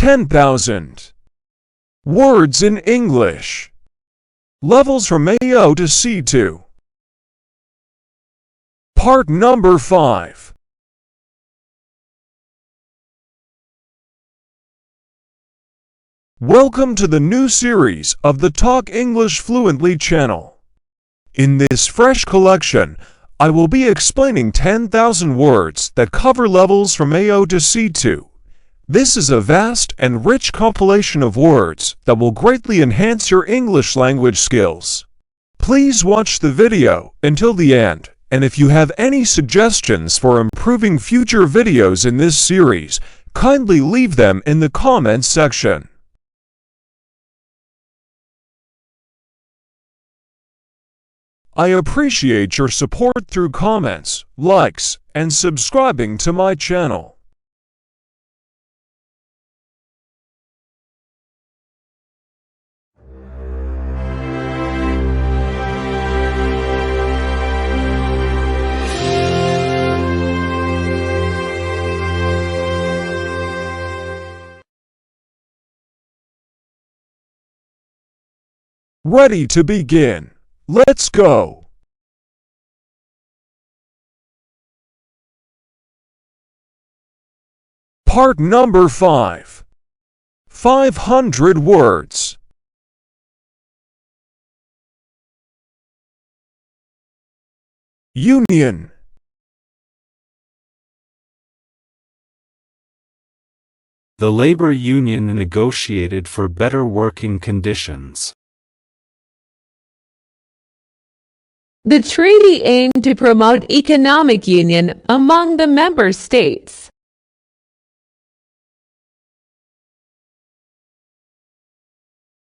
10,000 words in English. Levels from A0 to C2. Part number 5. Welcome to the new series of the Talk English Fluently channel. In this fresh collection, I will be explaining 10,000 words that cover levels from A0 to C2. This is a vast and rich compilation of words that will greatly enhance your English language skills. Please watch the video until the end, and if you have any suggestions for improving future videos in this series, kindly leave them in the comments section. I appreciate your support through comments, likes, and subscribing to my channel. Ready to begin? Let's go! Part number 5. 500 words. Union. The labor union negotiated for better working conditions. The treaty aimed to promote economic union among the member states.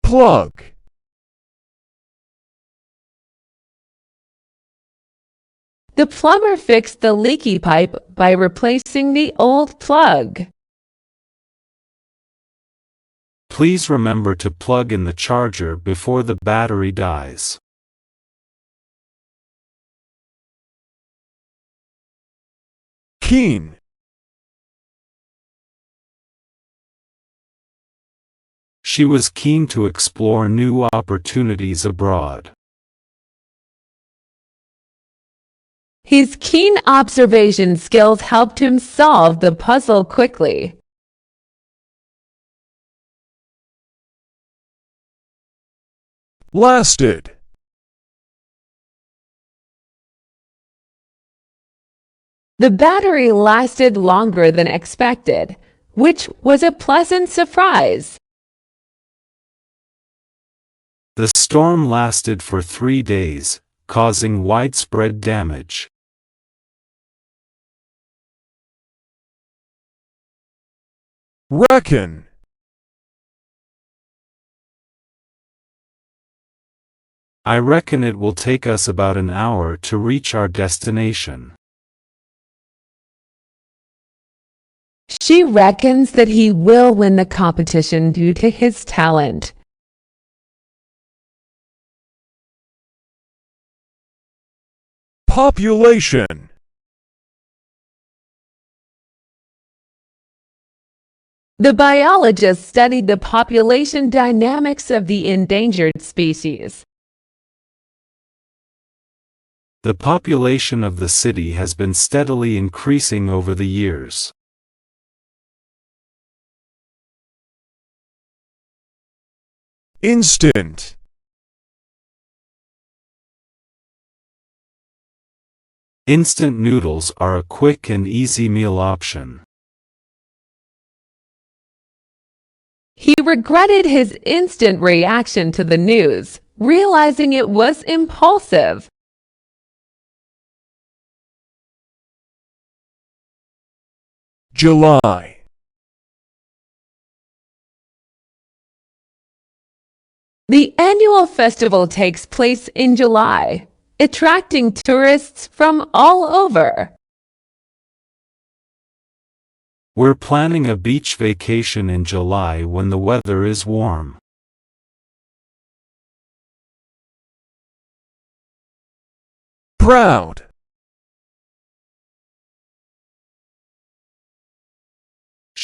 Plug. The plumber fixed the leaky pipe by replacing the old plug. Please remember to plug in the charger before the battery dies. Keen. She was keen to explore new opportunities abroad. His keen observation skills helped him solve the puzzle quickly. Lasted. The battery lasted longer than expected, which was a pleasant surprise. The storm lasted for 3 days, causing widespread damage. Reckon. I reckon it will take us about an hour to reach our destination. She reckons that he will win the competition due to his talent. Population. The biologist studied the population dynamics of the endangered species. The population of the city has been steadily increasing over the years. Instant. Instant noodles are a quick and easy meal option. He regretted his instant reaction to the news, realizing it was impulsive. July. The annual festival takes place in July, attracting tourists from all over. We're planning a beach vacation in July when the weather is warm. Proud.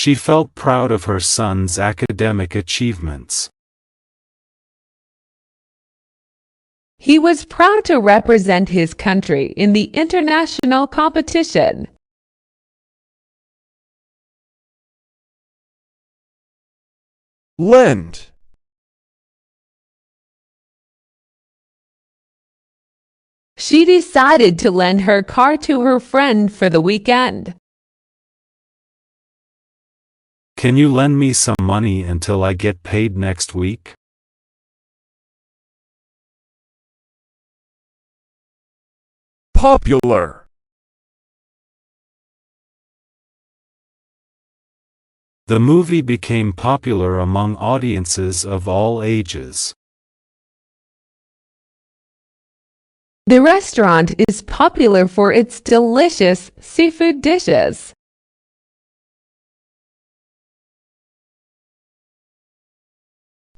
She felt proud of her son's academic achievements. He was proud to represent his country in the international competition. Lend. She decided to lend her car to her friend for the weekend. Can you lend me some money until I get paid next week? Popular. The movie became popular among audiences of all ages. The restaurant is popular for its delicious seafood dishes.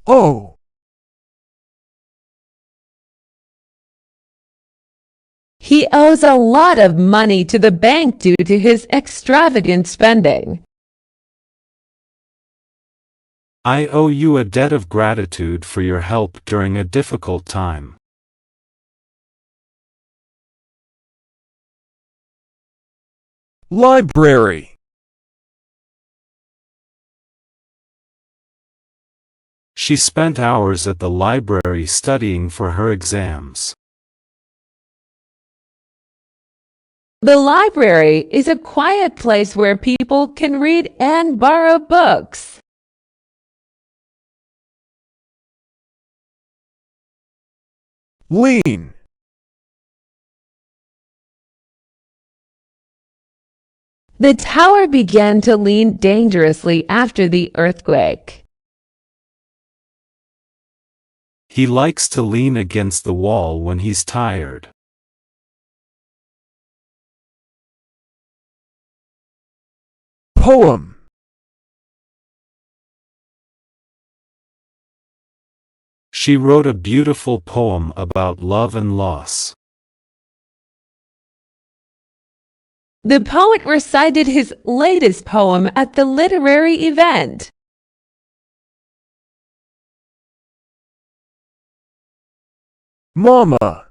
Oh. He owes a lot of money to the bank due to his extravagant spending. I owe you a debt of gratitude for your help during a difficult time. Library. She spent hours at the library studying for her exams. The library is a quiet place where people can read and borrow books. Lean. The tower began to lean dangerously after the earthquake. He likes to lean against the wall when he's tired. Poem. She wrote a beautiful poem about love and loss. The poet recited his latest poem at the literary event. Mama.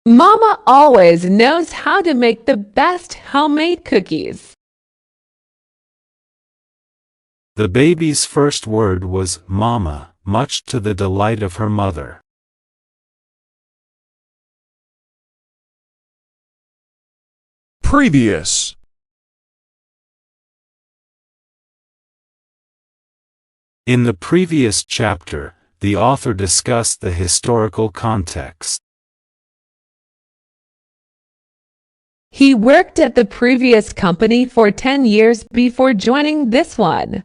Mama always knows how to make the best homemade cookies. The baby's first word was "Mama," much to the delight of her mother. Previous. In the previous chapter, the author discussed the historical context. He worked at the previous company for 10 years before joining this one.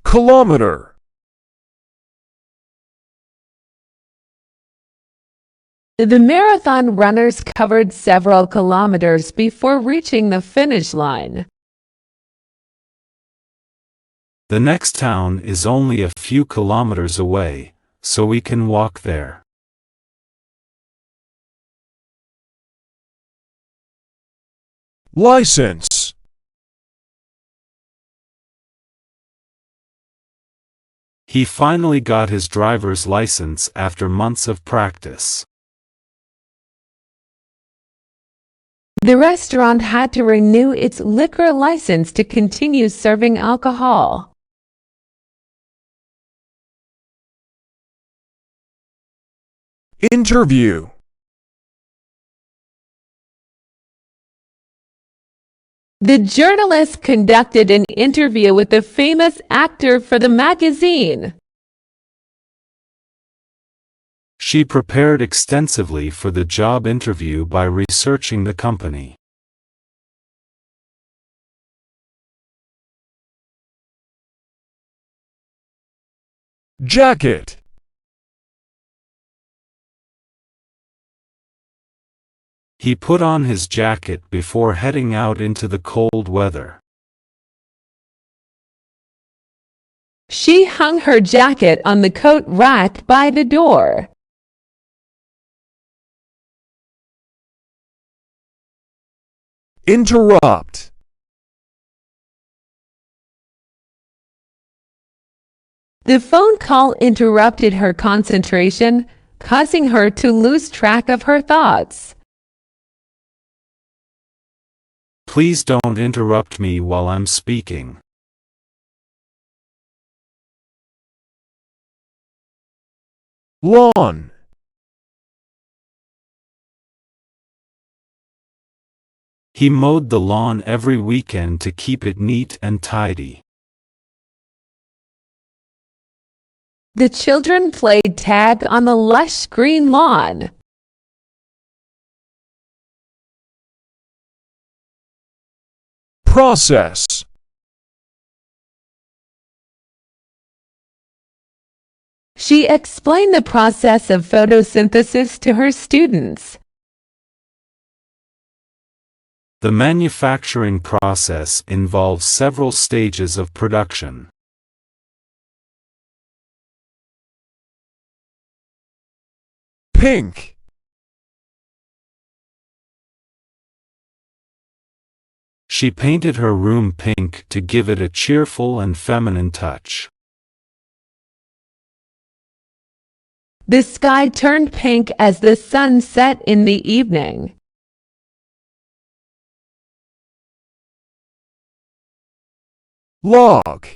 Kilometer. The marathon runners covered several kilometers before reaching the finish line. The next town is only a few kilometers away, so we can walk there. License. He finally got his driver's license after months of practice. The restaurant had to renew its liquor license to continue serving alcohol. Interview. The journalist conducted an interview with the famous actor for the magazine. She prepared extensively for the job interview by researching the company. Jacket. He put on his jacket before heading out into the cold weather. She hung her jacket on the coat rack by the door. Interrupt. The phone call interrupted her concentration, causing her to lose track of her thoughts. Please don't interrupt me while I'm speaking. Lawn. He mowed the lawn every weekend to keep it neat and tidy. The children played tag on the lush green lawn. Process. She explained the process of photosynthesis to her students. The manufacturing process involves several stages of production. Pink. She painted her room pink to give it a cheerful and feminine touch. The sky turned pink as the sun set in the evening. Log.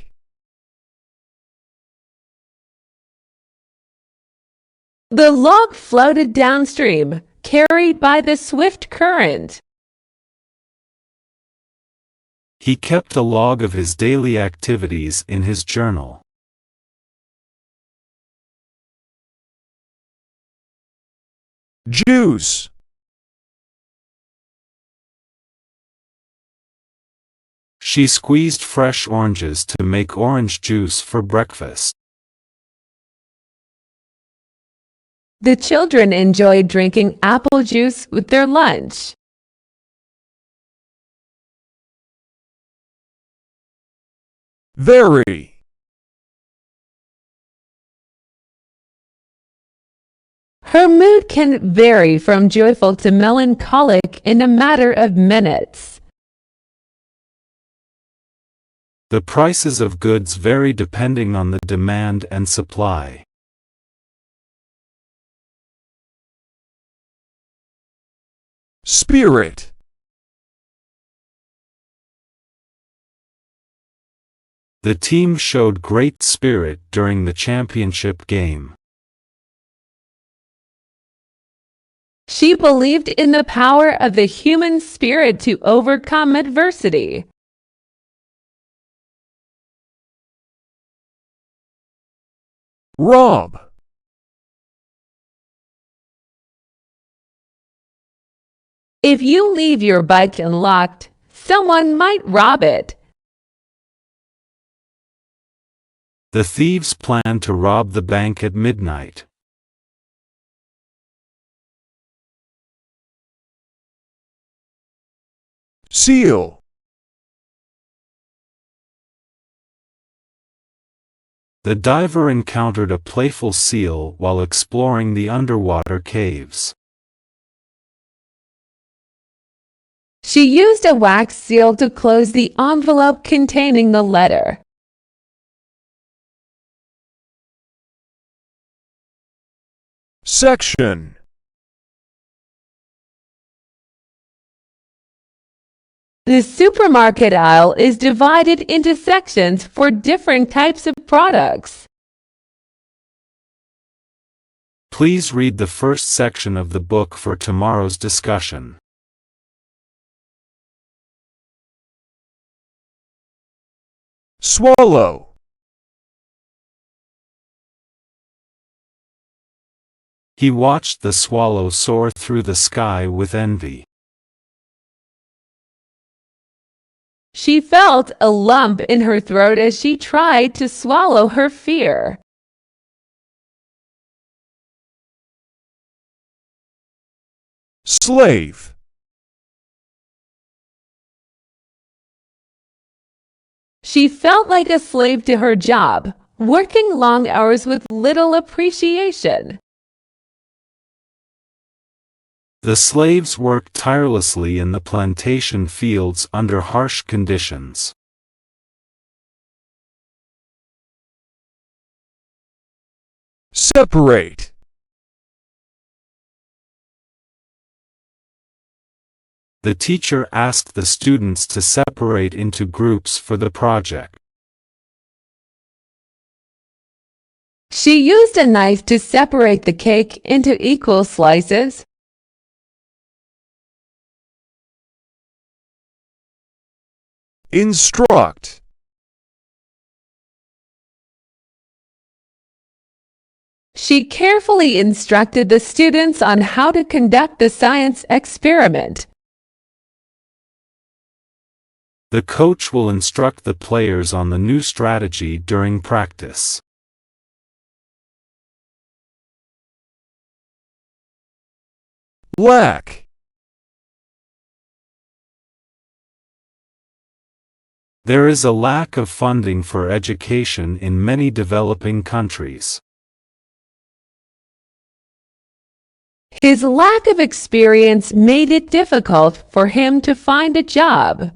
The log floated downstream, carried by the swift current. He kept a log of his daily activities in his journal. Juice. She squeezed fresh oranges to make orange juice for breakfast. The children enjoyed drinking apple juice with their lunch. Vary. Her mood can vary from joyful to melancholic in a matter of minutes. The prices of goods vary depending on the demand and supply. Spirit. The team showed great spirit during the championship game. She believed in the power of the human spirit to overcome adversity. Rob. If you leave your bike unlocked, someone might rob it. The thieves planned to rob the bank at midnight. Seal. The diver encountered a playful seal while exploring the underwater caves. She used a wax seal to close the envelope containing the letter. Section. The supermarket aisle is divided into sections for different types of products. Please read the first section of the book for tomorrow's discussion. Swallow. He watched the swallow soar through the sky with envy. She felt a lump in her throat as she tried to swallow her fear. Slave. She felt like a slave to her job, working long hours with little appreciation. The slaves worked tirelessly in the plantation fields under harsh conditions. Separate. The teacher asked the students to separate into groups for the project. She used a knife to separate the cake into equal slices. Instruct. She carefully instructed the students on how to conduct the science experiment. The coach will instruct the players on the new strategy during practice. Lack. There is a lack of funding for education in many developing countries. His lack of experience made it difficult for him to find a job.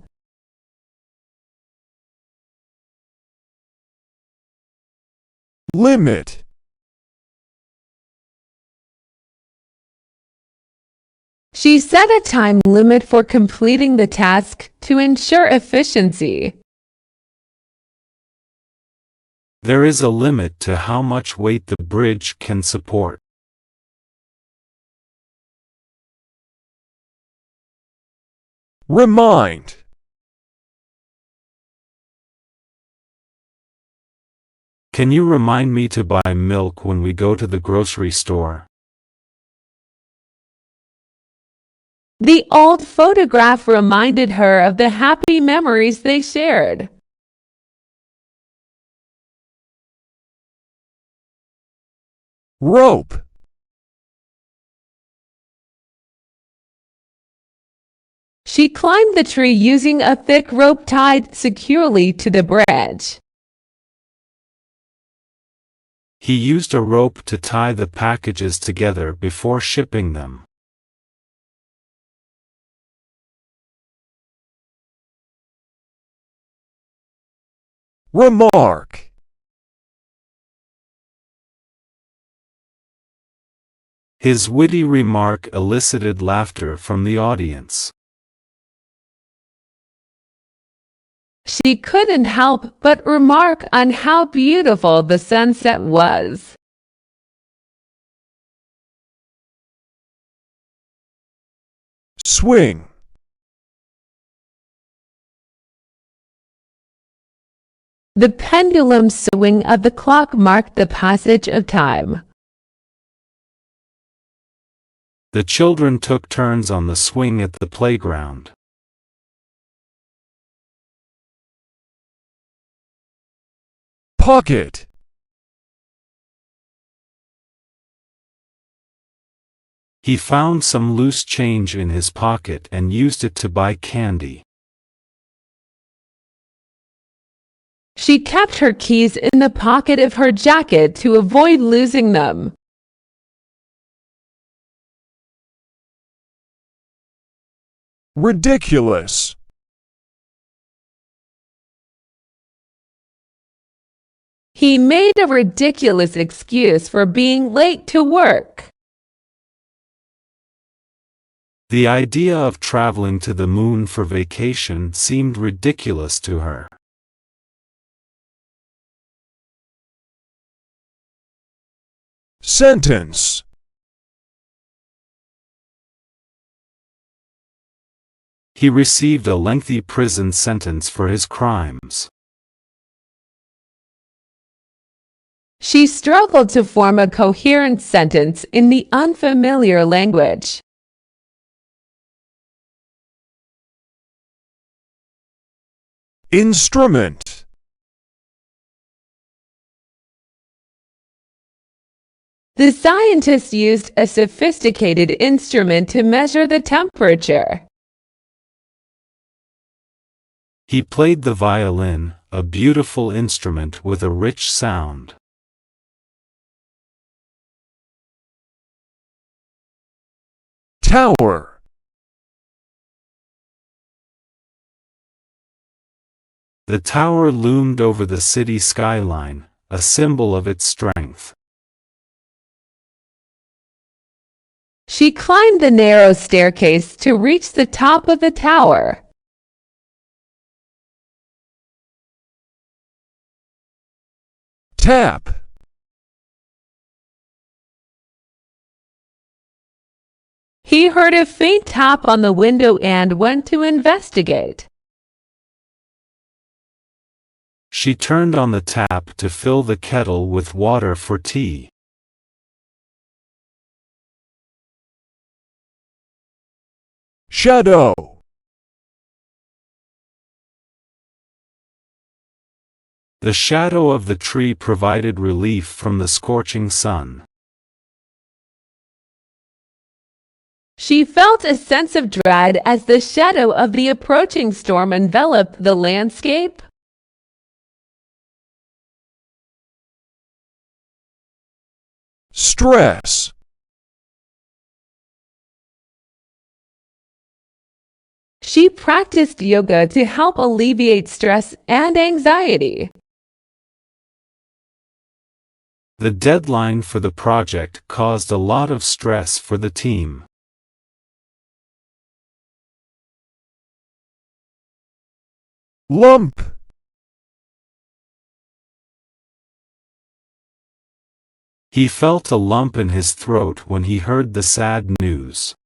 Limit. She set a time limit for completing the task to ensure efficiency. There is a limit to how much weight the bridge can support. Remind. Can you remind me to buy milk when we go to the grocery store? The old photograph reminded her of the happy memories they shared. Rope. She climbed the tree using a thick rope tied securely to the branch. He used a rope to tie the packages together before shipping them. Remark. His witty remark elicited laughter from the audience. She couldn't help but remark on how beautiful the sunset was. Swing. The pendulum swing of the clock marked the passage of time. The children took turns on the swing at the playground. Pocket. He found some loose change in his pocket and used it to buy candy. She kept her keys in the pocket of her jacket to avoid losing them. Ridiculous. He made a ridiculous excuse for being late to work. The idea of traveling to the moon for vacation seemed ridiculous to her. Sentence. He received a lengthy prison sentence for his crimes. She struggled to form a coherent sentence in the unfamiliar language. Instrument. The scientist used a sophisticated instrument to measure the temperature. He played the violin, a beautiful instrument with a rich sound. Tower. The tower loomed over the city skyline, a symbol of its strength. She climbed the narrow staircase to reach the top of the tower. Tap. He heard a faint tap on the window and went to investigate. She turned on the tap to fill the kettle with water for tea. Shadow. The shadow of the tree provided relief from the scorching sun. She felt a sense of dread as the shadow of the approaching storm enveloped the landscape. Stress. She practiced yoga to help alleviate stress and anxiety. The deadline for the project caused a lot of stress for the team. Lump. He felt a lump in his throat when he heard the sad news.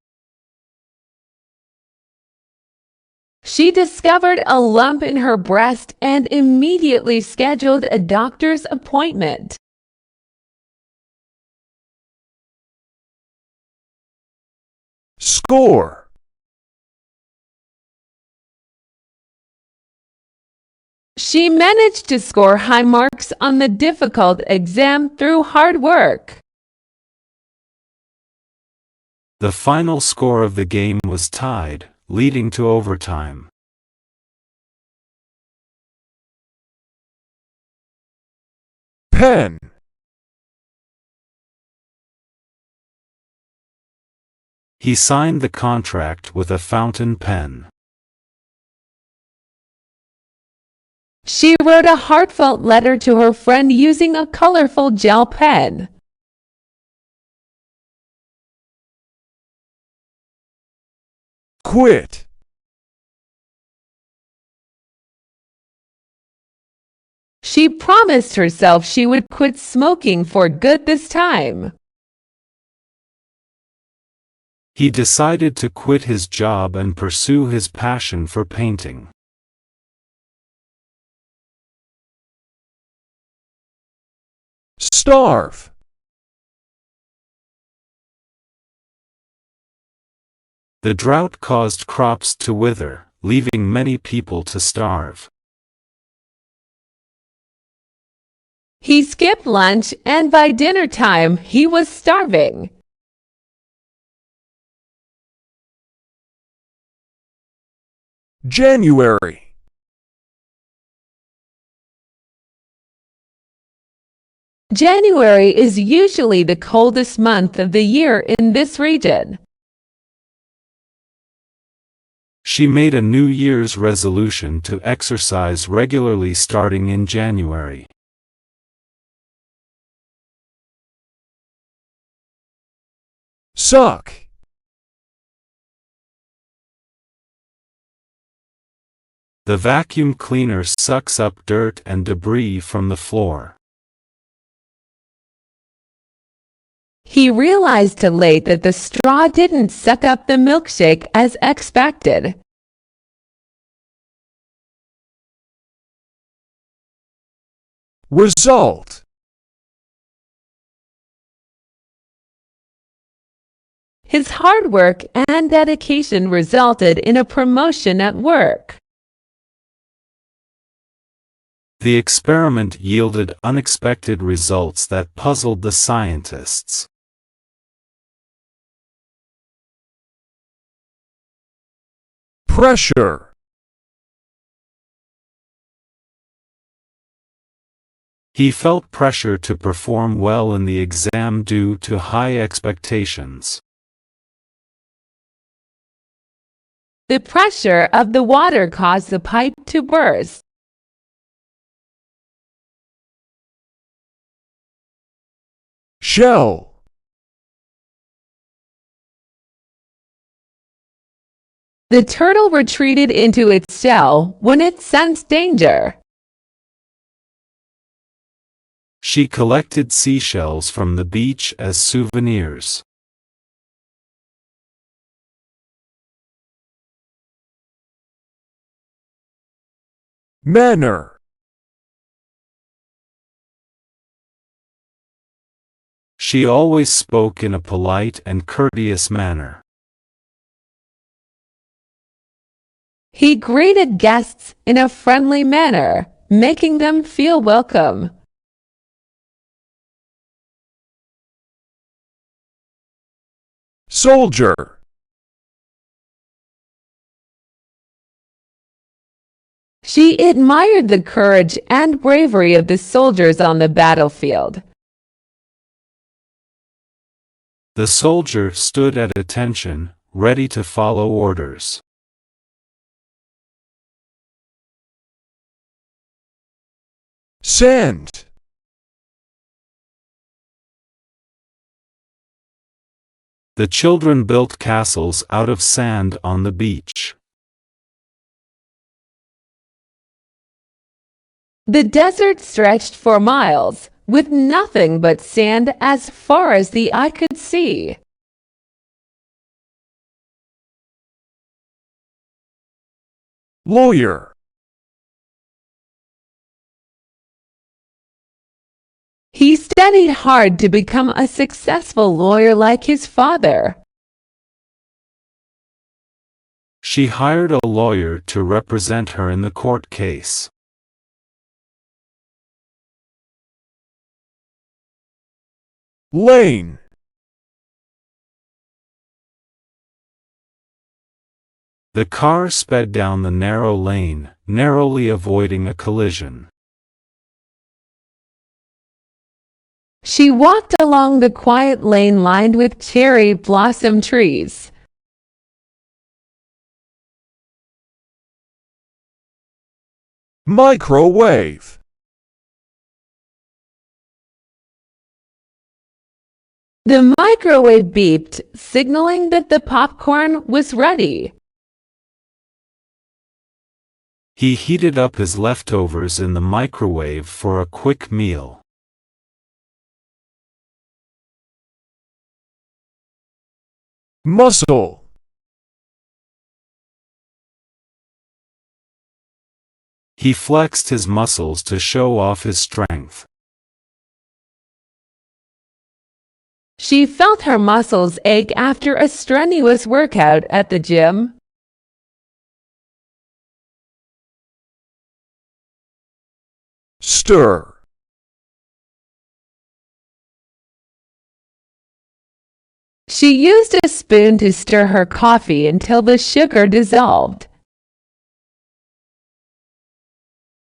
She discovered a lump in her breast and immediately scheduled a doctor's appointment. Score. She managed to score high marks on the difficult exam through hard work. The final score of the game was tied, leading to overtime. Pen. He signed the contract with a fountain pen. She wrote a heartfelt letter to her friend using a colorful gel pen. Quit. She promised herself she would quit smoking for good this time. He decided to quit his job and pursue his passion for painting. Starve. The drought caused crops to wither, leaving many people to starve. He skipped lunch and by dinner time he was starving. January. January is usually the coldest month of the year in this region. She made a New Year's resolution to exercise regularly starting in January. Suck. The vacuum cleaner sucks up dirt and debris from the floor. He realized too late that the straw didn't suck up the milkshake as expected. Result. His hard work and dedication resulted in a promotion at work. The experiment yielded unexpected results that puzzled the scientists. Pressure. He felt pressure to perform well in the exam due to high expectations. The pressure of the water caused the pipe to burst. Shell. The turtle retreated into its shell when it sensed danger. She collected seashells from the beach as souvenirs. Manner. She always spoke in a polite and courteous manner. He greeted guests in a friendly manner, making them feel welcome. Soldier. She admired the courage and bravery of the soldiers on the battlefield. The soldier stood at attention, ready to follow orders. Sand. The children built castles out of sand on the beach. The desert stretched for miles, with nothing but sand as far as the eye could see. Lawyer. He studied hard to become a successful lawyer like his father. She hired a lawyer to represent her in the court case. Lane. The car sped down the narrow lane, narrowly avoiding a collision. She walked along the quiet lane lined with cherry blossom trees. Microwave. The microwave beeped, signaling that the popcorn was ready. He heated up his leftovers in the microwave for a quick meal. Muscle. He flexed his muscles to show off his strength. She felt her muscles ache after a strenuous workout at the gym. Stir. She used a spoon to stir her coffee until the sugar dissolved.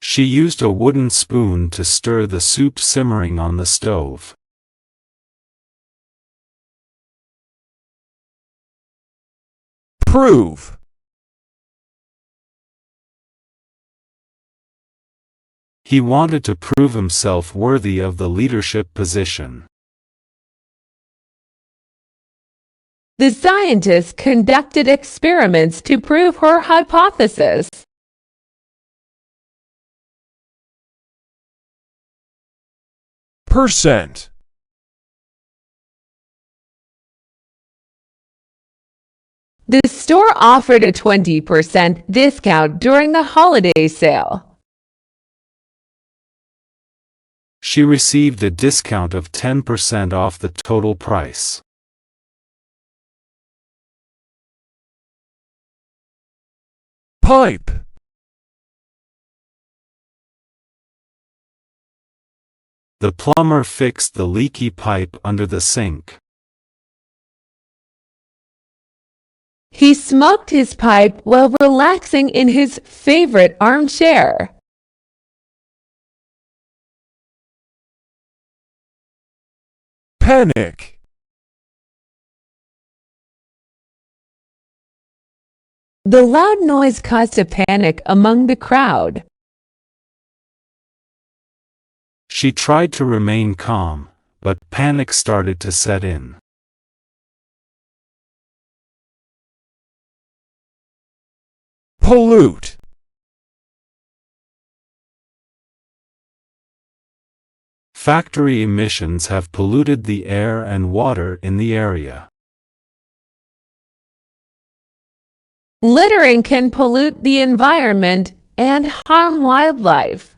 She used a wooden spoon to stir the soup simmering on the stove. Prove. He wanted to prove himself worthy of the leadership position. The scientist conducted experiments to prove her hypothesis. Percent. The store offered a 20% discount during the holiday sale. She received a discount of 10% off the total price. Pipe. The plumber fixed the leaky pipe under the sink. He smoked his pipe while relaxing in his favorite armchair. Panic. The loud noise caused a panic among the crowd. She tried to remain calm, but panic started to set in. Pollute. Factory emissions have polluted the air and water in the area. Littering can pollute the environment and harm wildlife.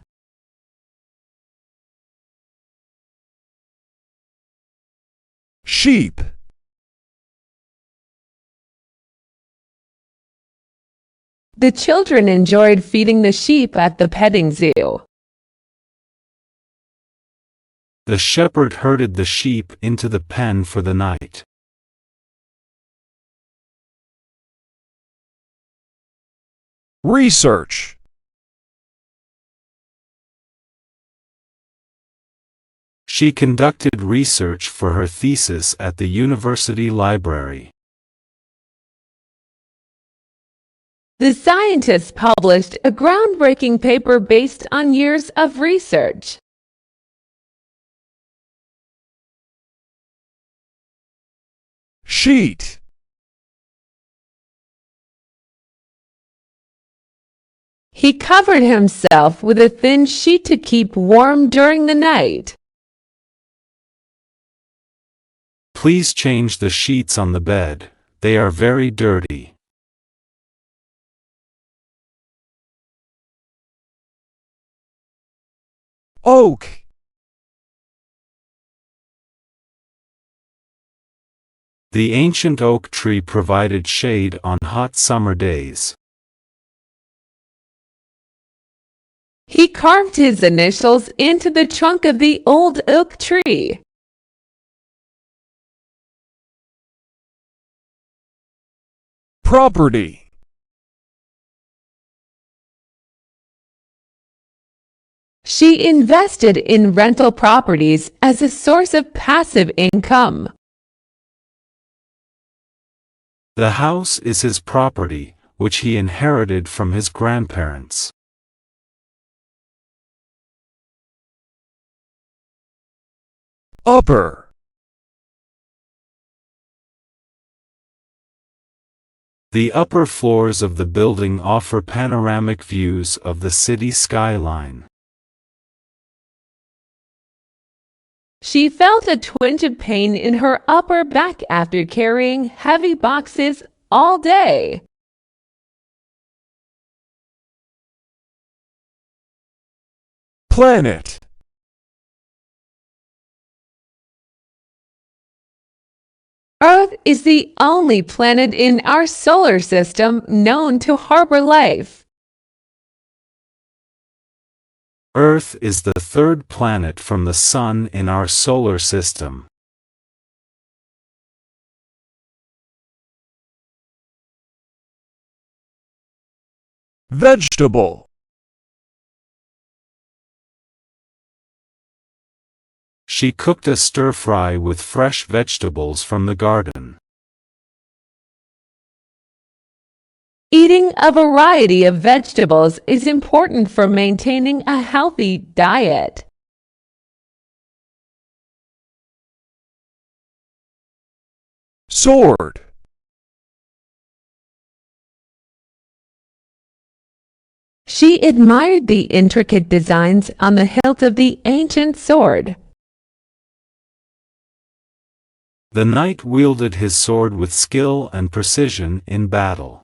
Sheep. The children enjoyed feeding the sheep at the petting zoo. The shepherd herded the sheep into the pen for the night. Research. She conducted research for her thesis at the university library. The scientists published a groundbreaking paper based on years of research. Sheet. He covered himself with a thin sheet to keep warm during the night. Please change the sheets on the bed, they are very dirty. Oak. The ancient oak tree provided shade on hot summer days. He carved his initials into the trunk of the old oak tree. Property. She invested in rental properties as a source of passive income. The house is his property, which he inherited from his grandparents. Upper. The upper floors of the building offer panoramic views of the city skyline. She felt a twinge of pain in her upper back after carrying heavy boxes all day. Planet. Earth is the only planet in our solar system known to harbor life. Earth is the third planet from the Sun in our solar system. Vegetable. She cooked a stir-fry with fresh vegetables from the garden. Eating a variety of vegetables is important for maintaining a healthy diet. Sword. She admired the intricate designs on the hilt of the ancient sword. The knight wielded his sword with skill and precision in battle.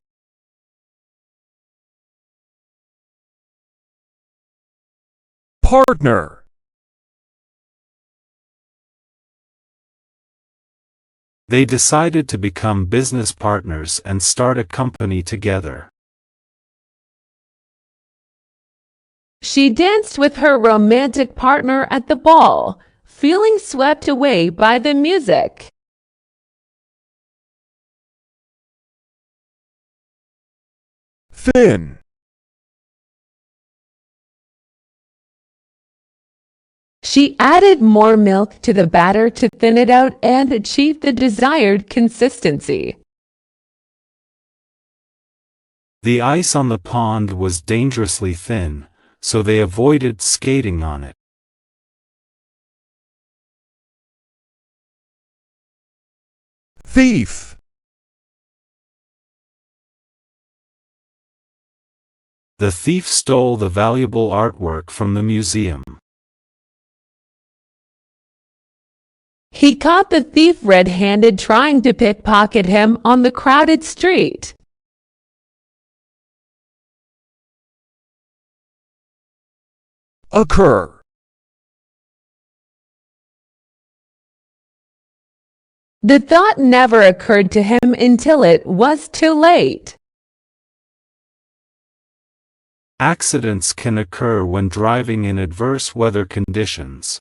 Partner. They decided to become business partners and start a company together. She danced with her romantic partner at the ball, feeling swept away by the music. Thin. She added more milk to the batter to thin it out and achieve the desired consistency. The ice on the pond was dangerously thin, so they avoided skating on it. Thief. The thief stole the valuable artwork from the museum. He caught the thief red-handed trying to pickpocket him on the crowded street. Occur. The thought never occurred to him until it was too late. Accidents can occur when driving in adverse weather conditions.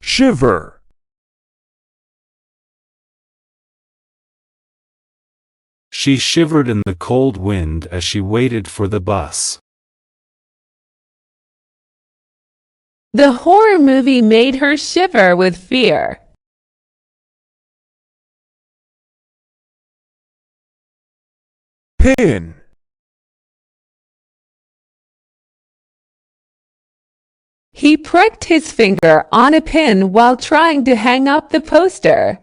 Shiver. She shivered in the cold wind as she waited for the bus. The horror movie made her shiver with fear. Pin. He pricked his finger on a pin while trying to hang up the poster.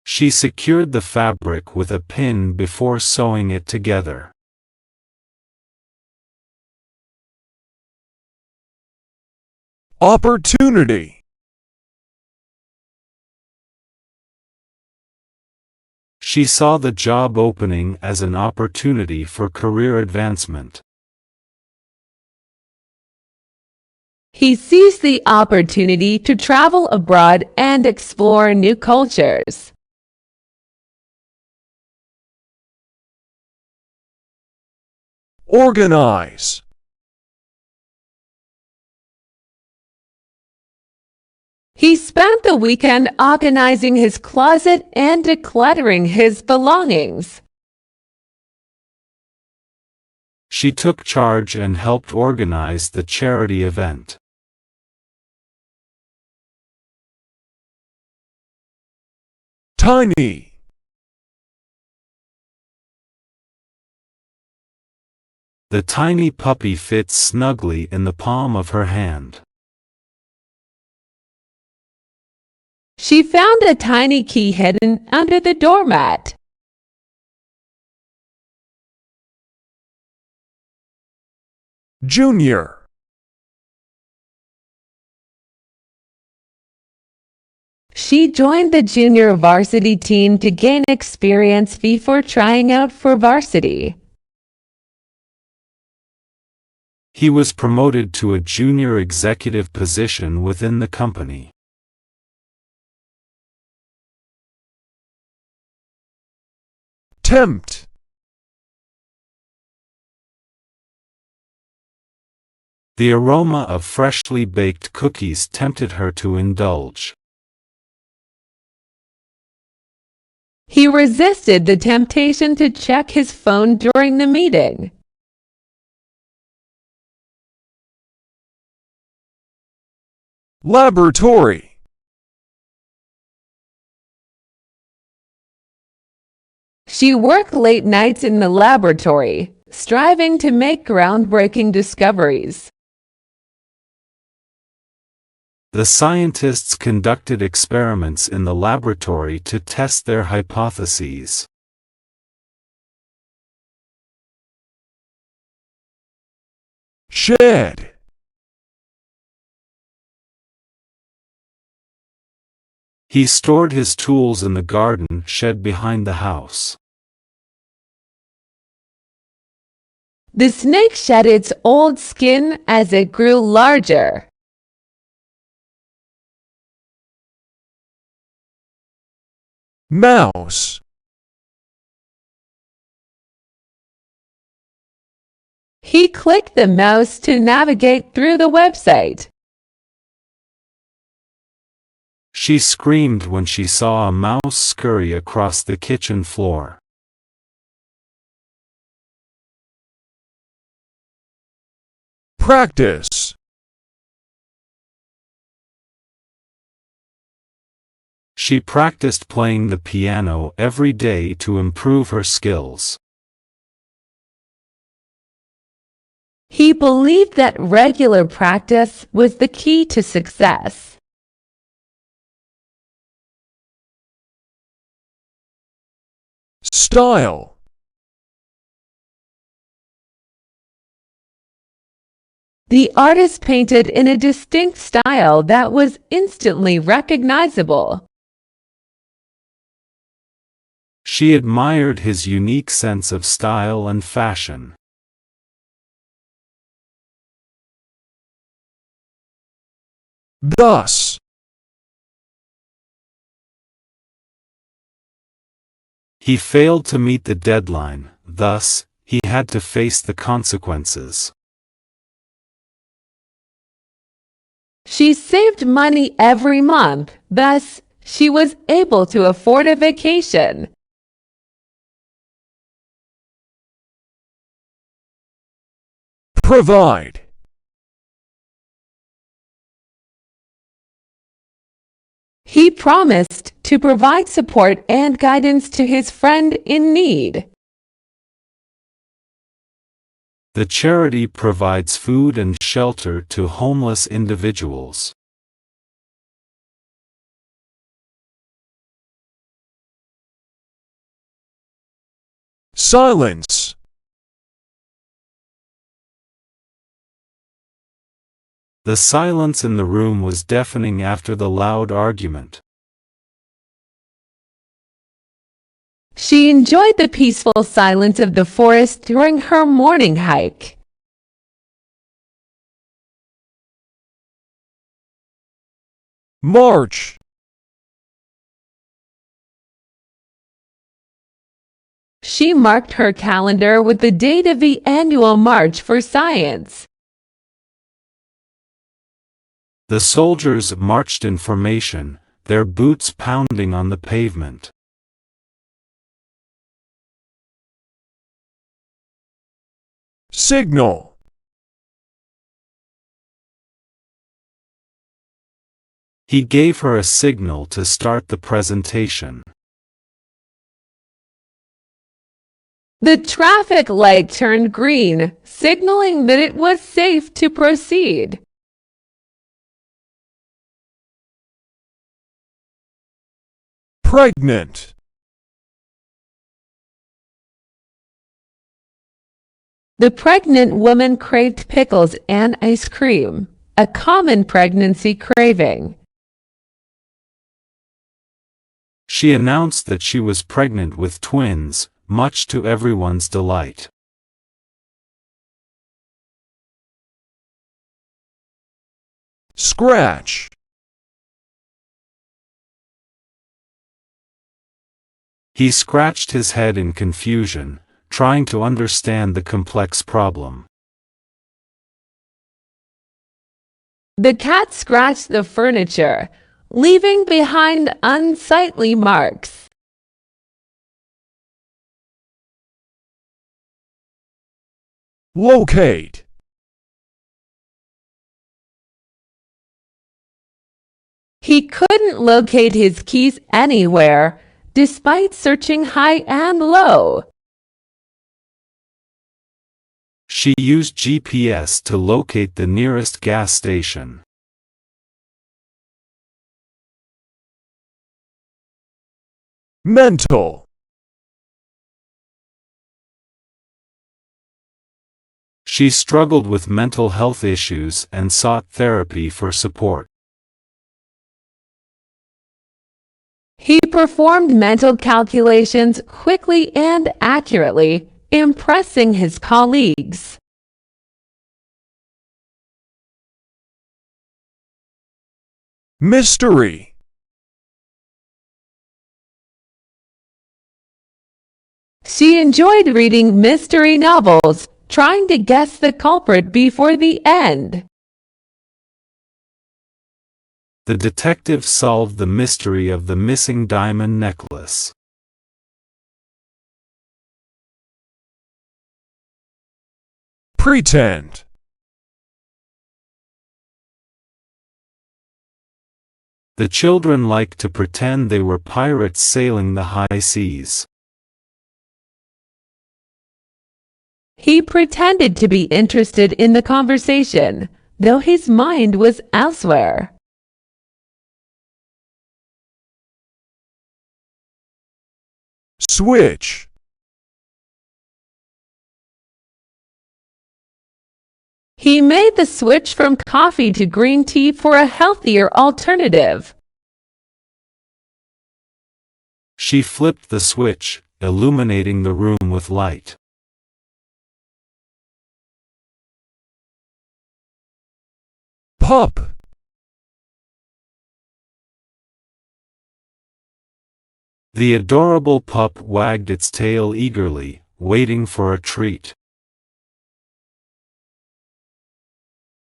She secured the fabric with a pin before sewing it together. Opportunity. She saw the job opening as an opportunity for career advancement. He seized the opportunity to travel abroad and explore new cultures. Organize. He spent the weekend organizing his closet and decluttering his belongings. She took charge and helped organize the charity event. Tiny. The tiny puppy fits snugly in the palm of her hand. She found a tiny key hidden under the doormat. Junior. She joined the junior varsity team to gain experience before trying out for varsity. He was promoted to a junior executive position within the company. Tempt. The aroma of freshly baked cookies tempted her to indulge. He resisted the temptation to check his phone during the meeting. Laboratory. She worked late nights in the laboratory, striving to make groundbreaking discoveries. The scientists conducted experiments in the laboratory to test their hypotheses. Shed. He stored his tools in the garden shed behind the house. The snake shed its old skin as it grew larger. Mouse. He clicked the mouse to navigate through the website. She screamed when she saw a mouse scurry across the kitchen floor. Practice. She practiced playing the piano every day to improve her skills. He believed that regular practice was the key to success. Style. The artist painted in a distinct style that was instantly recognizable. She admired his unique sense of style and fashion. Thus. He failed to meet the deadline, thus, he had to face the consequences. She saved money every month, thus, she was able to afford a vacation. Provide. He promised to provide support and guidance to his friend in need. The charity provides food and shelter to homeless individuals. Silence. The silence in the room was deafening after the loud argument. She enjoyed the peaceful silence of the forest during her morning hike. March. She marked her calendar with the date of the annual March for Science. The soldiers marched in formation, their boots pounding on the pavement. Signal. He gave her a signal to start the presentation. The traffic light turned green, signaling that it was safe to proceed. Pregnant. The pregnant woman craved pickles and ice cream, a common pregnancy craving. She announced that she was pregnant with twins, much to everyone's delight. Scratch. He scratched his head in confusion, trying to understand the complex problem. The cat scratched the furniture, leaving behind unsightly marks. Locate. He couldn't locate his keys anywhere, despite searching high and low. She used GPS to locate the nearest gas station. Mental. She struggled with mental health issues and sought therapy for support. He performed mental calculations quickly and accurately, impressing his colleagues. Mystery. She enjoyed reading mystery novels, trying to guess the culprit before the end. The detective solved the mystery of the missing diamond necklace. Pretend. The children liked to pretend they were pirates sailing the high seas. He pretended to be interested in the conversation, though his mind was elsewhere. Switch. He made the switch from coffee to green tea for a healthier alternative. She flipped the switch, illuminating the room with light. Pup. The adorable pup wagged its tail eagerly, waiting for a treat.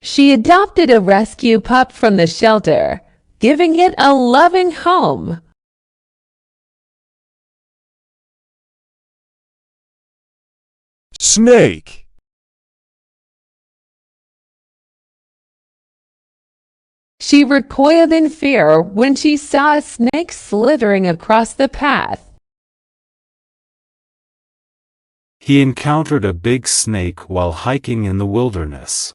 She adopted a rescue pup from the shelter, giving it a loving home. Snake. She recoiled in fear when she saw a snake slithering across the path. He encountered a big snake while hiking in the wilderness.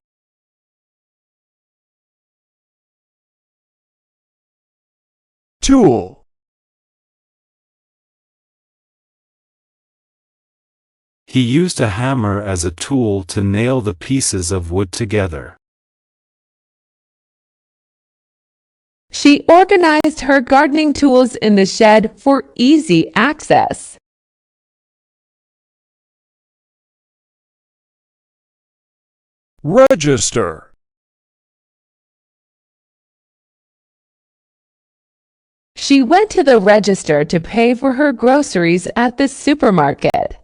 Tool. He used a hammer as a tool to nail the pieces of wood together. She organized her gardening tools in the shed for easy access. Register. She went to the register to pay for her groceries at the supermarket.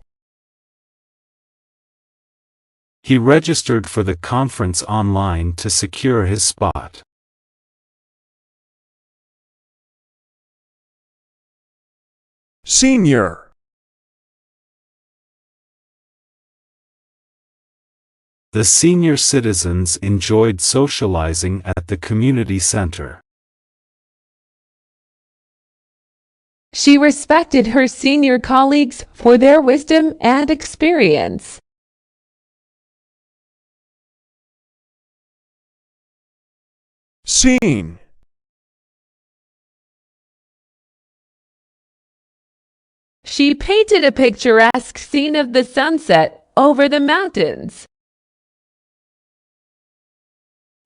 He registered for the conference online to secure his spot. Senior. The senior citizens enjoyed socializing at the community center. She respected her senior colleagues for their wisdom and experience. Scene. She painted a picturesque scene of the sunset over the mountains.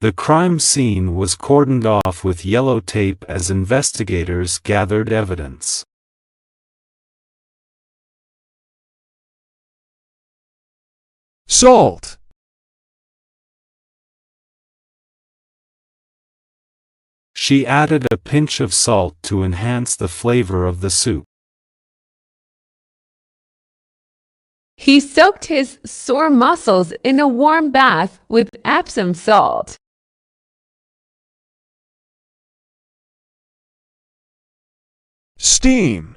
The crime scene was cordoned off with yellow tape as investigators gathered evidence. Salt. She added a pinch of salt to enhance the flavor of the soup. He soaked his sore muscles in a warm bath with Epsom salt. Steam.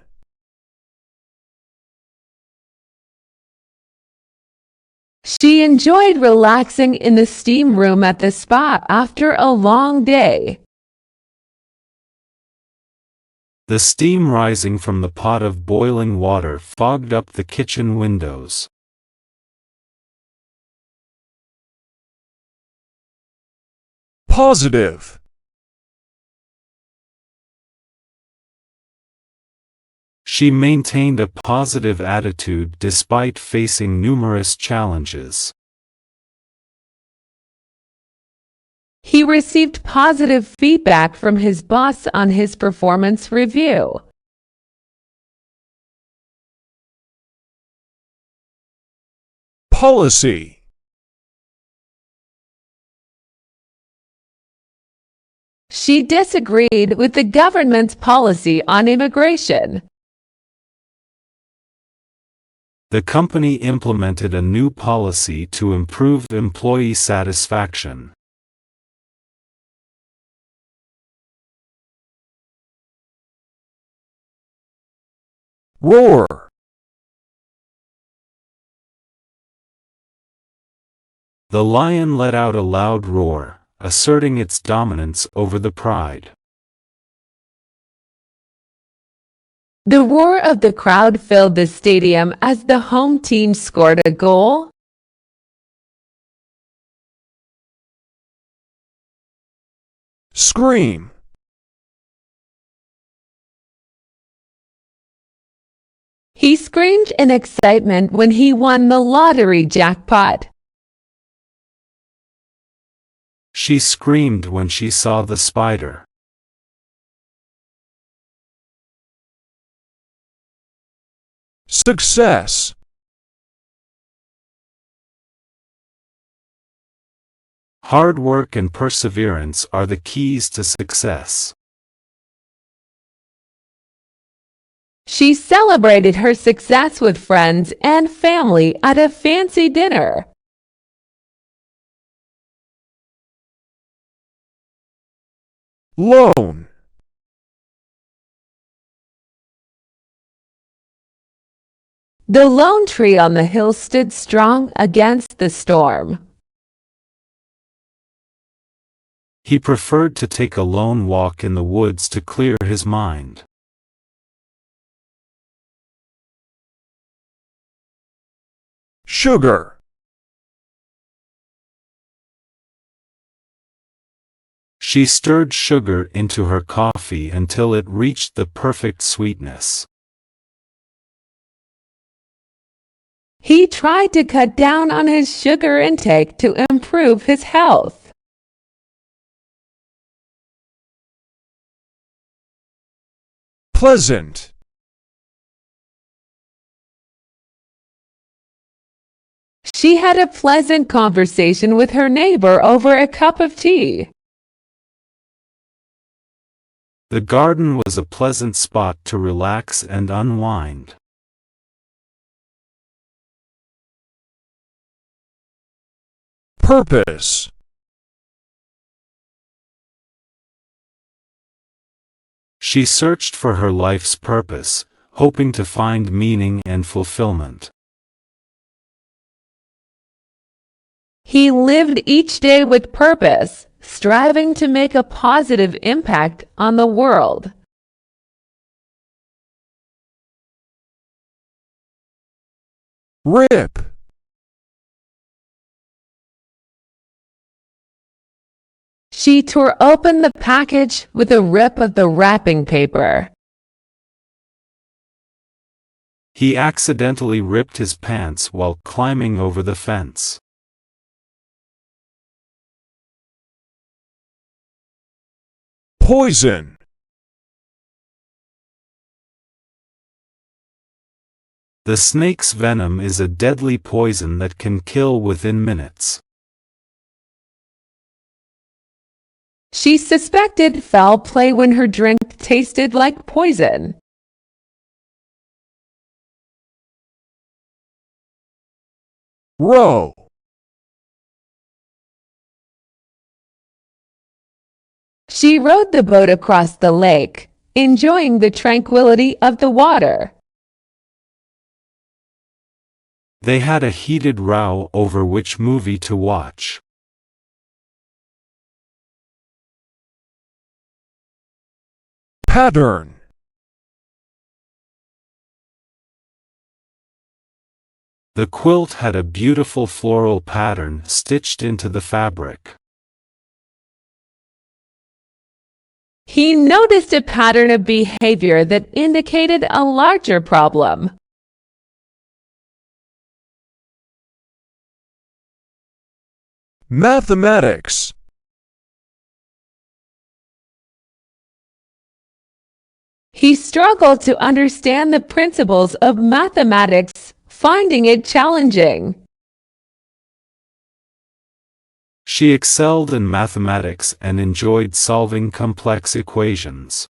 She enjoyed relaxing in the steam room at the spa after a long day. The steam rising from the pot of boiling water fogged up the kitchen windows. Positive. She maintained a positive attitude despite facing numerous challenges. He received positive feedback from his boss on his performance review. Policy. She disagreed with the government's policy on immigration. The company implemented a new policy to improve employee satisfaction. Roar. The lion let out a loud roar, asserting its dominance over the pride. The roar of the crowd filled the stadium as the home team scored a goal. Scream. He screamed in excitement when he won the lottery jackpot. She screamed when she saw the spider. Success. Hard work and perseverance are the keys to success. She celebrated her success with friends and family at a fancy dinner. Loan. The lone tree on the hill stood strong against the storm. He preferred to take a lone walk in the woods to clear his mind. Sugar. She stirred sugar into her coffee until it reached the perfect sweetness. He tried to cut down on his sugar intake to improve his health. Pleasant. She had a pleasant conversation with her neighbor over a cup of tea. The garden was a pleasant spot to relax and unwind. Purpose. She searched for her life's purpose, hoping to find meaning and fulfillment. He lived each day with purpose, striving to make a positive impact on the world. Rip. She tore open the package with a rip of the wrapping paper. He accidentally ripped his pants while climbing over the fence. Poison. The snake's venom is a deadly poison that can kill within minutes. She suspected foul play when her drink tasted like poison. Row. She rowed the boat across the lake, enjoying the tranquility of the water. They had a heated row over which movie to watch. Pattern. The quilt had a beautiful floral pattern stitched into the fabric. He noticed a pattern of behavior that indicated a larger problem. Mathematics. He struggled to understand the principles of mathematics, finding it challenging. She excelled in mathematics and enjoyed solving complex equations.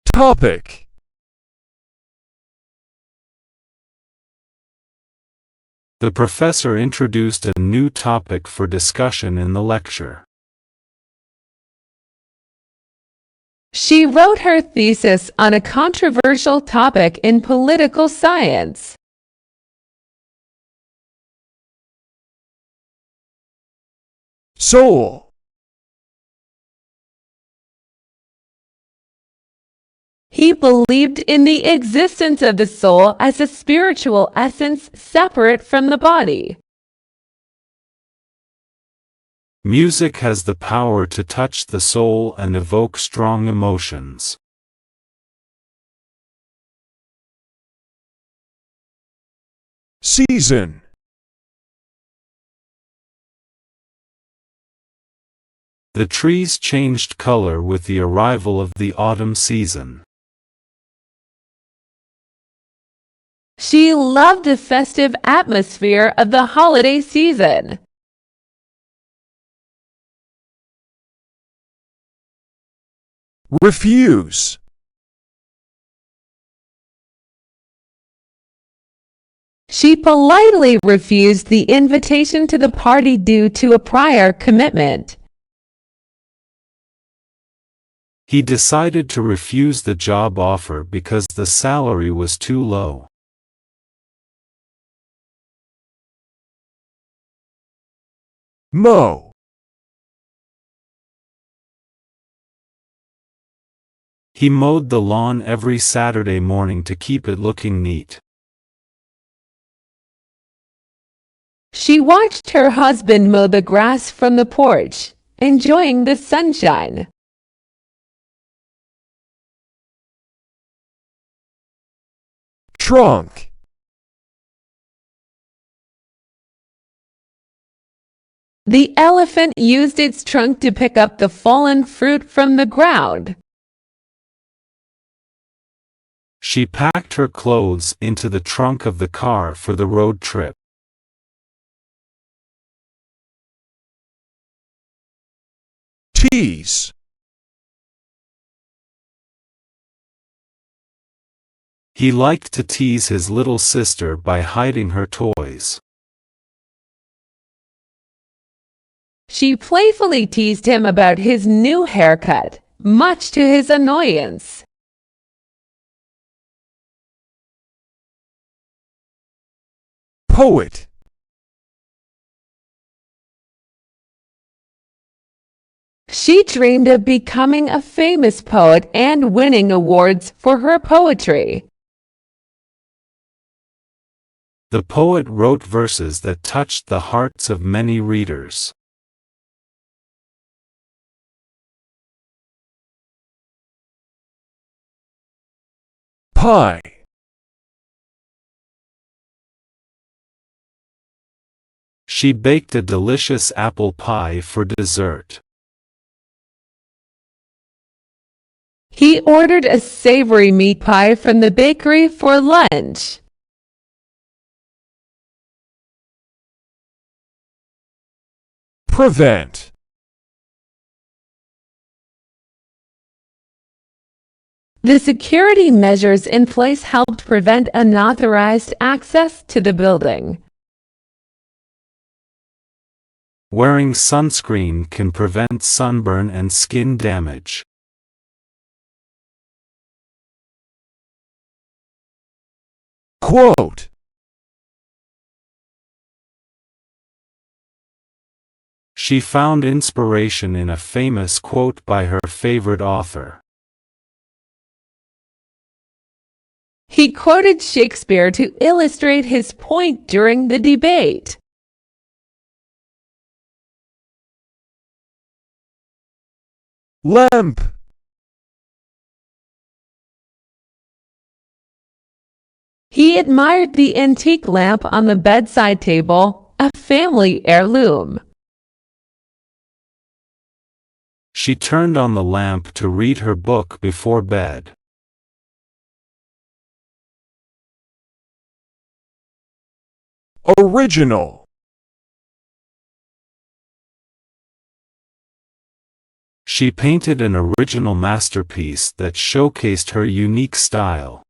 Topic. The professor introduced a new topic for discussion in the lecture. She wrote her thesis on a controversial topic in political science. Soul. He believed in the existence of the soul as a spiritual essence separate from the body. Music has the power to touch the soul and evoke strong emotions. Season. The trees changed color with the arrival of the autumn season. She loved the festive atmosphere of the holiday season. Refuse. She politely refused the invitation to the party due to a prior commitment. He decided to refuse the job offer because the salary was too low. Mow. He mowed the lawn every Saturday morning to keep it looking neat. She watched her husband mow the grass from the porch, enjoying the sunshine. Trunk. The elephant used its trunk to pick up the fallen fruit from the ground. She packed her clothes into the trunk of the car for the road trip. Tease. He liked to tease his little sister by hiding her toys. She playfully teased him about his new haircut, much to his annoyance. Poet. She dreamed of becoming a famous poet and winning awards for her poetry. The poet wrote verses that touched the hearts of many readers. Pie. She baked a delicious apple pie for dessert. He ordered a savory meat pie from the bakery for lunch. Prevent. The security measures in place helped prevent unauthorized access to the building. Wearing sunscreen can prevent sunburn and skin damage. Quote. She found inspiration in a famous quote by her favorite author. He quoted Shakespeare to illustrate his point during the debate. Lamp. He admired the antique lamp on the bedside table, a family heirloom. She turned on the lamp to read her book before bed. Original. She painted an original masterpiece that showcased her unique style.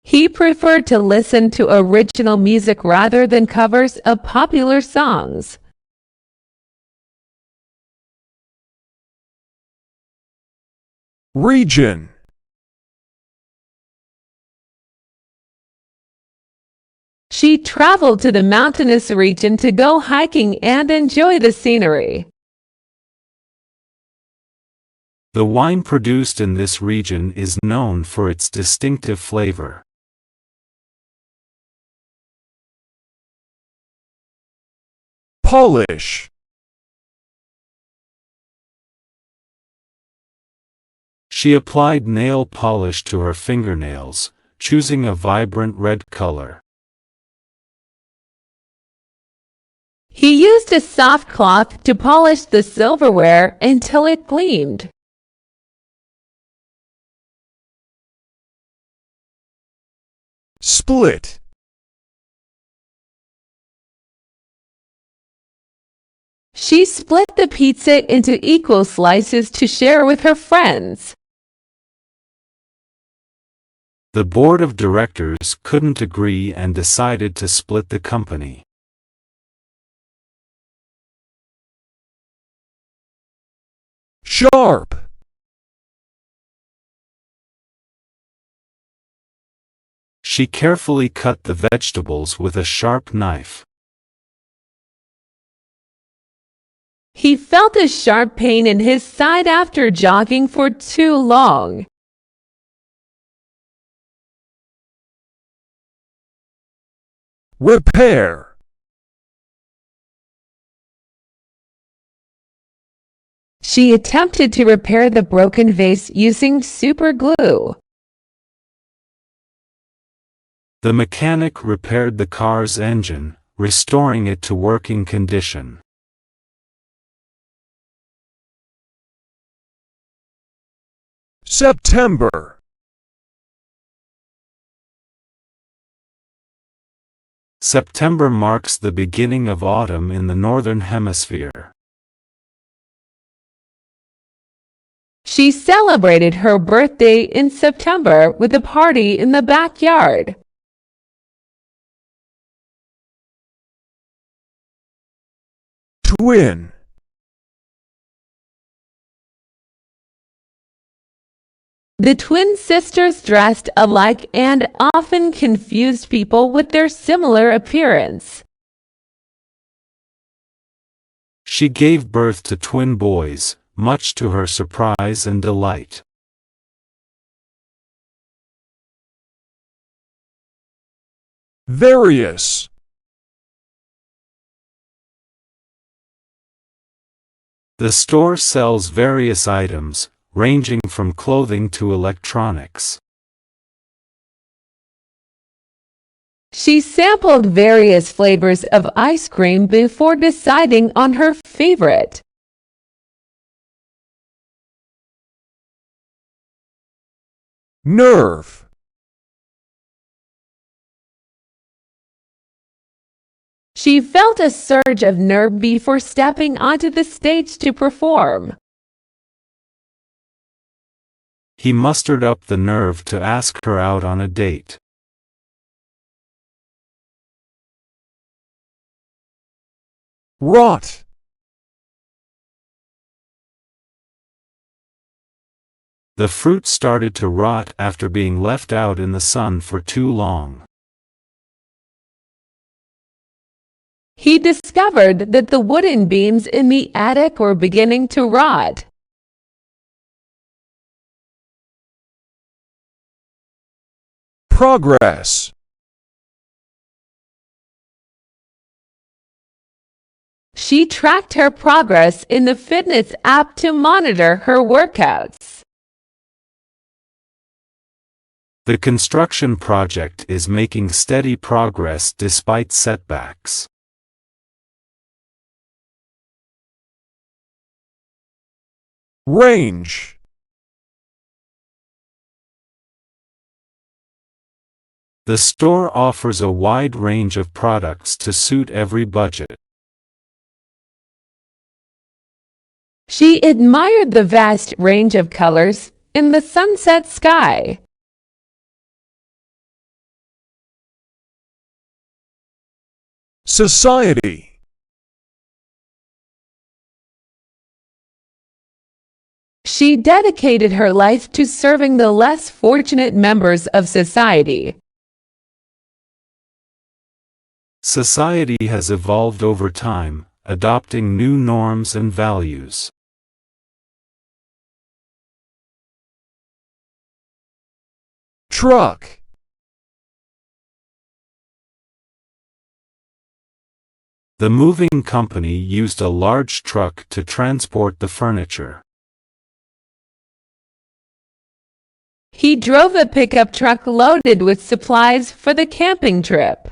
He preferred to listen to original music rather than covers of popular songs. Region. She traveled to the mountainous region to go hiking and enjoy the scenery. The wine produced in this region is known for its distinctive flavor. Polish. She applied nail polish to her fingernails, choosing a vibrant red color. He used a soft cloth to polish the silverware until it gleamed. Split. She split the pizza into equal slices to share with her friends. The board of directors couldn't agree and decided to split the company. Sharp. She carefully cut the vegetables with a sharp knife. He felt a sharp pain in his side after jogging for too long. Repair. She attempted to repair the broken vase using super glue. The mechanic repaired the car's engine, restoring it to working condition. September. September marks the beginning of autumn in the Northern Hemisphere. She celebrated her birthday in September with a party in the backyard. Twin. The twin sisters dressed alike and often confused people with their similar appearance. She gave birth to twin boys, much to her surprise and delight. Various. The store sells various items, ranging from clothing to electronics. She sampled various flavors of ice cream before deciding on her favorite. Nerve. She felt a surge of nerve before stepping onto the stage to perform. He mustered up the nerve to ask her out on a date. Rot. The fruit started to rot after being left out in the sun for too long. He discovered that the wooden beams in the attic were beginning to rot. Progress. She tracked her progress in the fitness app to monitor her workouts. The construction project is making steady progress despite setbacks. Range. The store offers a wide range of products to suit every budget. She admired the vast range of colors in the sunset sky. Society. She dedicated her life to serving the less fortunate members of society. Society has evolved over time, adopting new norms and values. truck, The moving company used a large truck to transport the furniture. He drove a pickup truck loaded with supplies for the camping trip.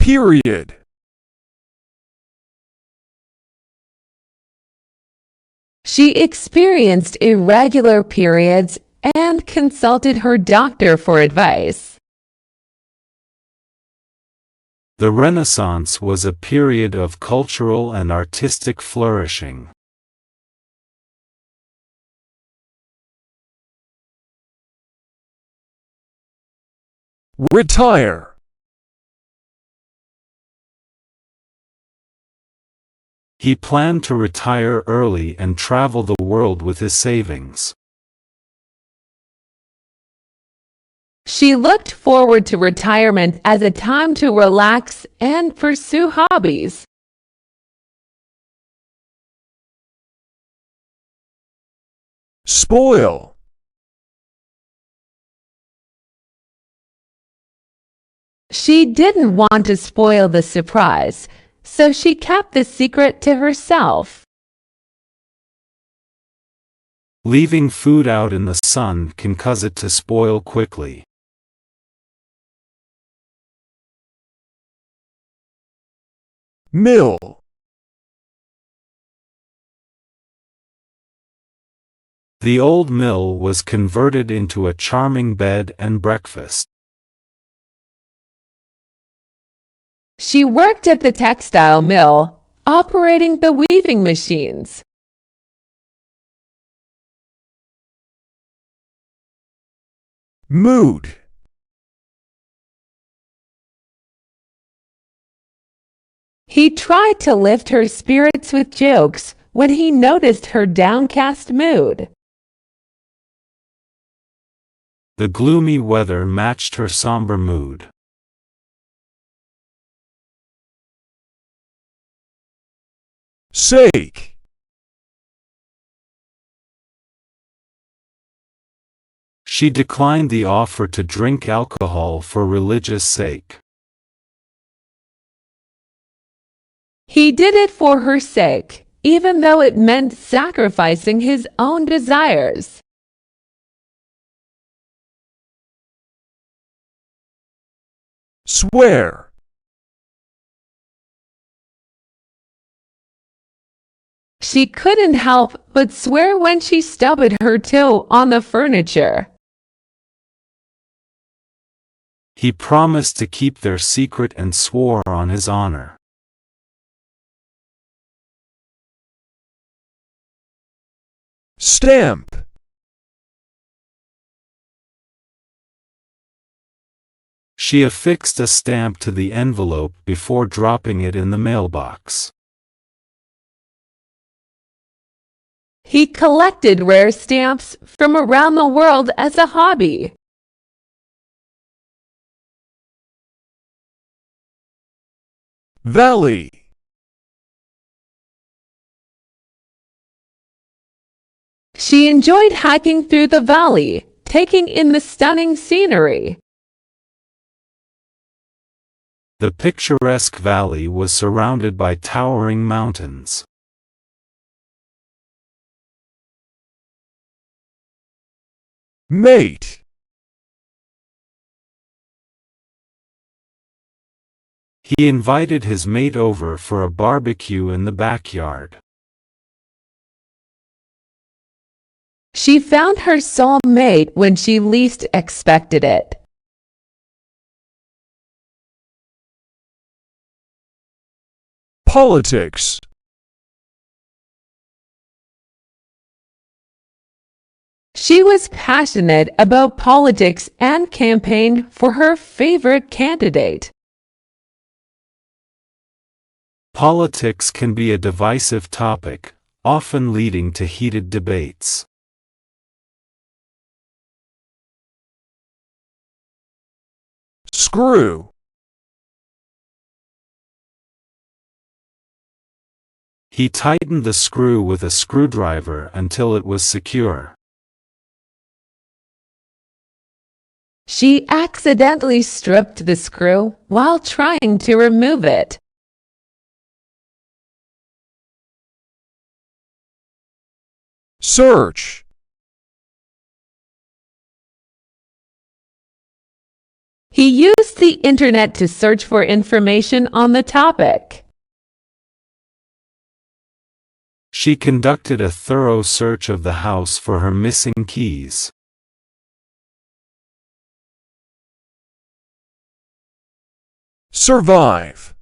period, She experienced irregular periods and consulted her doctor for advice. The Renaissance was a period of cultural and artistic flourishing. retire, He planned to retire early and travel the world with his savings. She looked forward to retirement as a time to relax and pursue hobbies. spoil, She didn't want to spoil the surprise, so she kept the secret to herself. Leaving food out in the sun can cause it to spoil quickly. mill, The old mill was converted into a charming bed and breakfast. She worked at the textile mill, operating the weaving machines. mood, He tried to lift her spirits with jokes when he noticed her downcast mood. The gloomy weather matched her somber mood. sake, She declined the offer to drink alcohol for religious sake. He did it for her sake, even though it meant sacrificing his own desires. swear, She couldn't help but swear when she stubbed her toe on the furniture. He promised to keep their secret and swore on his honor. stamp, She affixed a stamp to the envelope before dropping it in the mailbox. He collected rare stamps from around the world as a hobby. valley, She enjoyed hiking through the valley, taking in the stunning scenery. The picturesque valley was surrounded by towering mountains. mate, He invited his mate over for a barbecue in the backyard. She found her soul mate when she least expected it. screw, He tightened the screw with a screwdriver until it was secure. She accidentally stripped the screw while trying to remove it. Search. He used the internet to search for information on the topic. She conducted a thorough search of the house for her missing keys. Survive.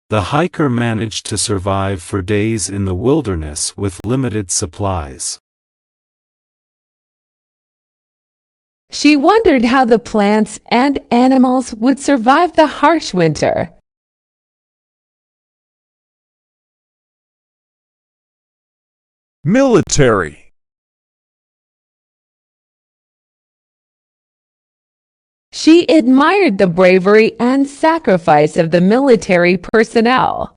The hiker managed to survive for days in the wilderness with limited supplies. She wondered how the plants and animals would survive the harsh winter. Military. She admired the bravery and sacrifice of the military personnel.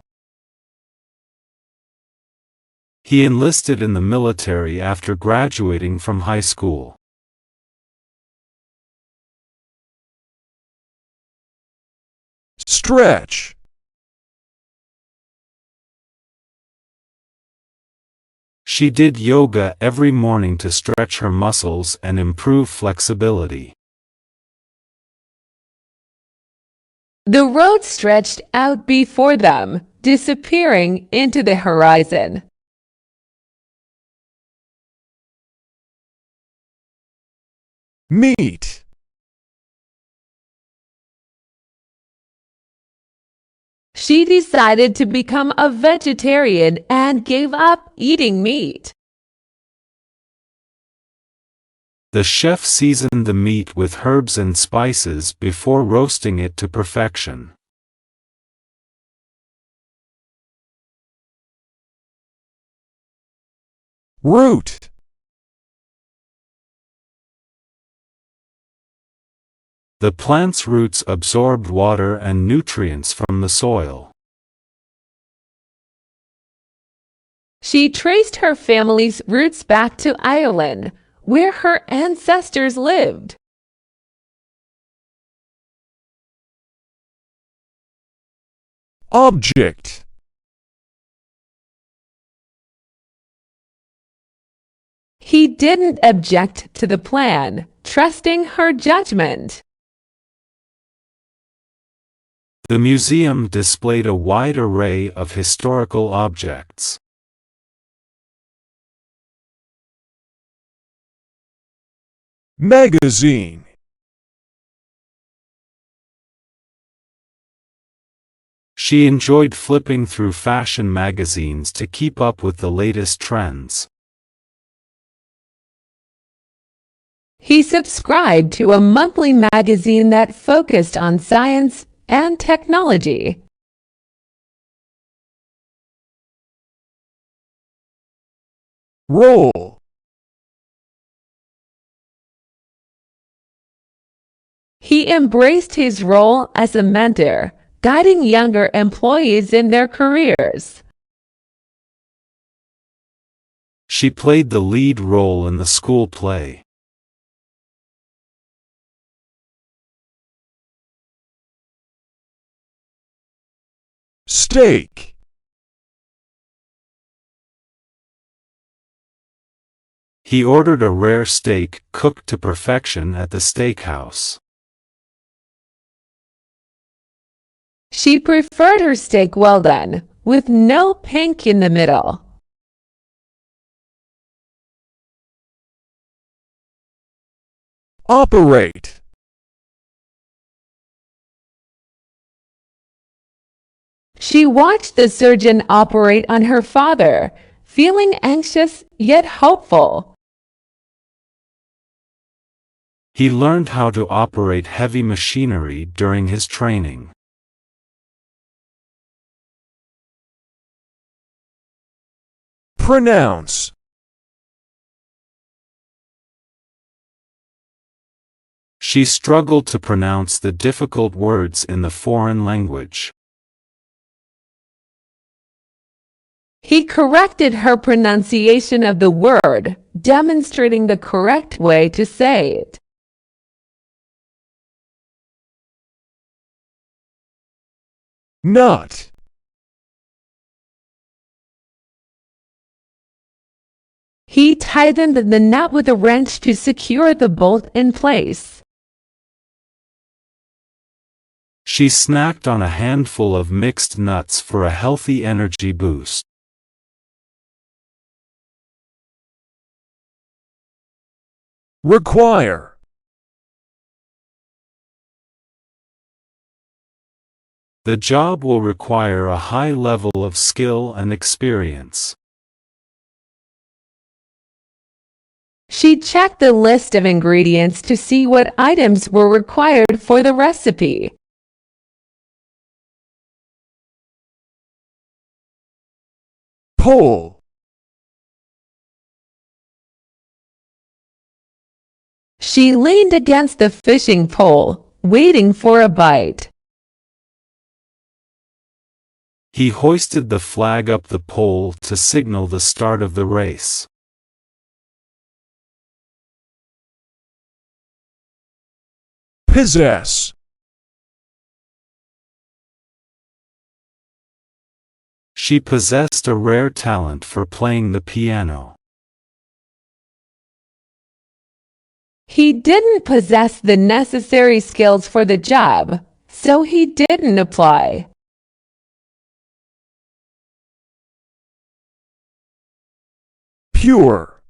He enlisted in the military after graduating from high school. Stretch. She did yoga every morning to stretch her muscles and improve flexibility. The road stretched out before them, disappearing into the horizon. Meet. She decided to become a vegetarian and gave up eating meat. The chef seasoned the meat with herbs and spices before roasting it to perfection. Root. The plant's roots absorbed water and nutrients from the soil. She traced her family's roots back to Ireland, where her ancestors lived. Object. He didn't object to the plan, trusting her judgment. The museum displayed a wide array of historical objects. Magazine. She enjoyed flipping through fashion magazines to keep up with the latest trends. He subscribed to a monthly magazine that focused on science and technology. Role. He embraced his role as a mentor, guiding younger employees in their careers. She played the lead role in the school play. Steak. He ordered a rare steak cooked to perfection at the steakhouse. She preferred her steak well done, with no pink in the middle. Operate. She watched the surgeon operate on her father, feeling anxious yet hopeful. He learned how to operate heavy machinery during his training. Pronounce. She struggled to pronounce the difficult words in the foreign language. He corrected her pronunciation of the word, demonstrating the correct way to say it. Knot. He tightened the knot with a wrench to secure the bolt in place. She snacked on a handful of mixed nuts for a healthy energy boost. Require. The job will require a high level of skill and experience. She checked the list of ingredients to see what items were required for the recipe. Pole. She leaned against the fishing pole, waiting for a bite. He hoisted the flag up the pole to signal the start of the race. Possess. She possessed a rare talent for playing the piano. He didn't possess the necessary skills for the job, so he didn't apply. Pure.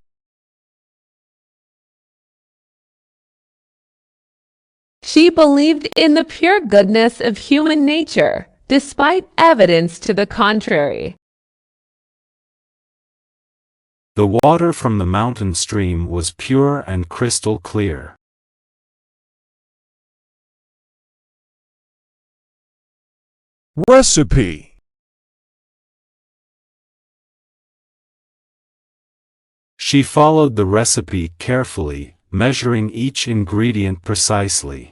She believed in the pure goodness of human nature, despite evidence to the contrary. The water from the mountain stream was pure and crystal clear. Recipe. She followed the recipe carefully, measuring each ingredient precisely.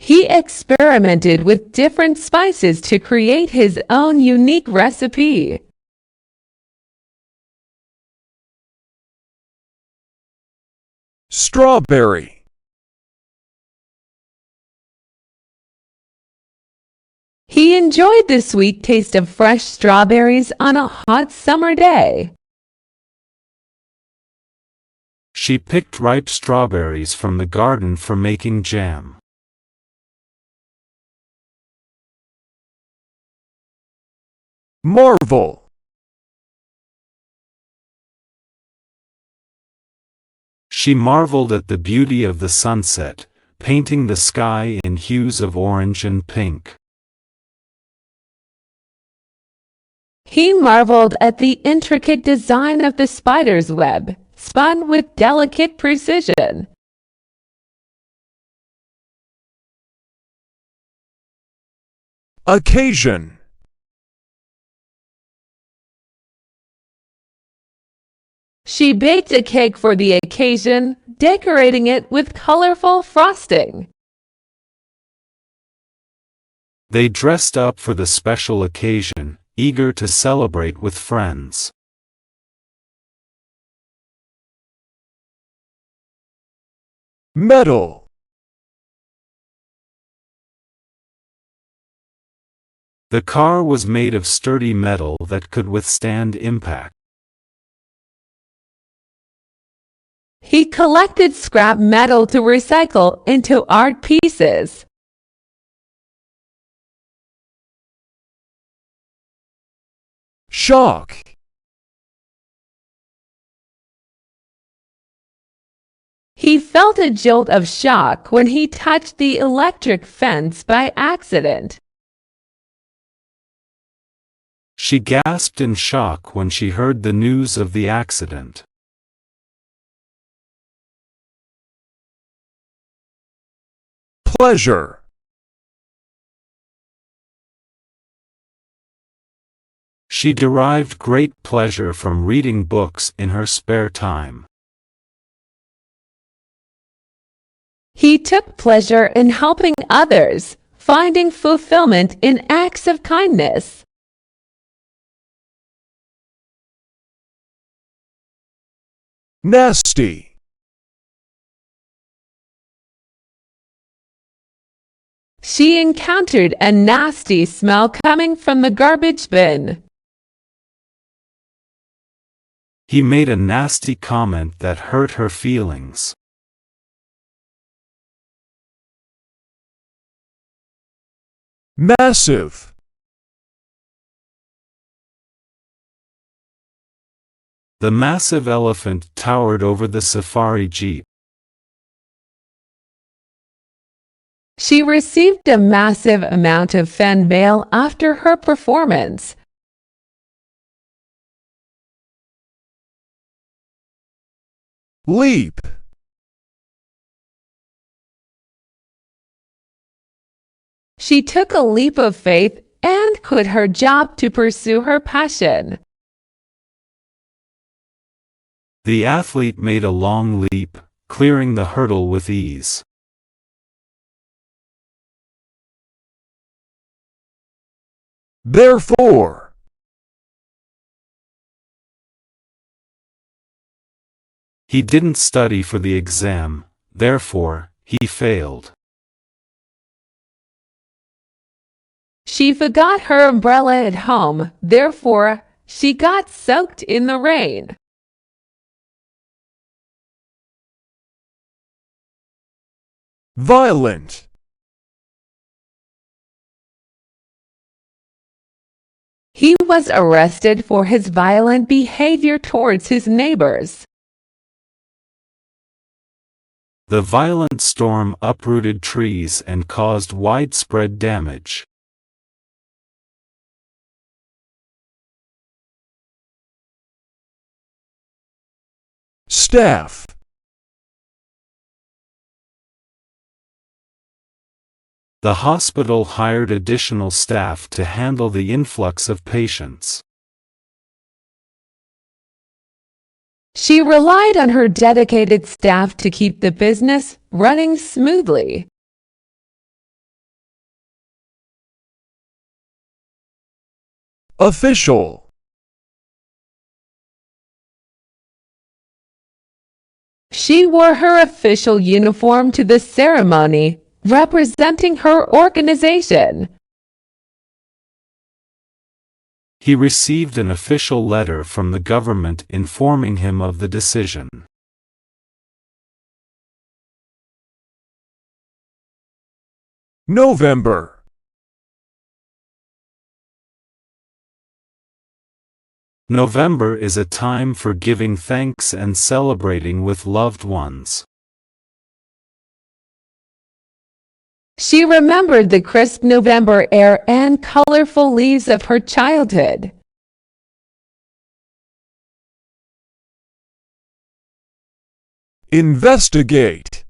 He experimented with different spices to create his own unique recipe. Strawberry. He enjoyed the sweet taste of fresh strawberries on a hot summer day. She picked ripe strawberries from the garden for making jam. Marvel. She marveled at the beauty of the sunset, painting the sky in hues of orange and pink. He marveled at the intricate design of the spider's web, spun with delicate precision. Occasion. She baked a cake for the occasion, decorating it with colorful frosting. They dressed up for the special occasion, eager to celebrate with friends. Metal. The car was made of sturdy metal that could withstand impact. He collected scrap metal to recycle into art pieces. Shock. He felt a jolt of shock when he touched the electric fence by accident. She gasped in shock when she heard the news of the accident. Pleasure. She derived great pleasure from reading books in her spare time. He took pleasure in helping others, finding fulfillment in acts of kindness. Nasty. She encountered a nasty smell coming from the garbage bin. He made a nasty comment that hurt her feelings. Massive. The massive elephant towered over the safari jeep. She received a massive amount of fan mail after her performance. Leap. She took a leap of faith and quit her job to pursue her passion. The athlete made a long leap, clearing the hurdle with ease. Therefore. He didn't study for the exam, therefore, he failed. She forgot her umbrella at home, therefore, she got soaked in the rain. Violent. He was arrested for his violent behavior towards his neighbors. The violent storm uprooted trees and caused widespread damage. Staff. The hospital hired additional staff to handle the influx of patients. She relied on her dedicated staff to keep the business running smoothly. Official. She wore her official uniform to the ceremony, representing her organization. He received an official letter from the government informing him of the decision. November. November is a time for giving thanks and celebrating with loved ones. She remembered the crisp November air and colorful leaves of her childhood. Investigate.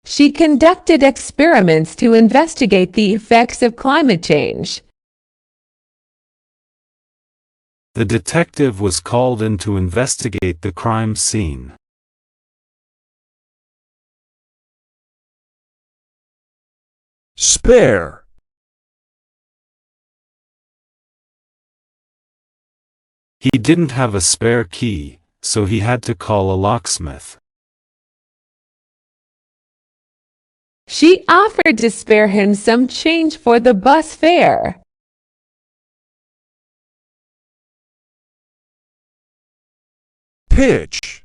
She conducted experiments to investigate the effects of climate change. The detective was called in to investigate the crime scene. Spare. He didn't have a spare key, so he had to call a locksmith. She offered to spare him some change for the bus fare. Pitch.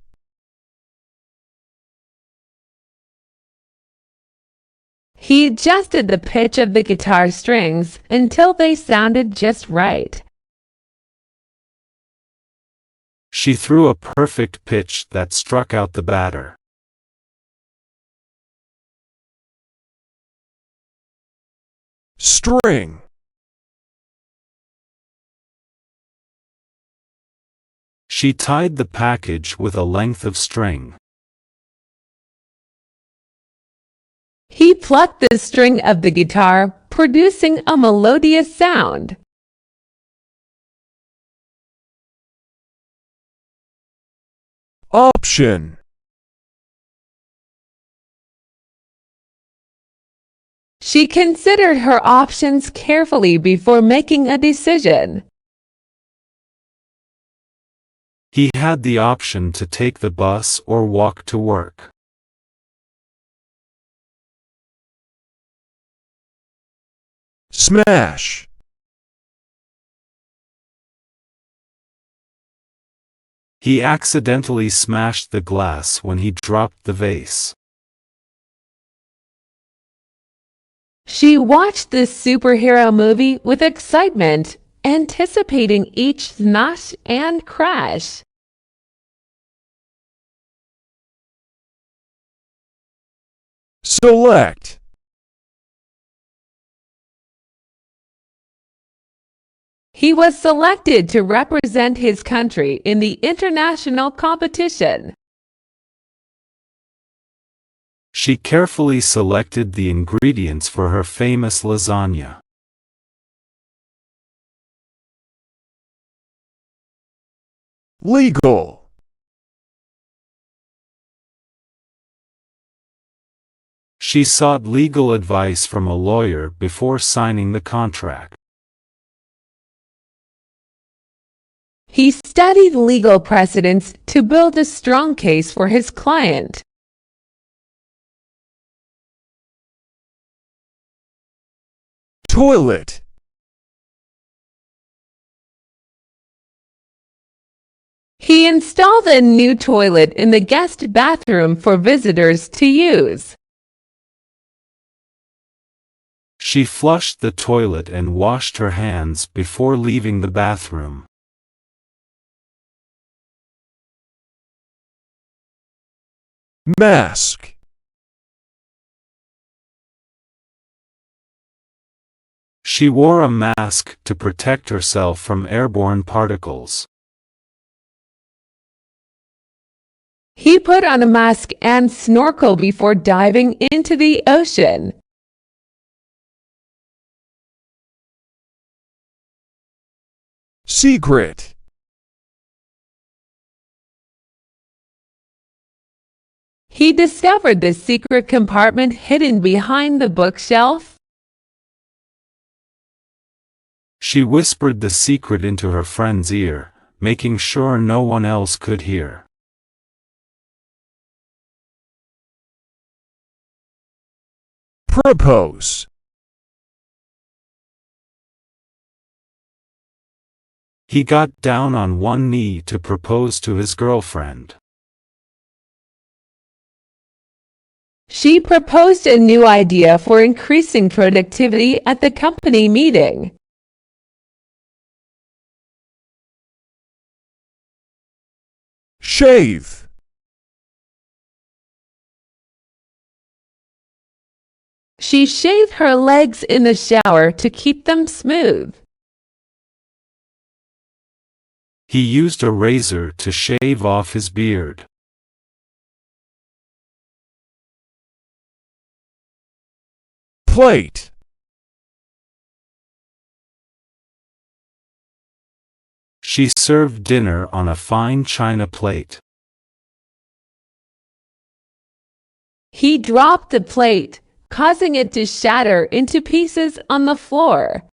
He adjusted the pitch of the guitar strings until they sounded just right. She threw a perfect pitch that struck out the batter. String. She tied the package with a length of string. He plucked the string of the guitar, producing a melodious sound. Option. She considered her options carefully before making a decision. He had the option to take the bus or walk to work. Smash. He accidentally smashed the glass when he dropped the vase. She watched the superhero movie with excitement, anticipating each smash and crash. Select. He was selected to represent his country in the international competition. She carefully selected the ingredients for her famous lasagna. Legal. She sought legal advice from a lawyer before signing the contract. He studied legal precedents to build a strong case for his client. Toilet. He installed a new toilet in the guest bathroom for visitors to use. She flushed the toilet and washed her hands before leaving the bathroom. Mask. She wore a mask to protect herself from airborne particles. He put on a mask and snorkel before diving into the ocean. Secret. He discovered the secret compartment hidden behind the bookshelf. She whispered the secret into her friend's ear, making sure no one else could hear. Propose. He got down on one knee to propose to his girlfriend. She proposed a new idea for increasing productivity at the company meeting. Shave. She shaved her legs in the shower to keep them smooth. He used a razor to shave off his beard. Plate. She served dinner on a fine china plate. He dropped the plate, causing it to shatter into pieces on the floor.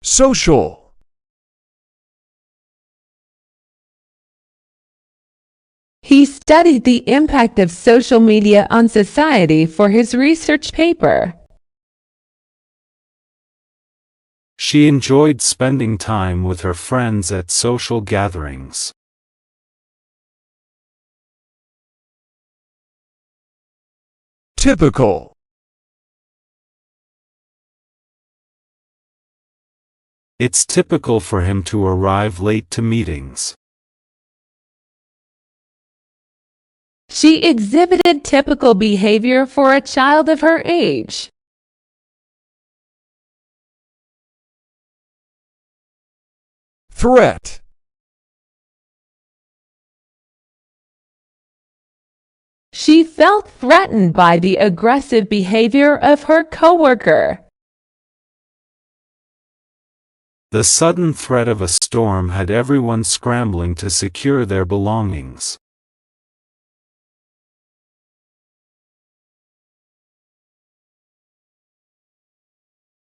Social. He studied the impact of social media on society for his research paper. She enjoyed spending time with her friends at social gatherings. Typical. It's typical for him to arrive late to meetings. She exhibited typical behavior for a child of her age. Threat. She felt threatened by the aggressive behavior of her coworker. The sudden threat of a storm had everyone scrambling to secure their belongings.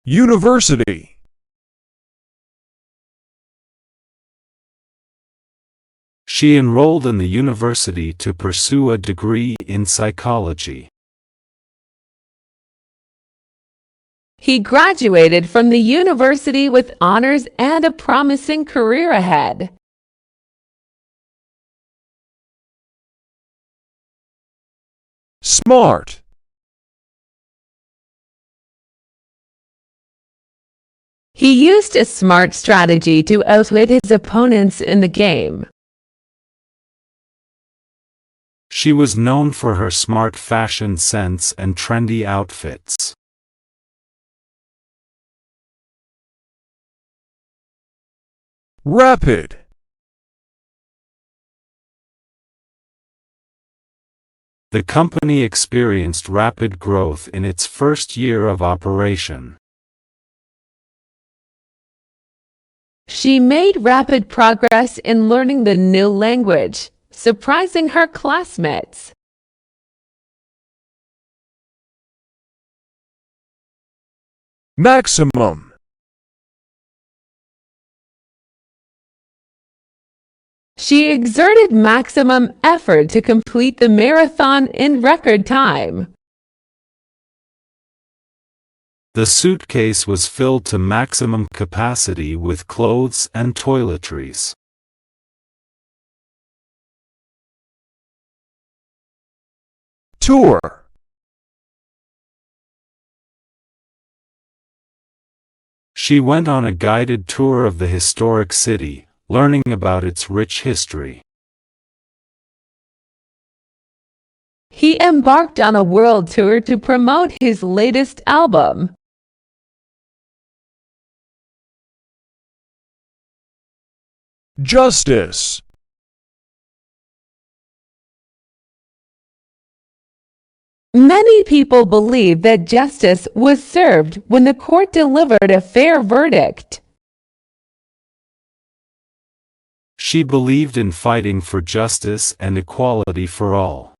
University. She enrolled in the university to pursue a degree in psychology. He graduated from the university with honors and a promising career ahead. Smart. He used a smart strategy to outwit his opponents in the game. She was known for her smart fashion sense and trendy outfits. Rapid. The company experienced rapid growth in its first year of operation. She made rapid progress in learning the new language, surprising her classmates. Maximum. She exerted maximum effort to complete the marathon in record time. The suitcase was filled to maximum capacity with clothes and toiletries. Tour. She went on a guided tour of the historic city, learning about its rich history. He embarked on a world tour to promote his latest album. Justice. Many people believe that justice was served when the court delivered a fair verdict. She believed in fighting for justice and equality for all.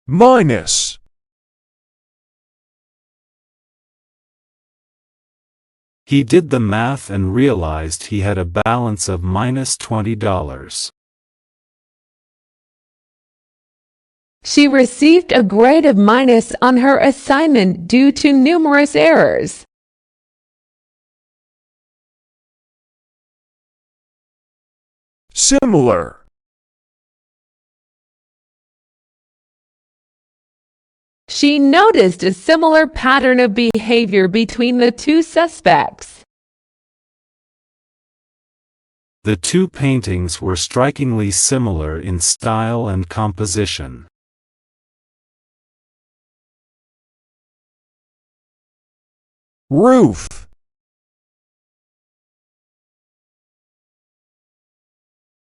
Minus. He did the math and realized he had a balance of -$20. She received a grade of minus on her assignment due to numerous errors. Similar. She noticed a similar pattern of behavior between the two suspects. The two paintings were strikingly similar in style and composition. Roof.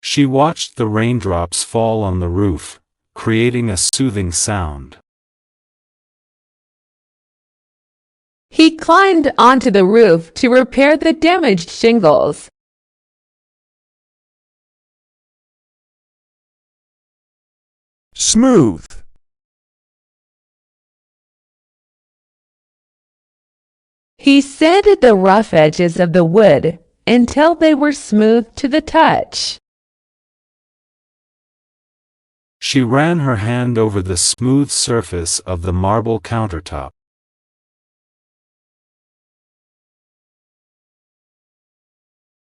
She watched the raindrops fall on the roof, creating a soothing sound. He climbed onto the roof to repair the damaged shingles. Smooth. He sanded the rough edges of the wood until they were smooth to the touch. She ran her hand over the smooth surface of the marble countertop.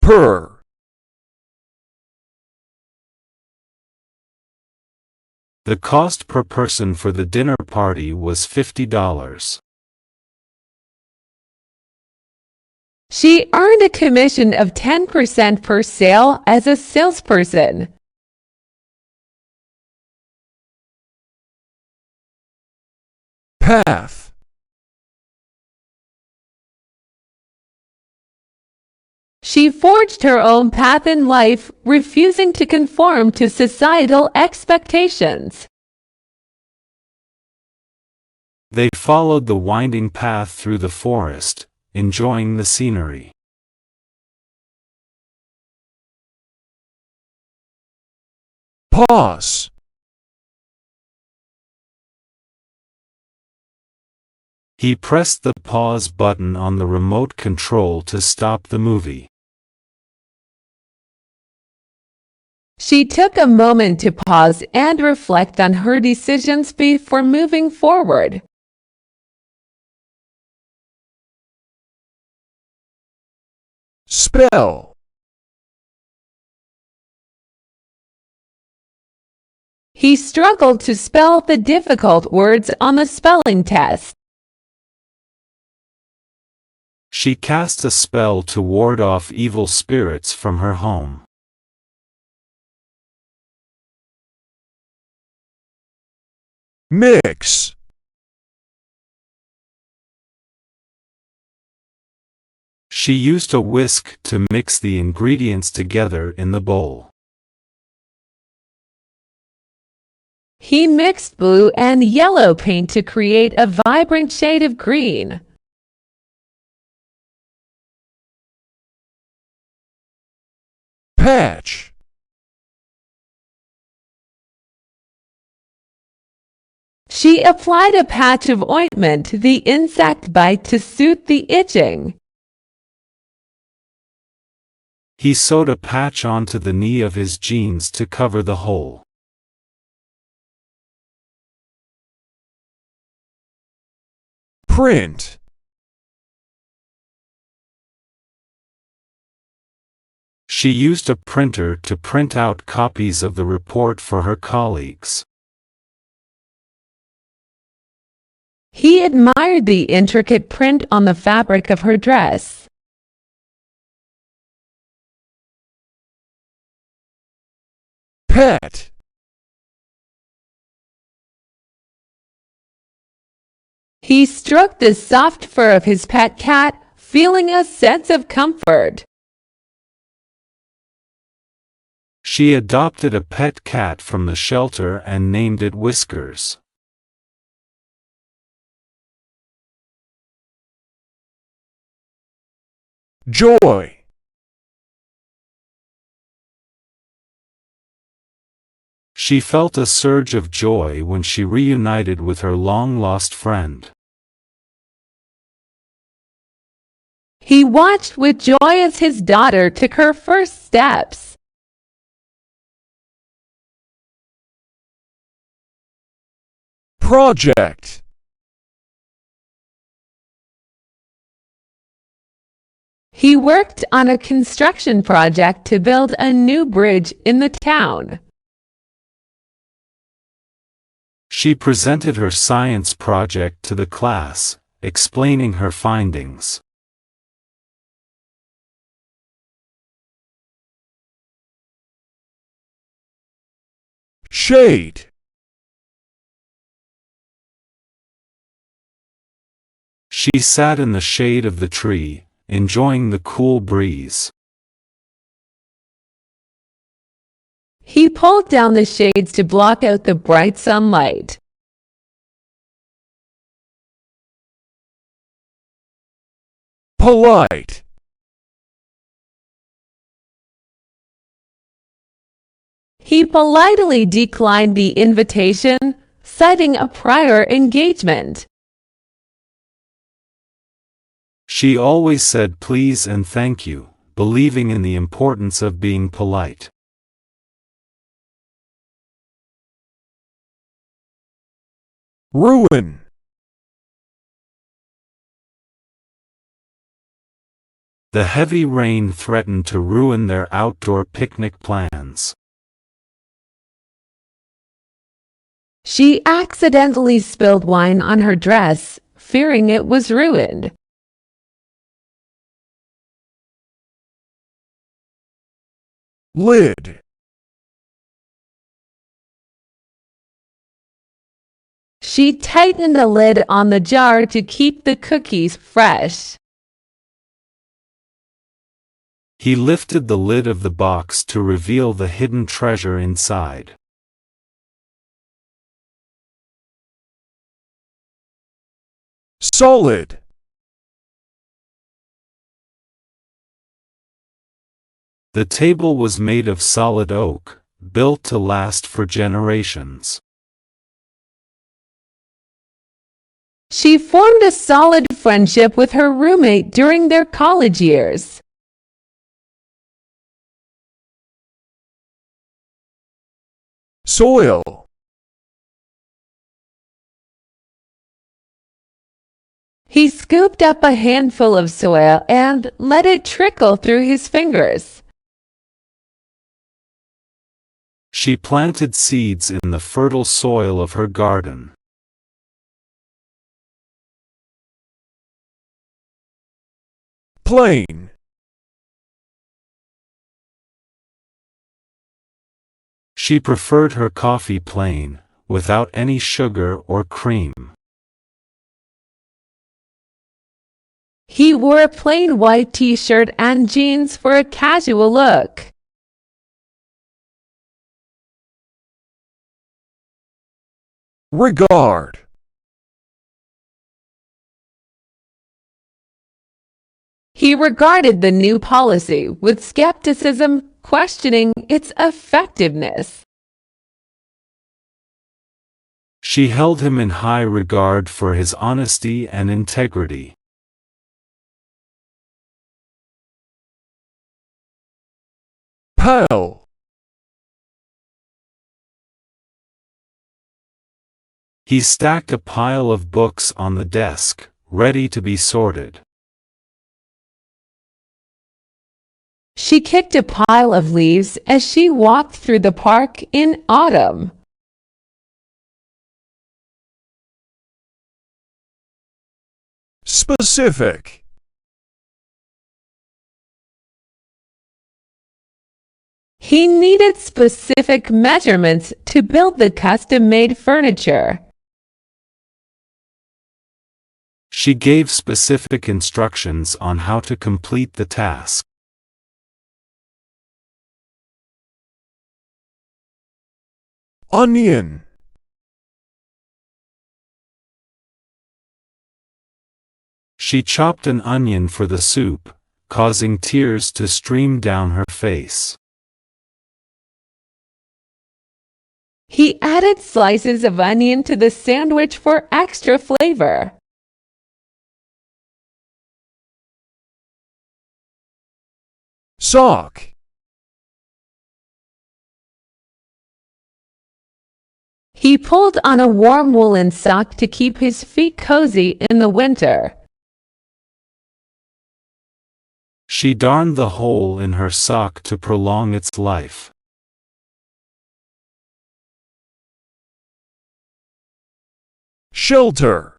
Per. The cost per person for the dinner party was $50. She earned a commission of 10% per sale as a salesperson. Path. She forged her own path in life, refusing to conform to societal expectations. They followed the winding path through the forest, enjoying the scenery. Pause. He pressed the pause button on the remote control to stop the movie. She took a moment to pause and reflect on her decisions before moving forward. Spell. He struggled to spell the difficult words on the spelling test. She cast a spell to ward off evil spirits from her home. Mix. She used a whisk to mix the ingredients together in the bowl. He mixed blue and yellow paint to create a vibrant shade of green. Patch. She applied a patch of ointment to the insect bite to soothe the itching. He sewed a patch onto the knee of his jeans to cover the hole. Print. She used a printer to print out copies of the report for her colleagues. He admired the intricate print on the fabric of her dress. Pet. He stroked the soft fur of his pet cat, feeling a sense of comfort. She adopted a pet cat from the shelter and named it Whiskers. Joy. She felt a surge of joy when she reunited with her long-lost friend. He watched with joy as his daughter took her first steps. Project. He worked on a construction project to build a new bridge in the town. She presented her science project to the class, explaining her findings. Shade. She sat in the shade of the tree, enjoying the cool breeze. He pulled down the shades to block out the bright sunlight. Polite. He politely declined the invitation, citing a prior engagement. She always said please and thank you, believing in the importance of being polite. Ruin. The heavy rain threatened to ruin their outdoor picnic plans. She accidentally spilled wine on her dress, fearing it was ruined. Lid. She tightened the lid on the jar to keep the cookies fresh. He lifted the lid of the box to reveal the hidden treasure inside. solid, The table was made of solid oak, built to last for generations. She formed a solid friendship with her roommate during their college years. soil, He scooped up a handful of soil and let it trickle through his fingers. She planted seeds in the fertile soil of her garden. plain, She preferred her coffee plain, without any sugar or cream. He wore a plain white t-shirt and jeans for a casual look. regard, He regarded the new policy with skepticism, questioning its effectiveness. She held him in high regard for his honesty and integrity. pile, He stacked a pile of books on the desk, ready to be sorted. She kicked a pile of leaves as she walked through the park in autumn. specific, He needed specific measurements to build the custom-made furniture. She gave specific instructions on how to complete the task. onion, She chopped an onion for the soup, causing tears to stream down her face. He added slices of onion to the sandwich for extra flavor. sock, He pulled on a warm woolen sock to keep his feet cozy in the winter. She darned the hole in her sock to prolong its life. shelter,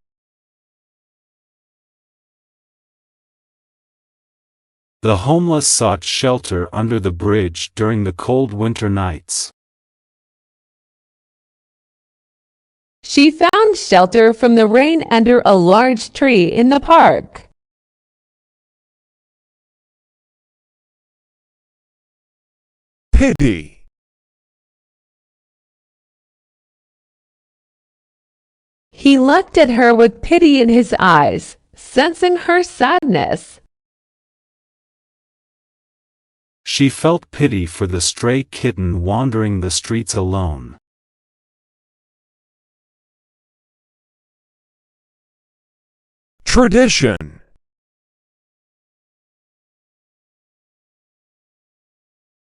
The homeless sought shelter under the bridge during the cold winter nights. She found shelter from the rain under a large tree in the park. pity, He looked at her with pity in his eyes, sensing her sadness. She felt pity for the stray kitten wandering the streets alone. tradition,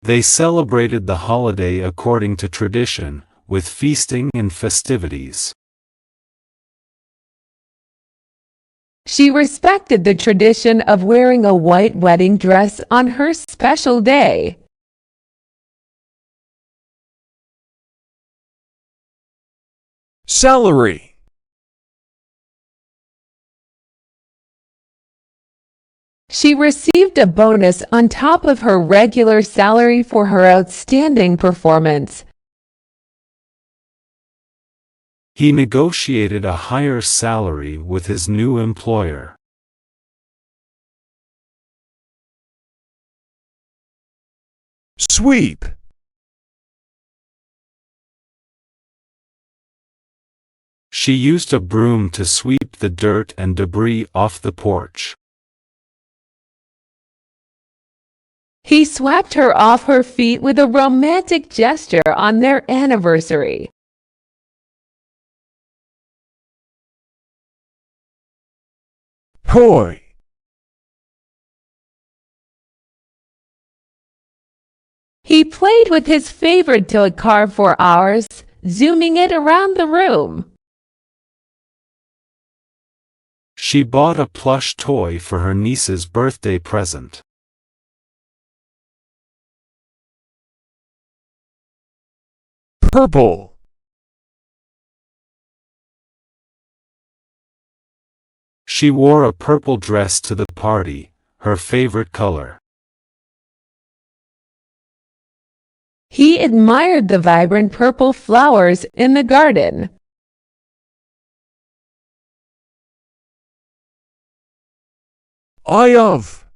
They celebrated the holiday according to tradition, with feasting and festivities. She respected the tradition of wearing a white wedding dress on her special day. salary, She received a bonus on top of her regular salary for her outstanding performance. He negotiated a higher salary with his new employer. sweep, She used a broom to sweep the dirt and debris off the porch. He swept her off her feet with a romantic gesture on their anniversary. Toy. He played with his favorite toy car for hours, zooming it around the room. She bought a plush toy for her niece's birthday present. Purple. She wore a purple dress to the party, her favorite color. He admired the vibrant purple flowers in the garden. Eye of.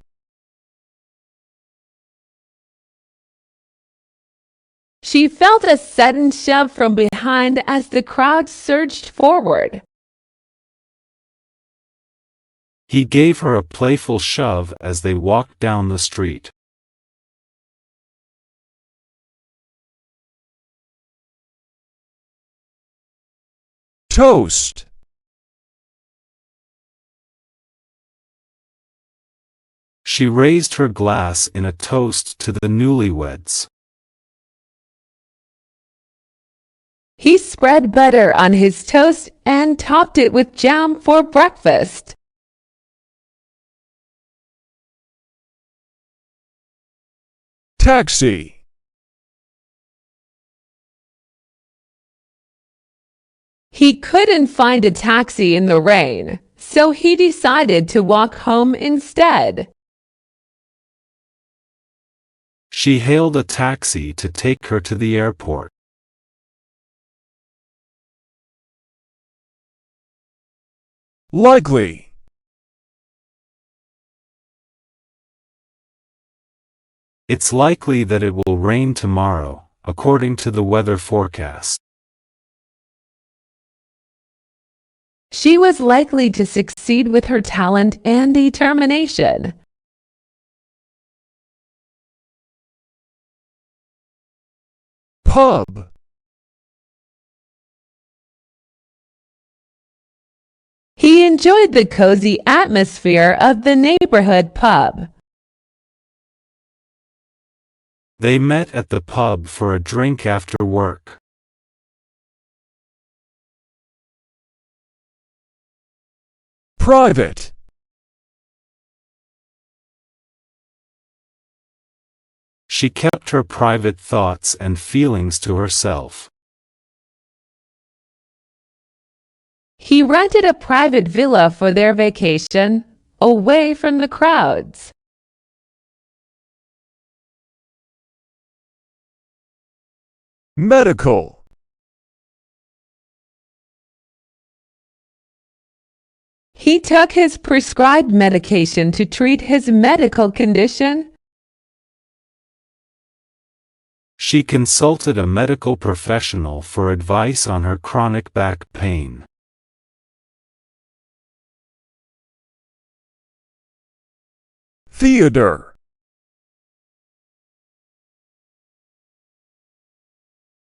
She felt a sudden shove from behind as the crowd surged forward. He gave her a playful shove as they walked down the street. Toast. She raised her glass in a toast to the newlyweds. He spread butter on his toast and topped it with jam for breakfast. Taxi. He couldn't find a taxi in the rain, so he decided to walk home instead. She hailed a taxi to take her to the airport. Likely. It's likely that it will rain tomorrow, according to the weather forecast. She was likely to succeed with her talent and determination. Pub. He enjoyed the cozy atmosphere of the neighborhood pub. They met at the pub for a drink after work. Private. She kept her private thoughts and feelings to herself. He rented a private villa for their vacation, away from the crowds. Medical. He took his prescribed medication to treat his medical condition. She consulted a medical professional for advice on her chronic back pain. Theater.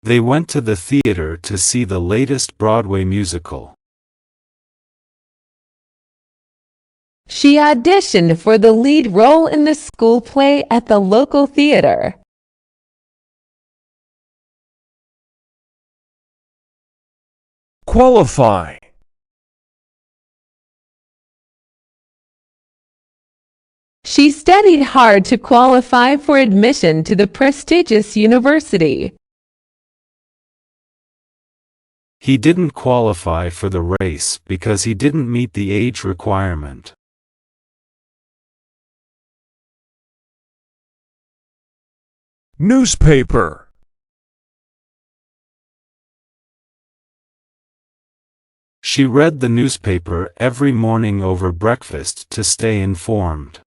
They went to the theater to see the latest Broadway musical. She auditioned for the lead role in the school play at the local theater. Qualify. She studied hard to qualify for admission to the prestigious university. He didn't qualify for the race because he didn't meet the age requirement. Newspaper. She read the newspaper every morning over breakfast to stay informed.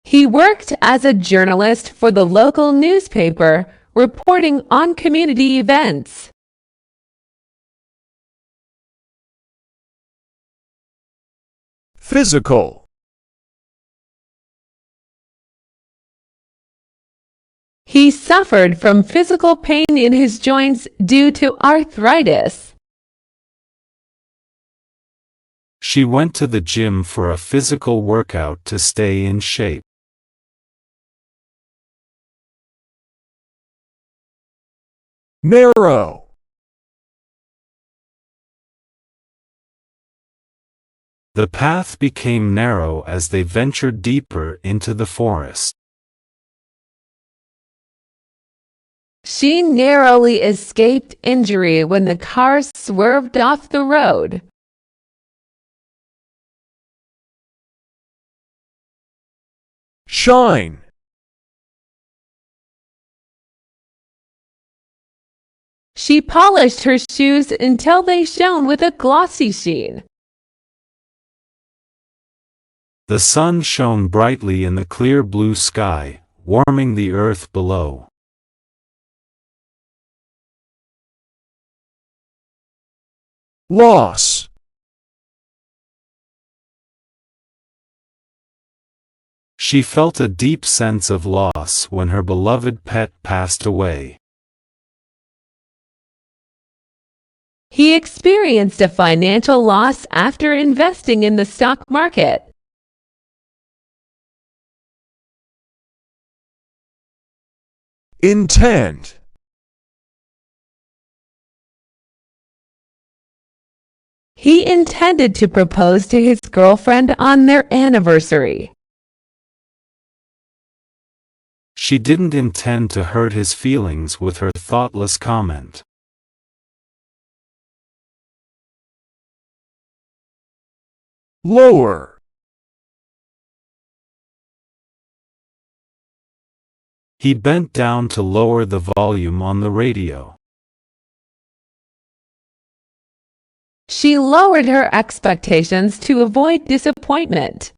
He worked as a journalist for the local newspaper, reporting on community events. Physical. He suffered from physical pain in his joints due to arthritis. She went to the gym for a physical workout to stay in shape. Narrow. The path became narrow as they ventured deeper into the forest. She narrowly escaped injury when the cars swerved off the road. Shine. She polished her shoes until they shone with a glossy sheen. The sun shone brightly in the clear blue sky, warming the earth below. Loss. She felt a deep sense of loss when her beloved pet passed away. He experienced a financial loss after investing in the stock market. Intend. He intended to propose to his girlfriend on their anniversary. She didn't intend to hurt his feelings with her thoughtless comment. Lower. He bent down to lower the volume on the radio. She lowered her expectations to avoid disappointment.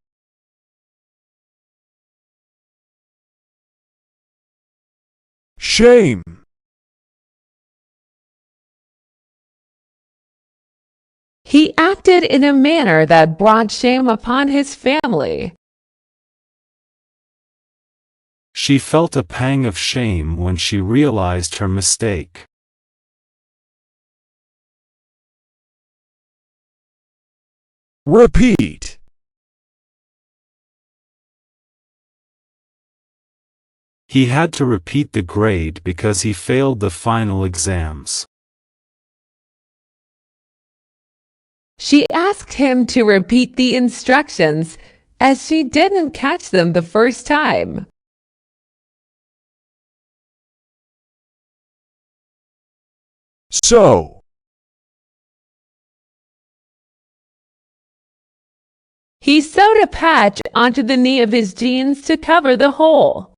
Shame. He acted in a manner that brought shame upon his family. She felt a pang of shame when she realized her mistake. Repeat. He had to repeat the grade because he failed the final exams. She asked him to repeat the instructions as she didn't catch them the first time. So. He sewed a patch onto the knee of his jeans to cover the hole.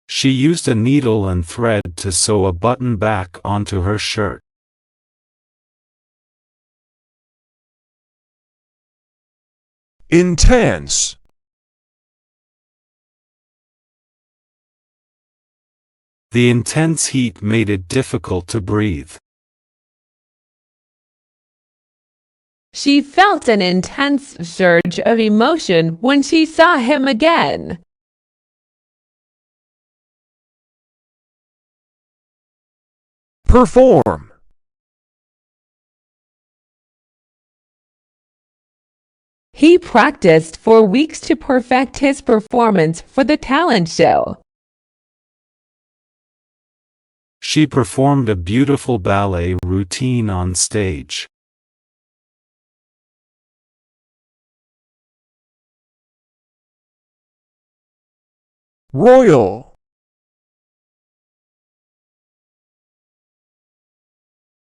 She used a needle and thread to sew a button back onto her shirt. Intense. The intense heat made it difficult to breathe. She felt an intense surge of emotion when she saw him again. Perform. He practiced for weeks to perfect his performance for the talent show. She performed a beautiful ballet routine on stage. Royal.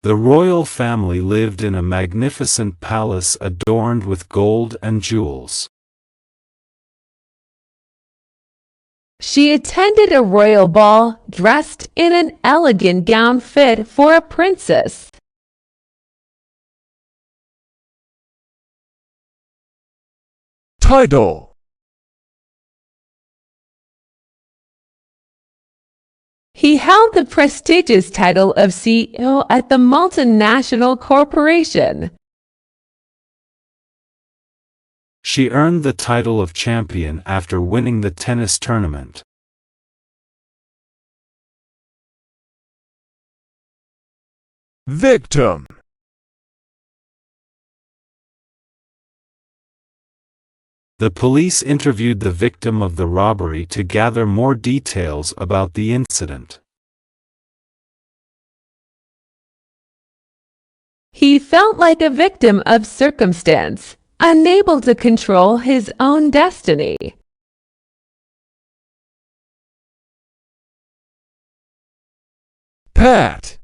The royal family lived in a magnificent palace adorned with gold and jewels. She attended a royal ball dressed in an elegant gown fit for a princess. Title. He held the prestigious title of CEO at the multinational corporation. She earned the title of champion after winning the tennis tournament. Victim. The police interviewed the victim of the robbery to gather more details about the incident. He felt like a victim of circumstance, unable to control his own destiny. Pat.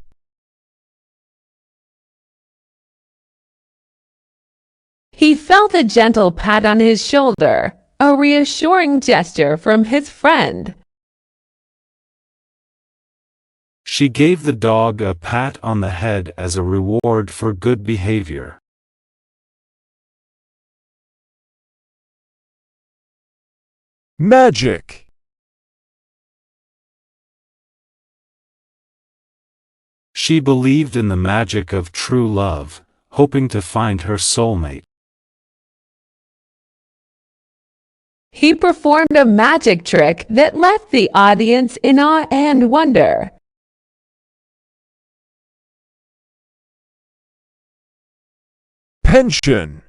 He felt a gentle pat on his shoulder, a reassuring gesture from his friend. She gave the dog a pat on the head as a reward for good behavior. Magic. She believed in the magic of true love, hoping to find her soulmate. He performed a magic trick that left the audience in awe and wonder. Pension.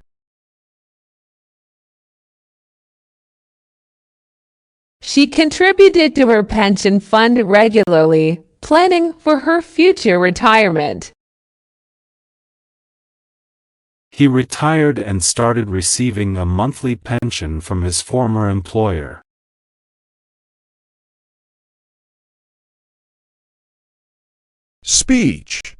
She contributed to her pension fund regularly, planning for her future retirement. He retired and started receiving a monthly pension from his former employer. Speech.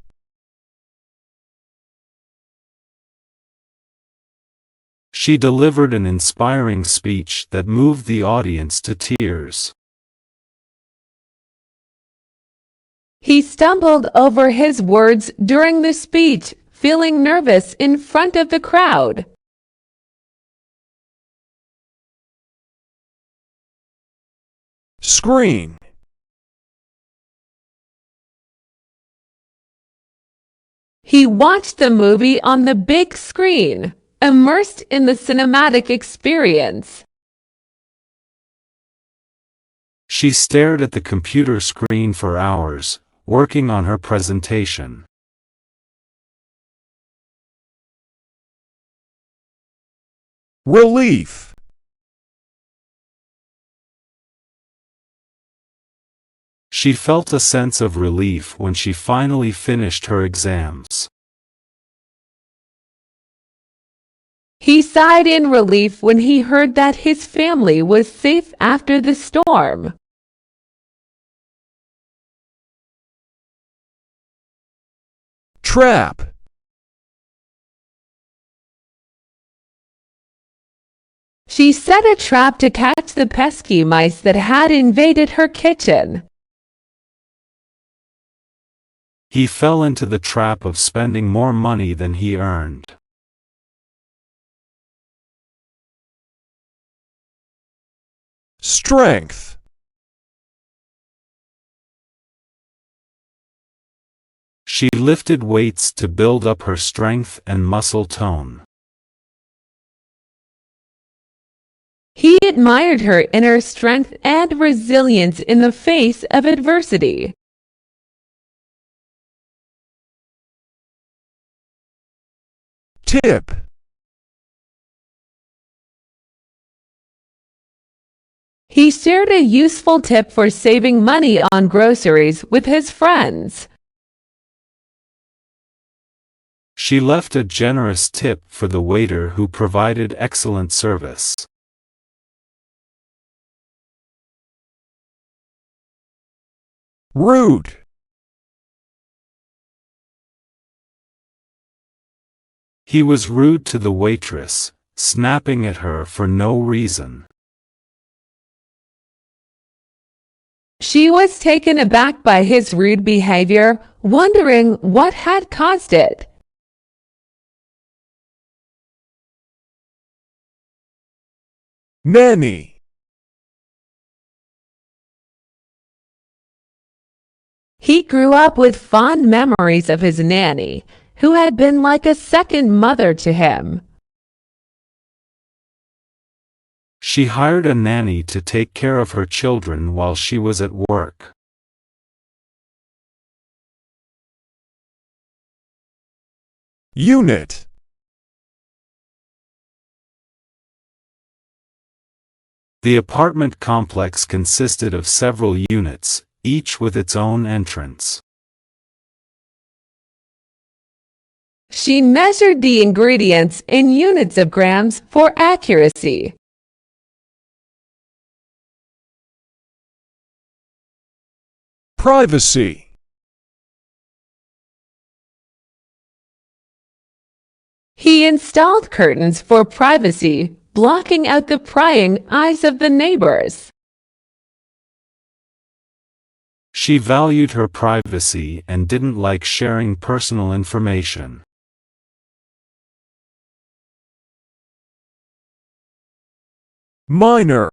She delivered an inspiring speech that moved the audience to tears. He stumbled over his words during the speech, feeling nervous in front of the crowd. Screen. He watched the movie on the big screen, immersed in the cinematic experience. She stared at the computer screen for hours, working on her presentation. Relief. She felt a sense of relief when she finally finished her exams. He sighed in relief when he heard that his family was safe after the storm. Trap. She set a trap to catch the pesky mice that had invaded her kitchen. He fell into the trap of spending more money than he earned. Strength. She lifted weights to build up her strength and muscle tone. He admired her inner strength and resilience in the face of adversity. Tip. He shared a useful tip for saving money on groceries with his friends. She left a generous tip for the waiter who provided excellent service. Rude. He was rude to the waitress, snapping at her for no reason. She was taken aback by his rude behavior, wondering what had caused it. Nanny. He grew up with fond memories of his nanny, who had been like a second mother to him. She hired a nanny to take care of her children while she was at work. Unit. The apartment complex consisted of several units, each with its own entrance. She measured the ingredients in units of grams for accuracy. Privacy. He installed curtains for privacy, blocking out the prying eyes of the neighbors. She valued her privacy and didn't like sharing personal information. Minor.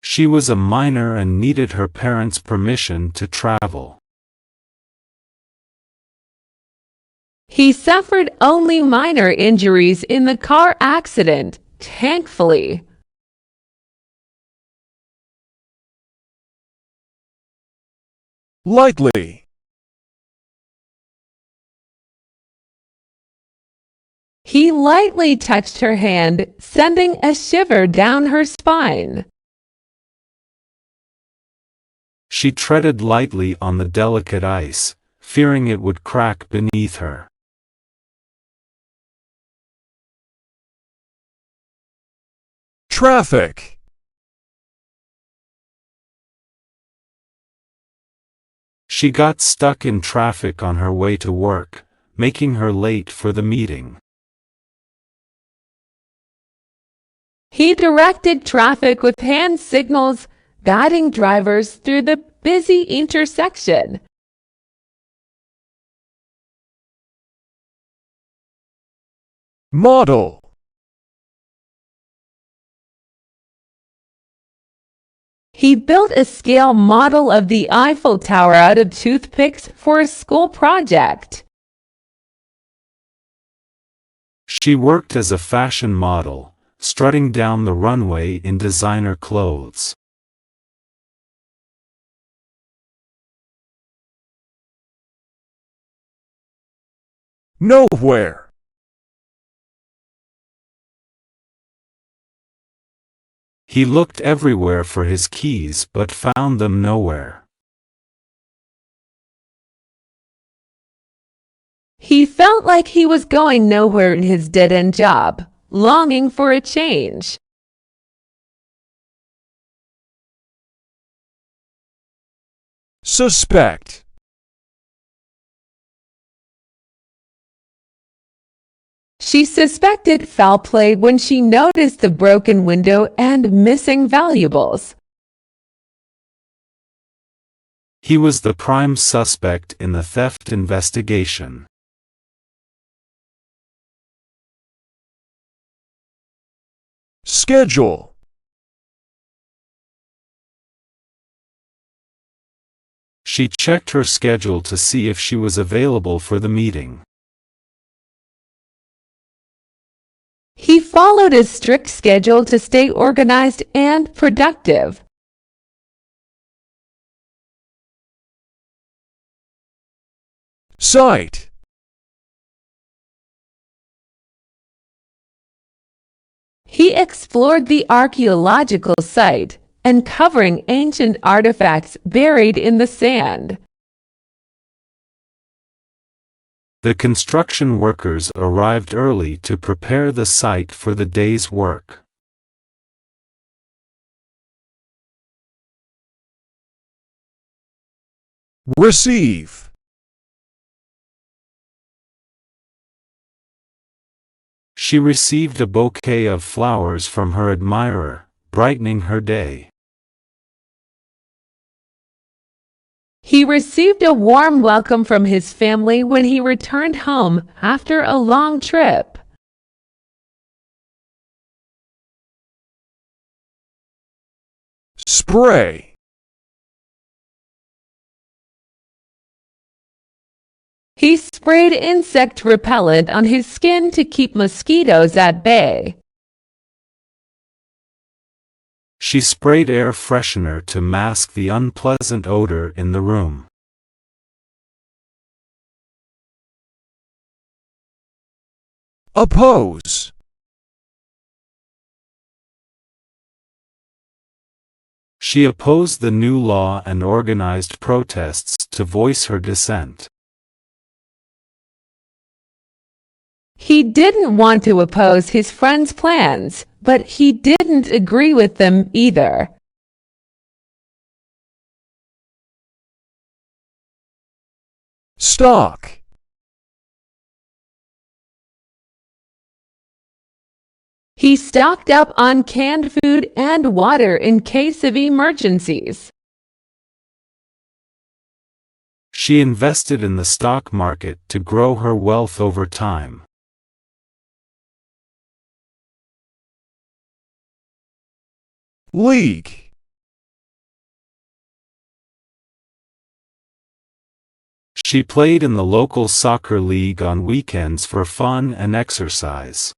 She was a minor and needed her parents' permission to travel. He suffered only minor injuries in the car accident, thankfully. Lightly. He lightly touched her hand, sending a shiver down her spine. She treaded lightly on the delicate ice, fearing it would crack beneath her. Traffic. She got stuck in traffic on her way to work, making her late for the meeting. He directed traffic with hand signals, guiding drivers through the busy intersection. Model. He built a scale model of the Eiffel Tower out of toothpicks for a school project. She worked as a fashion model, strutting down the runway in designer clothes. Nowhere. He looked everywhere for his keys but found them nowhere. He felt like he was going nowhere in his dead-end job, longing for a change. Suspect. She suspected foul play when she noticed the broken window and missing valuables. He was the prime suspect in the theft investigation. Schedule. She checked her schedule to see if she was available for the meeting. He followed a strict schedule to stay organized and productive. Site. He explored the archaeological site, uncovering ancient artifacts buried in the sand. The construction workers arrived early to prepare the site for the day's work. Receive. She received a bouquet of flowers from her admirer, brightening her day. He received a warm welcome from his family when he returned home after a long trip. Spray. He sprayed insect repellent on his skin to keep mosquitoes at bay. She sprayed air freshener to mask the unpleasant odor in the room. Oppose. She opposed the new law and organized protests to voice her dissent. He didn't want to oppose his friend's plans, but he didn't agree with them either. Stock. He stocked up on canned food and water in case of emergencies. She invested in the stock market to grow her wealth over time. Leak. She played in the local soccer league on weekends for fun and exercise.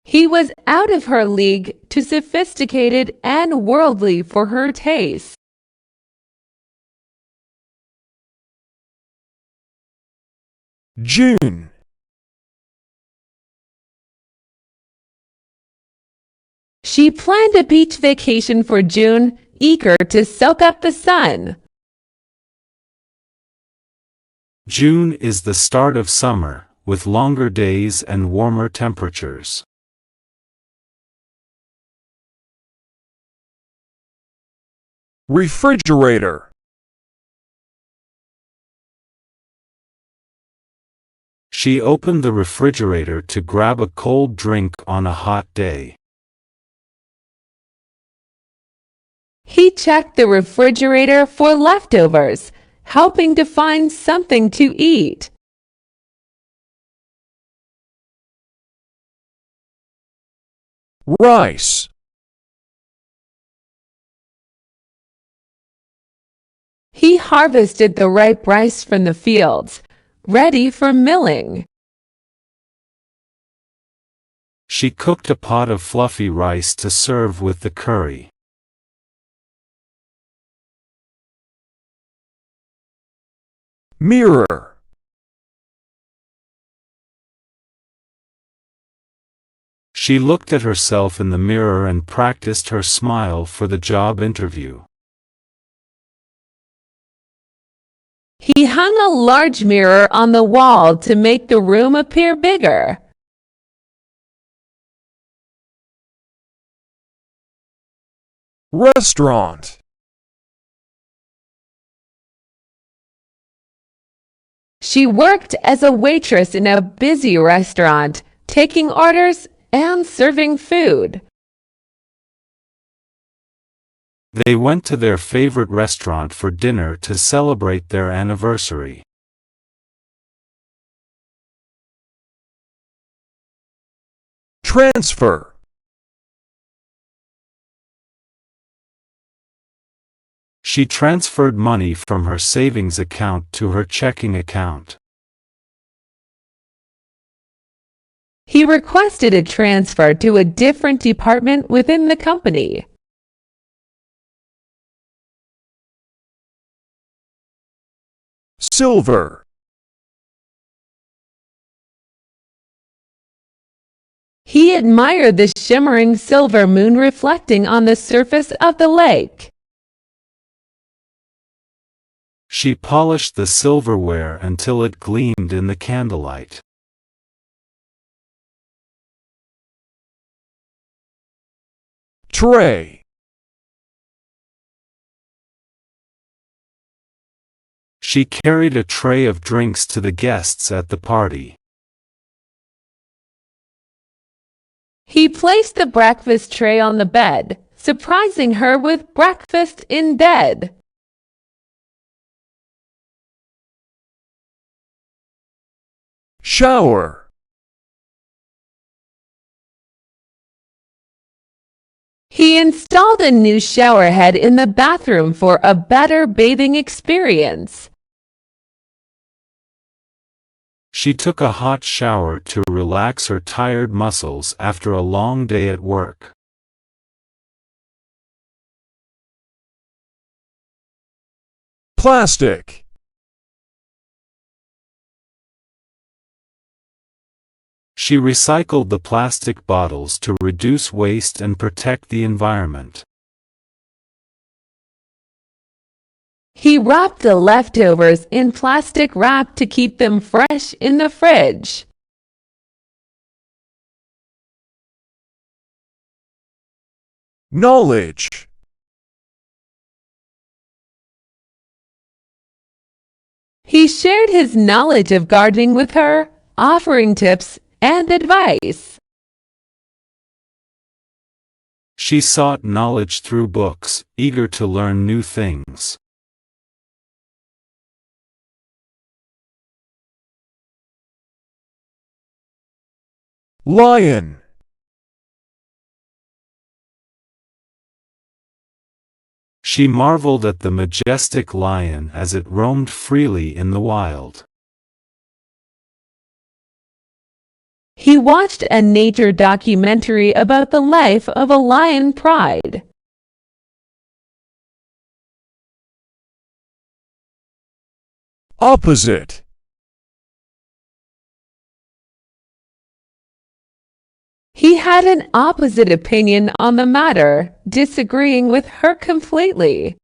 He was out of her league, too sophisticated and worldly for her taste. June. She planned a beach vacation for June, eager to soak up the sun. June is the start of summer, with longer days and warmer temperatures. Refrigerator. She opened the refrigerator to grab a cold drink on a hot day. He checked the refrigerator for leftovers, hoping to find something to eat. Rice. He harvested the ripe rice from the fields, ready for milling. She cooked a pot of fluffy rice to serve with the curry. Mirror. She looked at herself in the mirror and practiced her smile for the job interview. He hung a large mirror on the wall to make the room appear bigger. Restaurant. She worked as a waitress in a busy restaurant, taking orders and serving food. They went to their favorite restaurant for dinner to celebrate their anniversary. Transfer. She transferred money from her savings account to her checking account. He requested a transfer to a different department within the company. Silver. He admired the shimmering silver moon reflecting on the surface of the lake. She polished the silverware until it gleamed in the candlelight. Tray. She carried a tray of drinks to the guests at the party. He placed the breakfast tray on the bed, surprising her with breakfast in bed. Shower. He installed a new shower head in the bathroom for a better bathing experience. She took a hot shower to relax her tired muscles after a long day at work. Plastic. She recycled the plastic bottles to reduce waste and protect the environment. He wrapped the leftovers in plastic wrap to keep them fresh in the fridge. Knowledge. He shared his knowledge of gardening with her, offering tips and advice. She sought knowledge through books, eager to learn new things. Lion. She marveled at the majestic lion as it roamed freely in the wild. He watched a nature documentary about the life of a lion pride. Opposite. He had an opposite opinion on the matter, disagreeing with her completely.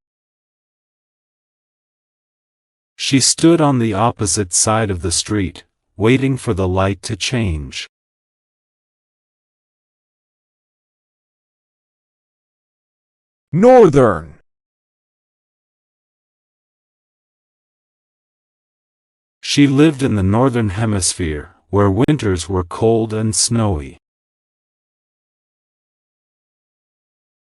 She stood on the opposite side of the street, waiting for the light to change. Northern. She lived in the northern hemisphere, where winters were cold and snowy.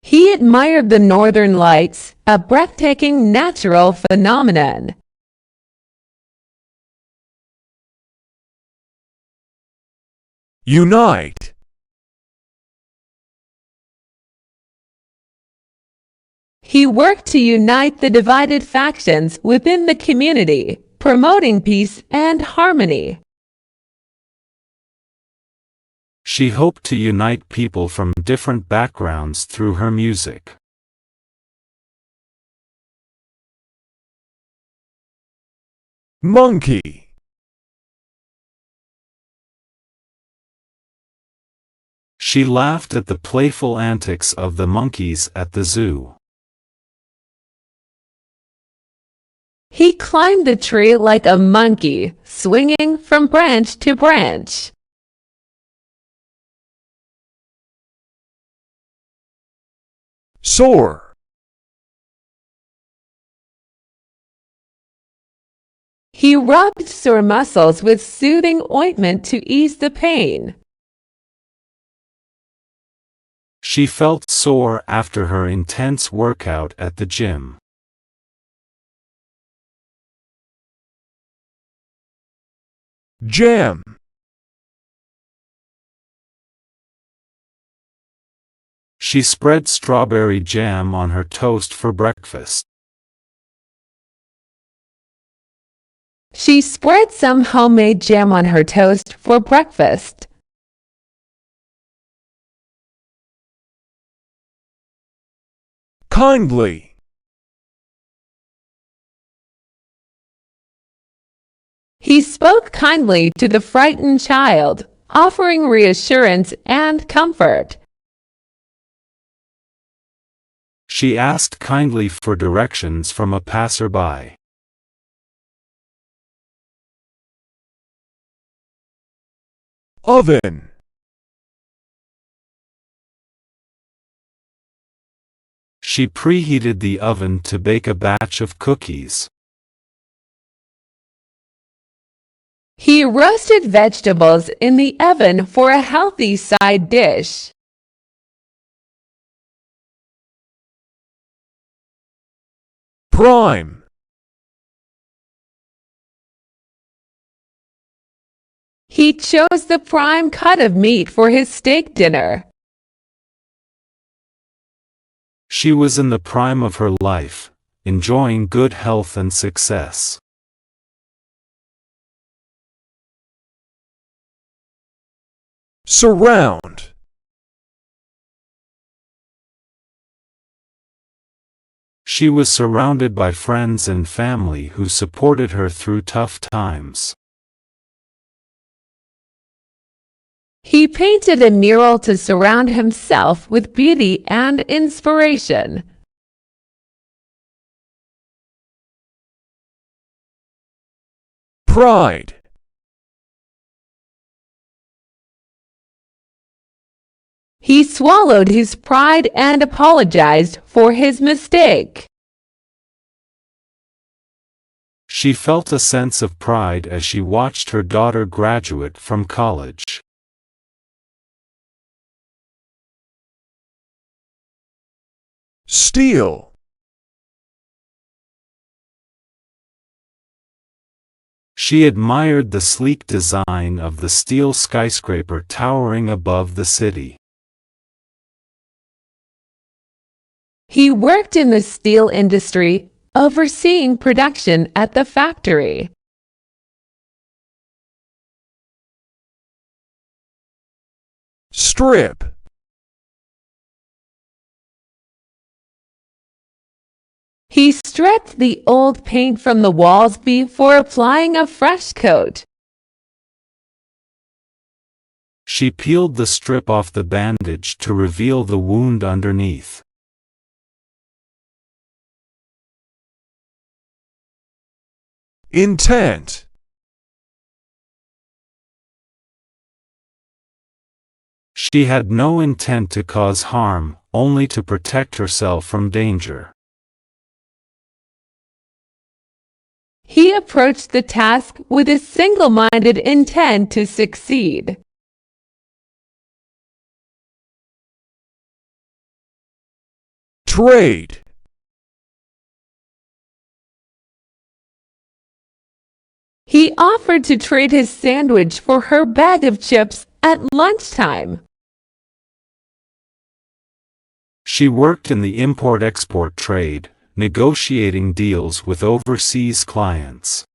He admired the northern lights, a breathtaking natural phenomenon. Unite. He worked to unite the divided factions within the community, promoting peace and harmony. She hoped to unite people from different backgrounds through her music. Monkey. She laughed at the playful antics of the monkeys at the zoo. He climbed the tree like a monkey, swinging from branch to branch. Sore. He rubbed sore muscles with soothing ointment to ease the pain. She felt sore after her intense workout at the gym. Jam. She spread strawberry jam on her toast for breakfast. She spread some homemade jam on her toast for breakfast. Kindly. He spoke kindly to the frightened child, offering reassurance and comfort. She asked kindly for directions from a passerby. Oven. She preheated the oven to bake a batch of cookies. He roasted vegetables in the oven for a healthy side dish. Prime. He chose the prime cut of meat for his steak dinner. She was in the prime of her life, enjoying good health and success. Surround. She was surrounded by friends and family who supported her through tough times. He painted a mural to surround himself with beauty and inspiration. Pride. He swallowed his pride and apologized for his mistake. She felt a sense of pride as she watched her daughter graduate from college. Steal. She admired the sleek design of the steel skyscraper towering above the city. He worked in the steel industry, overseeing production at the factory. Strip. He stripped the old paint from the walls before applying a fresh coat. She peeled the strip off the bandage to reveal the wound underneath. Intent. She had no intent to cause harm, only to protect herself from danger. He approached the task with a single-minded intent to succeed. Trade. He offered to trade his sandwich for her bag of chips at lunchtime. She worked in the import-export trade, negotiating deals with overseas clients.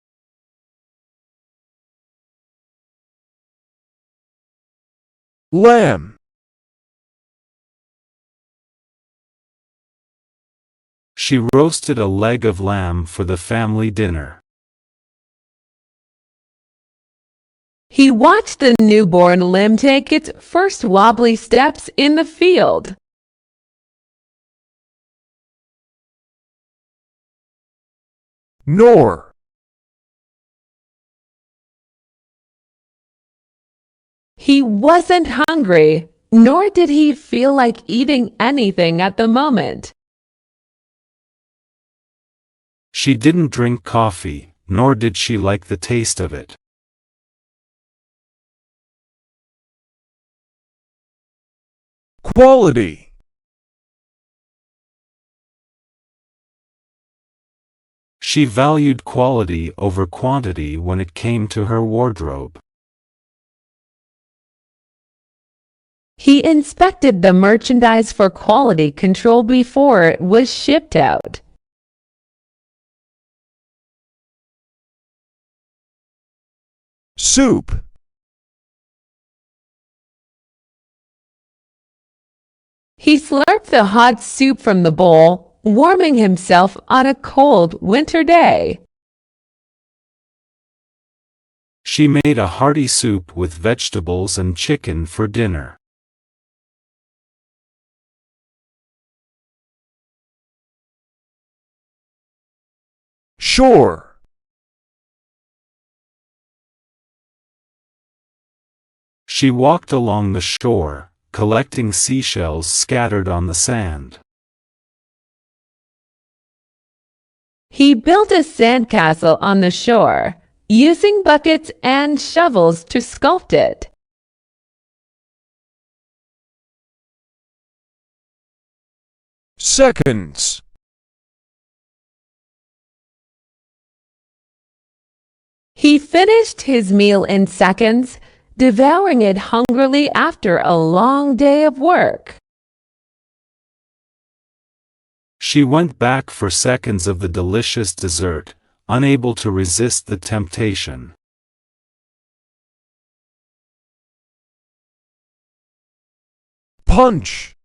Lamb. She roasted a leg of lamb for the family dinner. He watched the newborn lamb take its first wobbly steps in the field. Nor. He wasn't hungry, nor did he feel like eating anything at the moment. She didn't drink coffee, nor did she like the taste of it. Quality. She valued quality over quantity when it came to her wardrobe. He inspected the merchandise for quality control before it was shipped out. Soup. He slurped the hot soup from the bowl, warming himself on a cold winter day. She made a hearty soup with vegetables and chicken for dinner. Shore. She walked along the shore, collecting seashells scattered on the sand. He built a sandcastle on the shore, using buckets and shovels to sculpt it. Seconds. He finished his meal in seconds, devouring it hungrily after a long day of work. She went back for seconds of the delicious dessert, unable to resist the temptation. Punch.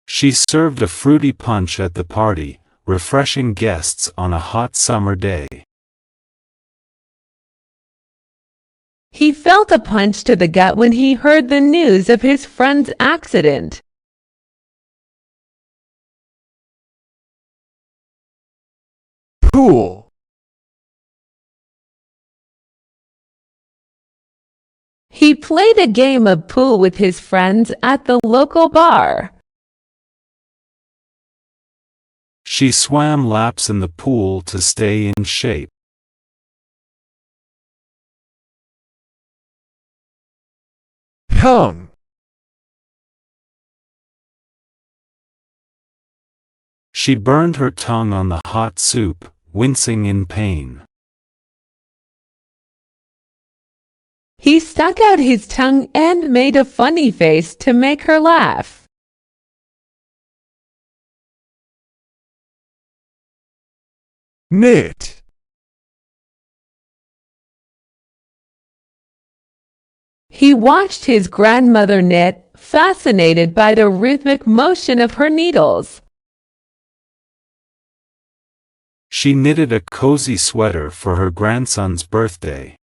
She served a fruity punch at the party, refreshing guests on a hot summer day. He felt a punch to the gut when he heard the news of his friend's accident. Pool. He played a game of pool with his friends at the local bar. She swam laps in the pool to stay in shape. Tongue. She burned her tongue on the hot soup, wincing in pain. He stuck out his tongue and made a funny face to make her laugh. Knit. He watched his grandmother knit, fascinated by the rhythmic motion of her needles. She knitted a cozy sweater for her grandson's birthday.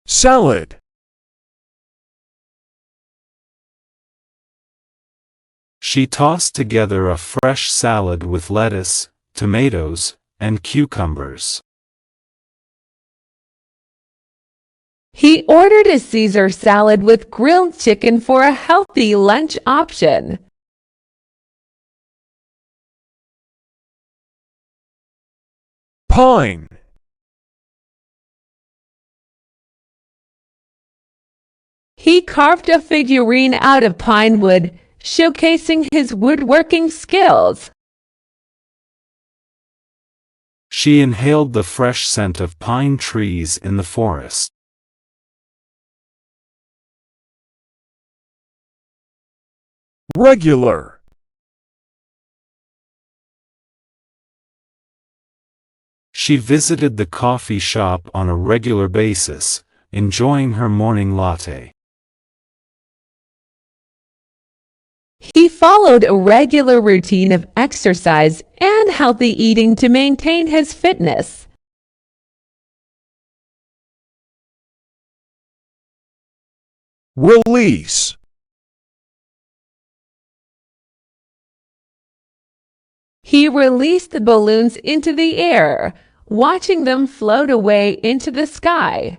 Salad. She tossed together a fresh salad with lettuce, tomatoes, and cucumbers. He ordered a Caesar salad with grilled chicken for a healthy lunch option. Pine. He carved a figurine out of pine wood, showcasing his woodworking skills. She inhaled the fresh scent of pine trees in the forest. Regular. She visited the coffee shop on a regular basis, enjoying her morning latte. He followed a regular routine of exercise and healthy eating to maintain his fitness. Release. He released the balloons into the air, watching them float away into the sky.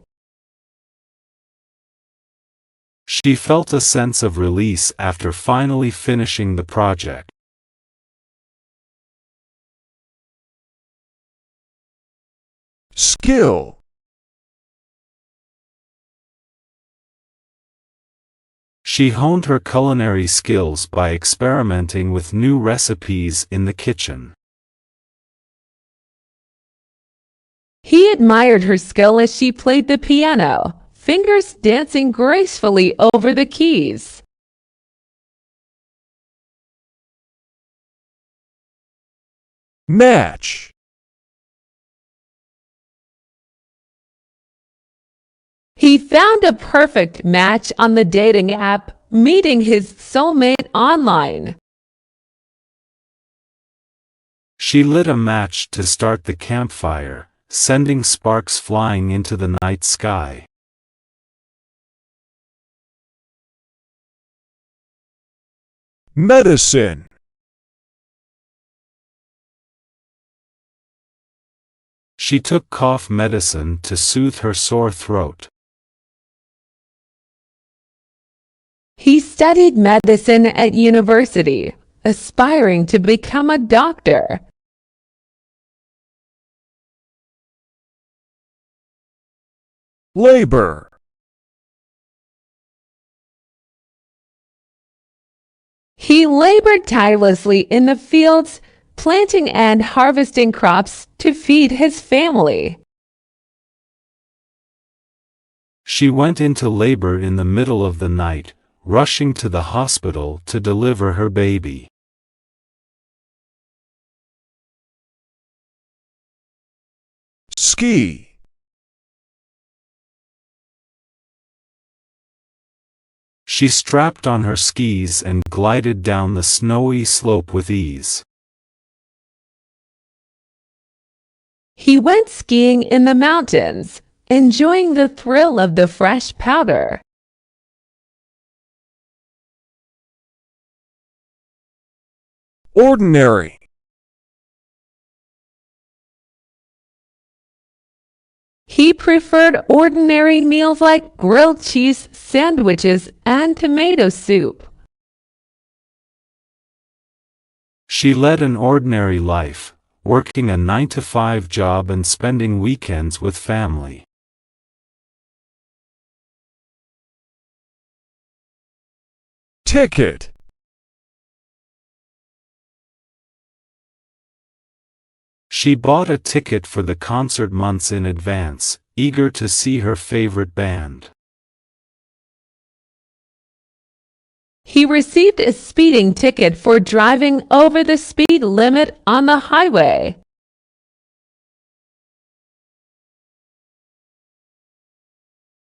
She felt a sense of release after finally finishing the project. Skill. She honed her culinary skills by experimenting with new recipes in the kitchen. He admired her skill as she played the piano, fingers dancing gracefully over the keys. Match. He found a perfect match on the dating app, meeting his soulmate online. She lit a match to start the campfire, sending sparks flying into the night sky. Medicine. She took cough medicine to soothe her sore throat. He studied medicine at university, aspiring to become a doctor. Labor. He labored tirelessly in the fields, planting and harvesting crops to feed his family. She went into labor in the middle of the night, rushing to the hospital to deliver her baby. Ski. She strapped on her skis and glided down the snowy slope with ease. He went skiing in the mountains, enjoying the thrill of the fresh powder. Ordinary. He preferred ordinary meals like grilled cheese sandwiches and tomato soup. She led an ordinary life, working a 9-to-5 job and spending weekends with family. Ticket. She bought a ticket for the concert months in advance, eager to see her favorite band. He received a speeding ticket for driving over the speed limit on the highway.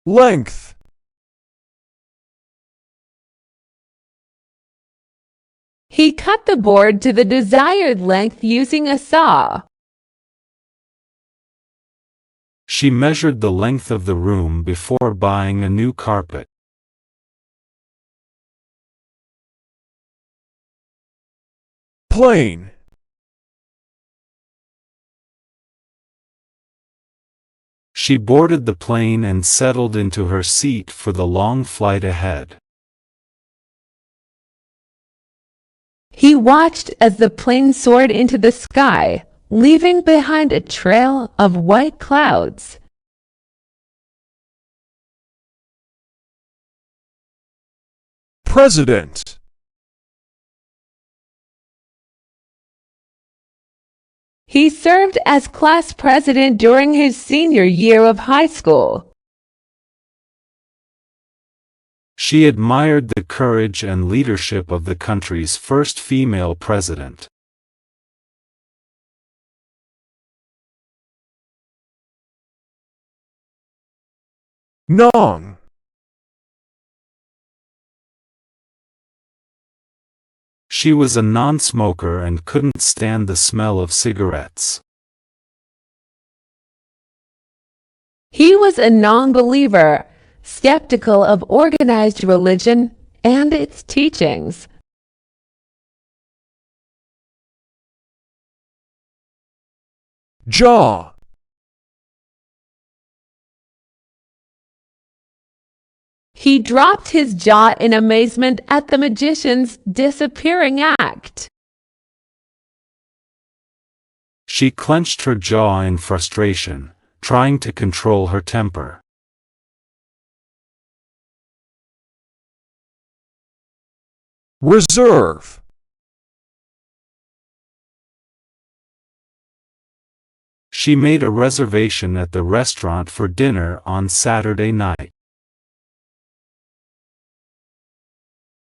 Length. He cut the board to the desired length using a saw. She measured the length of the room before buying a new carpet. Plane. She boarded the plane and settled into her seat for the long flight ahead. He watched as the plane soared into the sky, leaving behind a trail of white clouds. President. He served as class president during his senior year of high school. She admired the courage and leadership of the country's first female president. Nong. She was a non-smoker and couldn't stand the smell of cigarettes. He was a non-believer, skeptical of organized religion and its teachings. Jaw. He dropped his jaw in amazement at the magician's disappearing act. She clenched her jaw in frustration, trying to control her temper. Reserve. She made a reservation at the restaurant for dinner on Saturday night.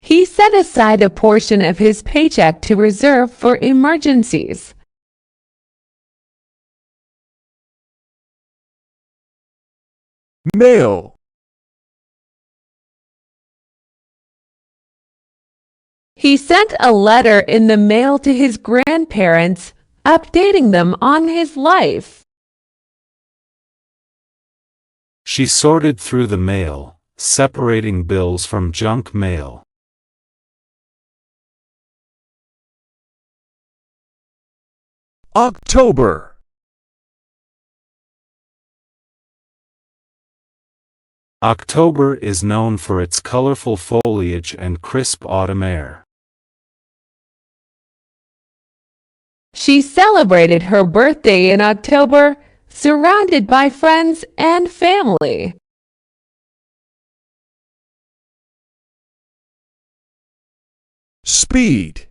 He set aside a portion of his paycheck to reserve for emergencies. Mail. He sent a letter in the mail to his grandparents, updating them on his life. She sorted through the mail, separating bills from junk mail. October. October is known for its colorful foliage and crisp autumn air. She celebrated her birthday in October, surrounded by friends and family. Speed.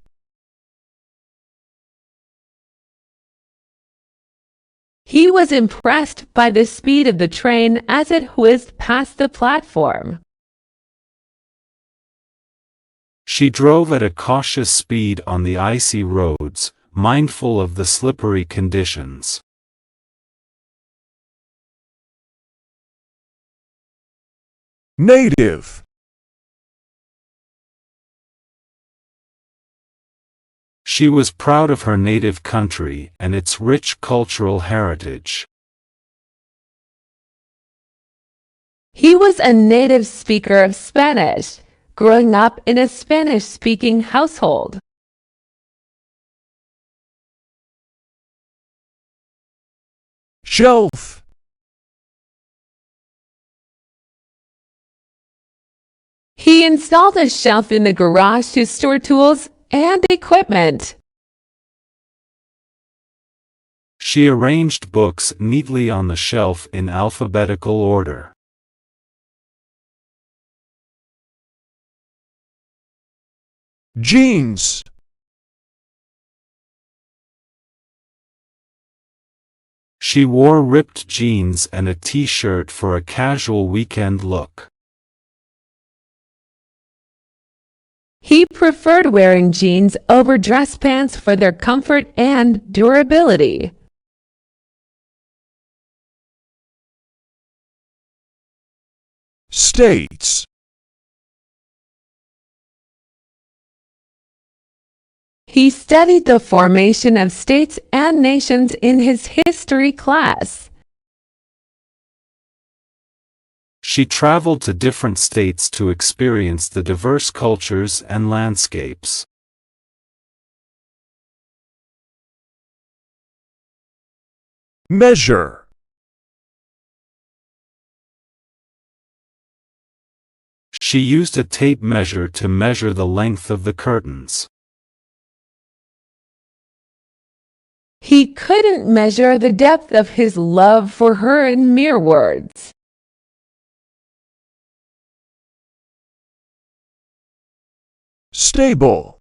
He was impressed by the speed of the train as it whizzed past the platform. She drove at a cautious speed on the icy roads, mindful of the slippery conditions. Native. She was proud of her native country and its rich cultural heritage. He was a native speaker of Spanish, growing up in a Spanish-speaking household. Shelf. He installed a shelf in the garage to store tools and equipment. She arranged books neatly on the shelf in alphabetical order. Jeans. She wore ripped jeans and a t-shirt for a casual weekend look. He preferred wearing jeans over dress pants for their comfort and durability. States. He studied the formation of states and nations in his history class. She traveled to different states to experience the diverse cultures and landscapes. Measure. She used a tape measure to measure the length of the curtains. He couldn't measure the depth of his love for her in mere words. Stable.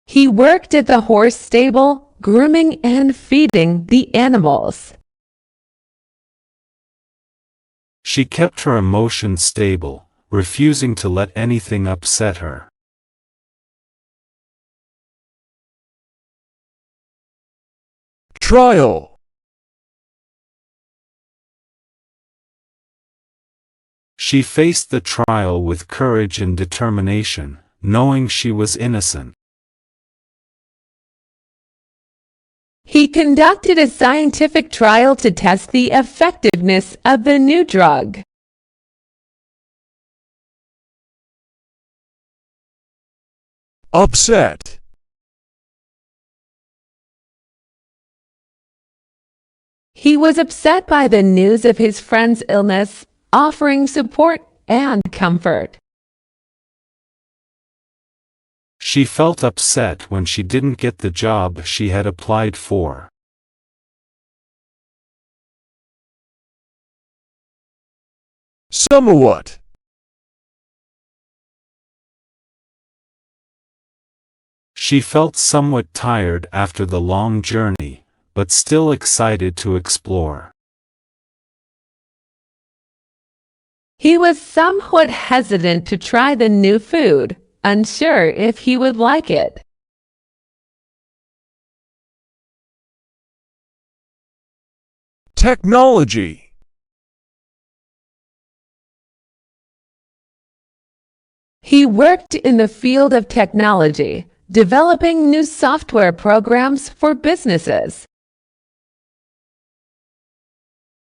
He worked at the horse stable, grooming and feeding the animals. She kept her emotions stable, refusing to let anything upset her. Trial. She faced the trial with courage and determination, knowing she was innocent. He conducted a scientific trial to test the effectiveness of the new drug. Upset. He was upset by the news of his friend's illness, offering support and comfort. She felt upset when she didn't get the job she had applied for. Somewhat. She felt somewhat tired after the long journey, but still excited to explore. He was somewhat hesitant to try the new food, unsure if he would like it. Technology. He worked in the field of technology, developing new software programs for businesses.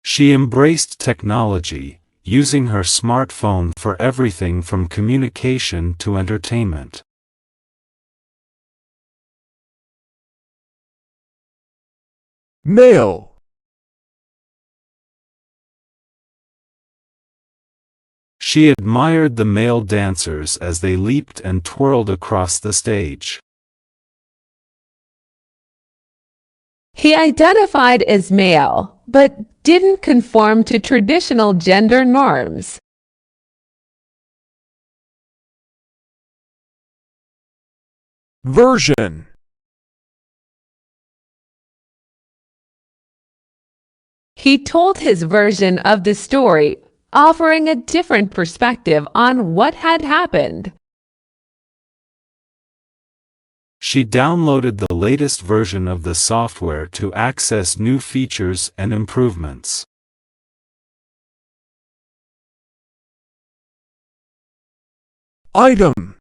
She embraced technology, using her smartphone for everything from communication to entertainment. Male. She admired the male dancers as they leaped and twirled across the stage. He identified as male, but didn't conform to traditional gender norms. Version. He told his version of the story, offering a different perspective on what had happened. She downloaded the latest version of the software to access new features and improvements. Item.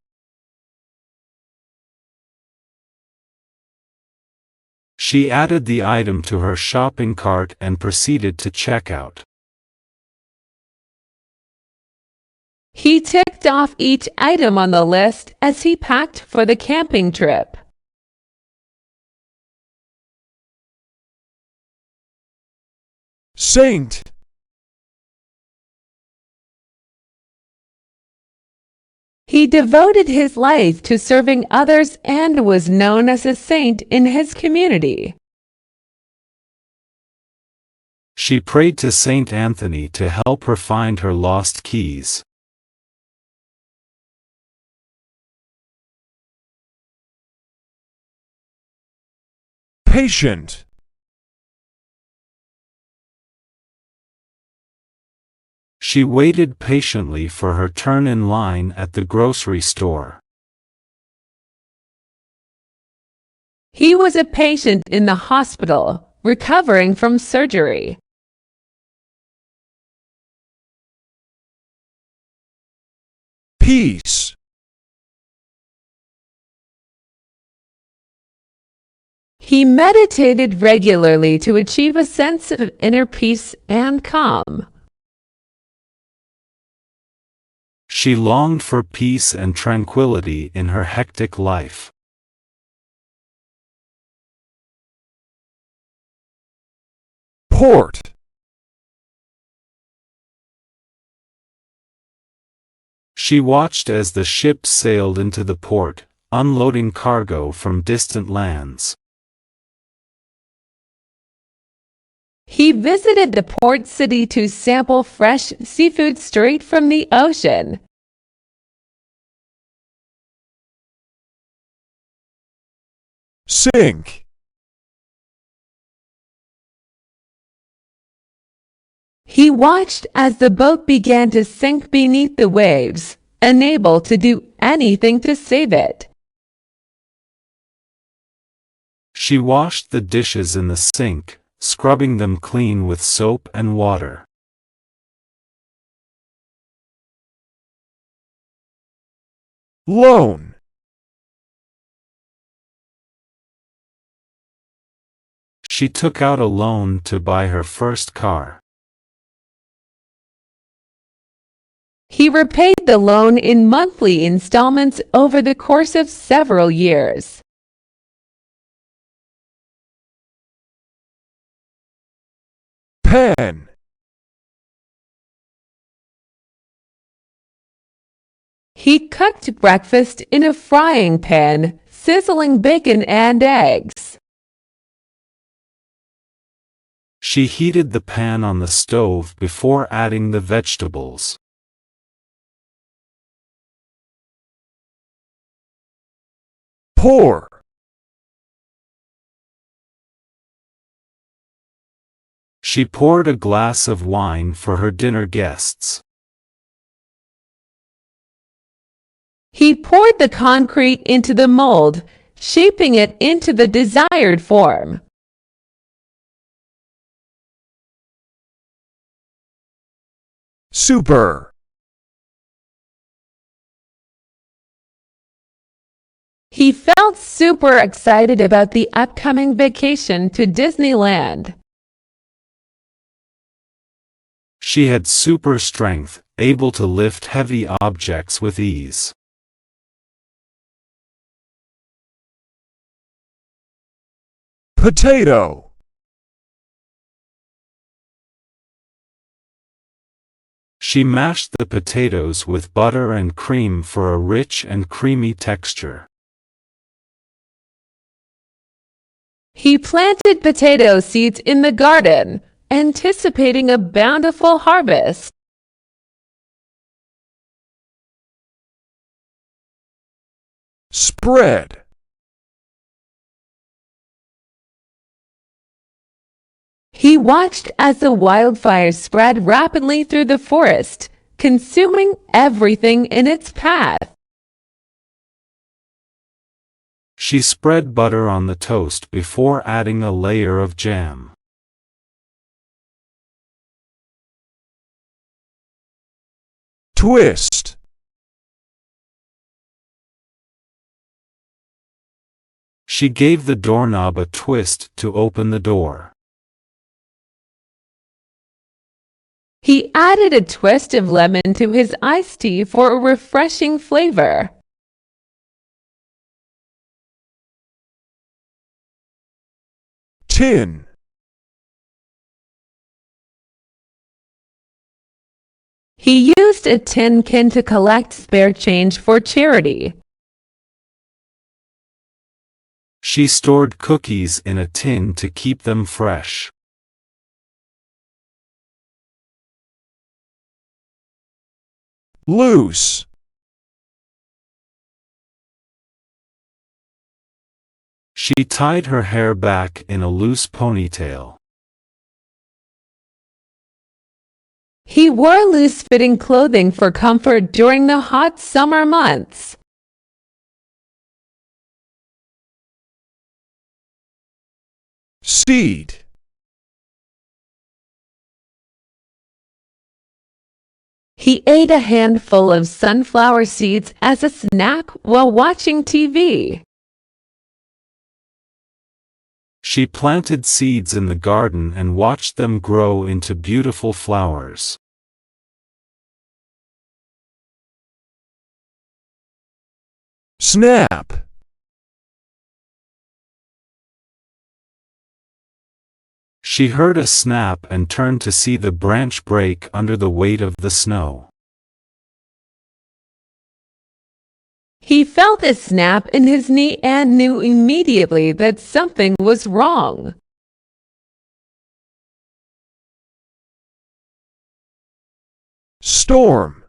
She added the item to her shopping cart and proceeded to checkout. He ticked off each item on the list as he packed for the camping trip. Saint. He devoted his life to serving others and was known as a saint in his community. She prayed to Saint Anthony to help her find her lost keys. Patient. She waited patiently for her turn in line at the grocery store. He was a patient in the hospital, recovering from surgery. Peace. He meditated regularly to achieve a sense of inner peace and calm. She longed for peace and tranquility in her hectic life. Port. She watched as the ship sailed into the port, unloading cargo from distant lands. He visited the port city to sample fresh seafood straight from the ocean. Sink. He watched as the boat began to sink beneath the waves, unable to do anything to save it. She washed the dishes in the sink, scrubbing them clean with soap and water. Loan. She took out a loan to buy her first car. He repaid the loan in monthly installments over the course of several years. Pen. He cooked breakfast in a frying pan, sizzling bacon and eggs. She heated the pan on the stove before adding the vegetables. Pour. She poured a glass of wine for her dinner guests. He poured the concrete into the mold, shaping it into the desired form. Super. He felt super excited about the upcoming vacation to Disneyland. She had super strength, able to lift heavy objects with ease. Potato. She mashed the potatoes with butter and cream for a rich and creamy texture. He planted potato seeds in the garden, anticipating a bountiful harvest. Spread. He watched as the wildfire spread rapidly through the forest, consuming everything in its path. She spread butter on the toast before adding a layer of jam. Twist. She gave the doorknob a twist to open the door. He added a twist of lemon to his iced tea for a refreshing flavor. Tin. He used a tin can to collect spare change for charity. She stored cookies in a tin to keep them fresh. Loose. She tied her hair back in a loose ponytail. He wore loose-fitting clothing for comfort during the hot summer months. Seed. He ate a handful of sunflower seeds as a snack while watching TV. She planted seeds in the garden and watched them grow into beautiful flowers. Snap. She heard a snap and turned to see the branch break under the weight of the snow. He felt a snap in his knee and knew immediately that something was wrong. Storm.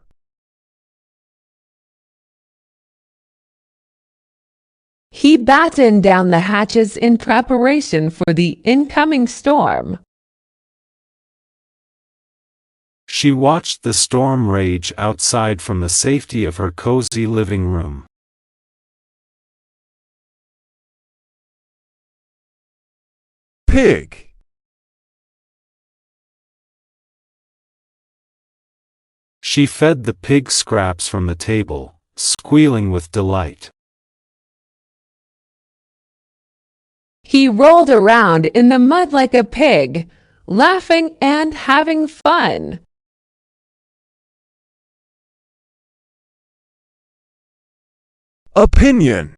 He battened down the hatches in preparation for the incoming storm. She watched the storm rage outside from the safety of her cozy living room. Pig. She fed the pig scraps from the table, squealing with delight. He rolled around in the mud like a pig, laughing and having fun. Opinion.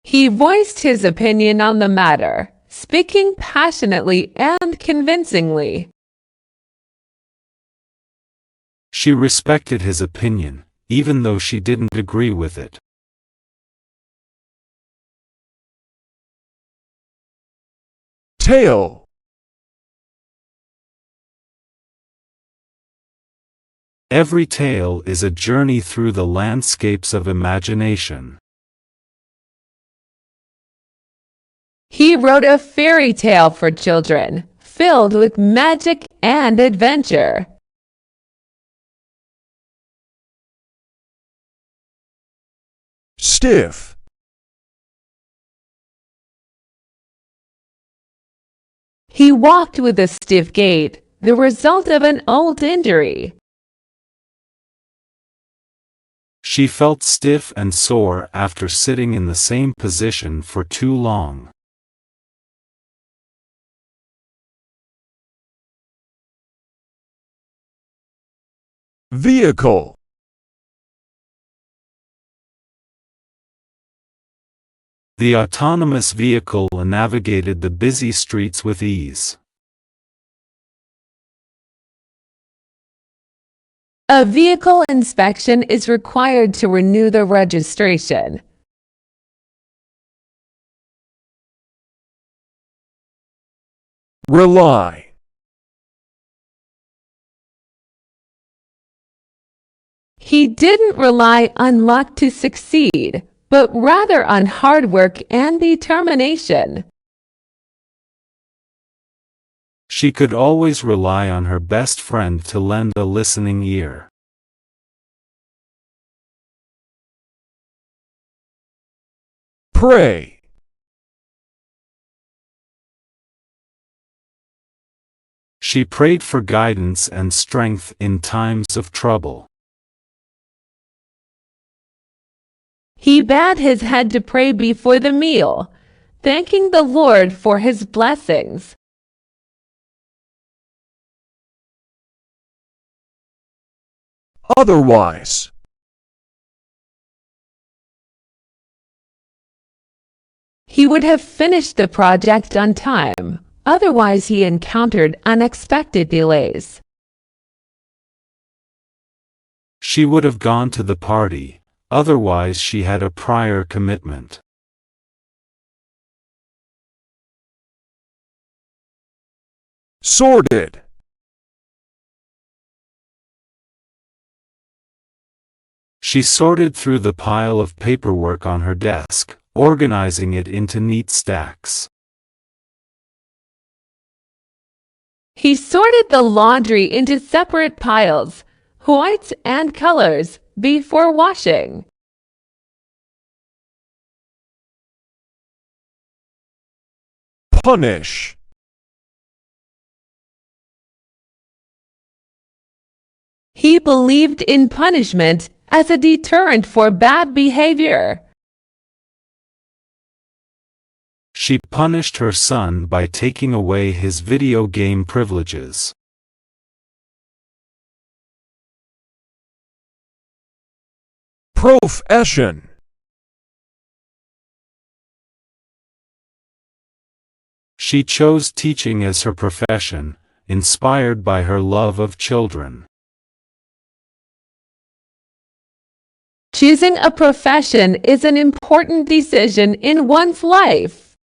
He voiced his opinion on the matter, speaking passionately and convincingly. She respected his opinion, even though she didn't agree with it. Tail. Every tale is a journey through the landscapes of imagination. He wrote a fairy tale for children, filled with magic and adventure. Stiff. He walked with a stiff gait, the result of an old injury. She felt stiff and sore after sitting in the same position for too long. Vehicle. The autonomous vehicle navigated the busy streets with ease. A vehicle inspection is required to renew the registration. Rely. He didn't rely on luck to succeed, but rather on hard work and determination. She could always rely on her best friend to lend a listening ear. Pray. She prayed for guidance and strength in times of trouble. He bowed his head to pray before the meal, thanking the Lord for his blessings. Otherwise. He would have finished the project on time, otherwise he encountered unexpected delays. She would have gone to the party, otherwise she had a prior commitment. Sorted. She sorted through the pile of paperwork on her desk, organizing it into neat stacks. He sorted the laundry into separate piles, whites and colors, before washing. Punish. He believed in punishment as a deterrent for bad behavior. She punished her son by taking away his video game privileges. Profession. She chose teaching as her profession, inspired by her love of children. Choosing a profession is an important decision in one's life.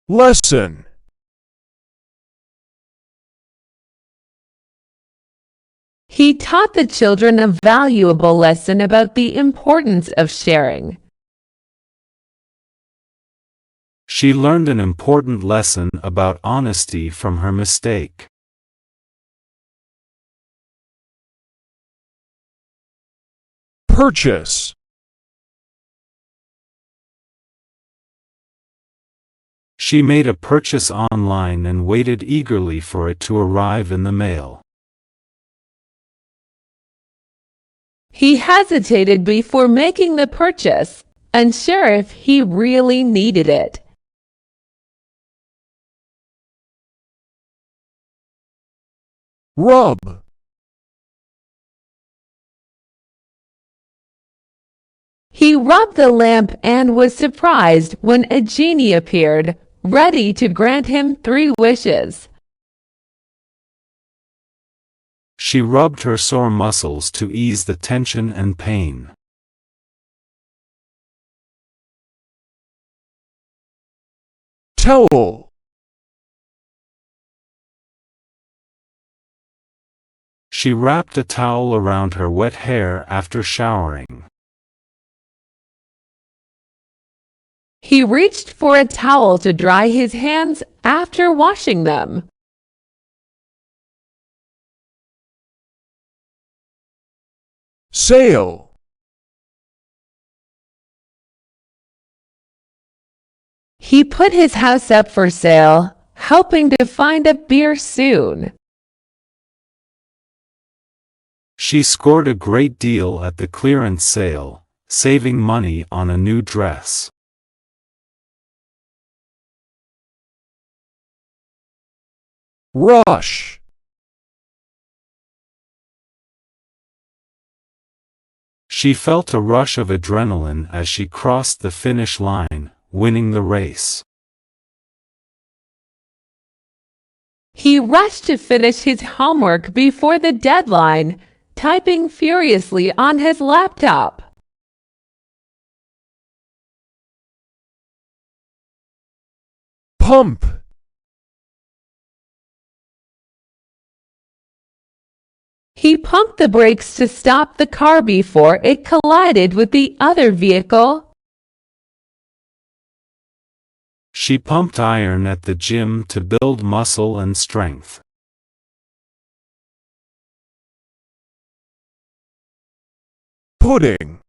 Lesson. He taught the children a valuable lesson about the importance of sharing. She learned an important lesson about honesty from her mistake. Purchase. She made a purchase online and waited eagerly for it to arrive in the mail. He hesitated before making the purchase, unsure if he really needed it. Rub. He rubbed the lamp and was surprised when a genie appeared, ready to grant him 3 wishes. She rubbed her sore muscles to ease the tension and pain. Towel. She wrapped a towel around her wet hair after showering. He reached for a towel to dry his hands after washing them. Sale. He put his house up for sale, hoping to find a buyer soon. She scored a great deal at the clearance sale, saving money on a new dress. Rush. She felt a rush of adrenaline as she crossed the finish line, winning the race. He rushed to finish his homework before the deadline, typing furiously on his laptop. Pump. He pumped the brakes to stop the car before it collided with the other vehicle. She pumped iron at the gym to build muscle and strength. Pudding.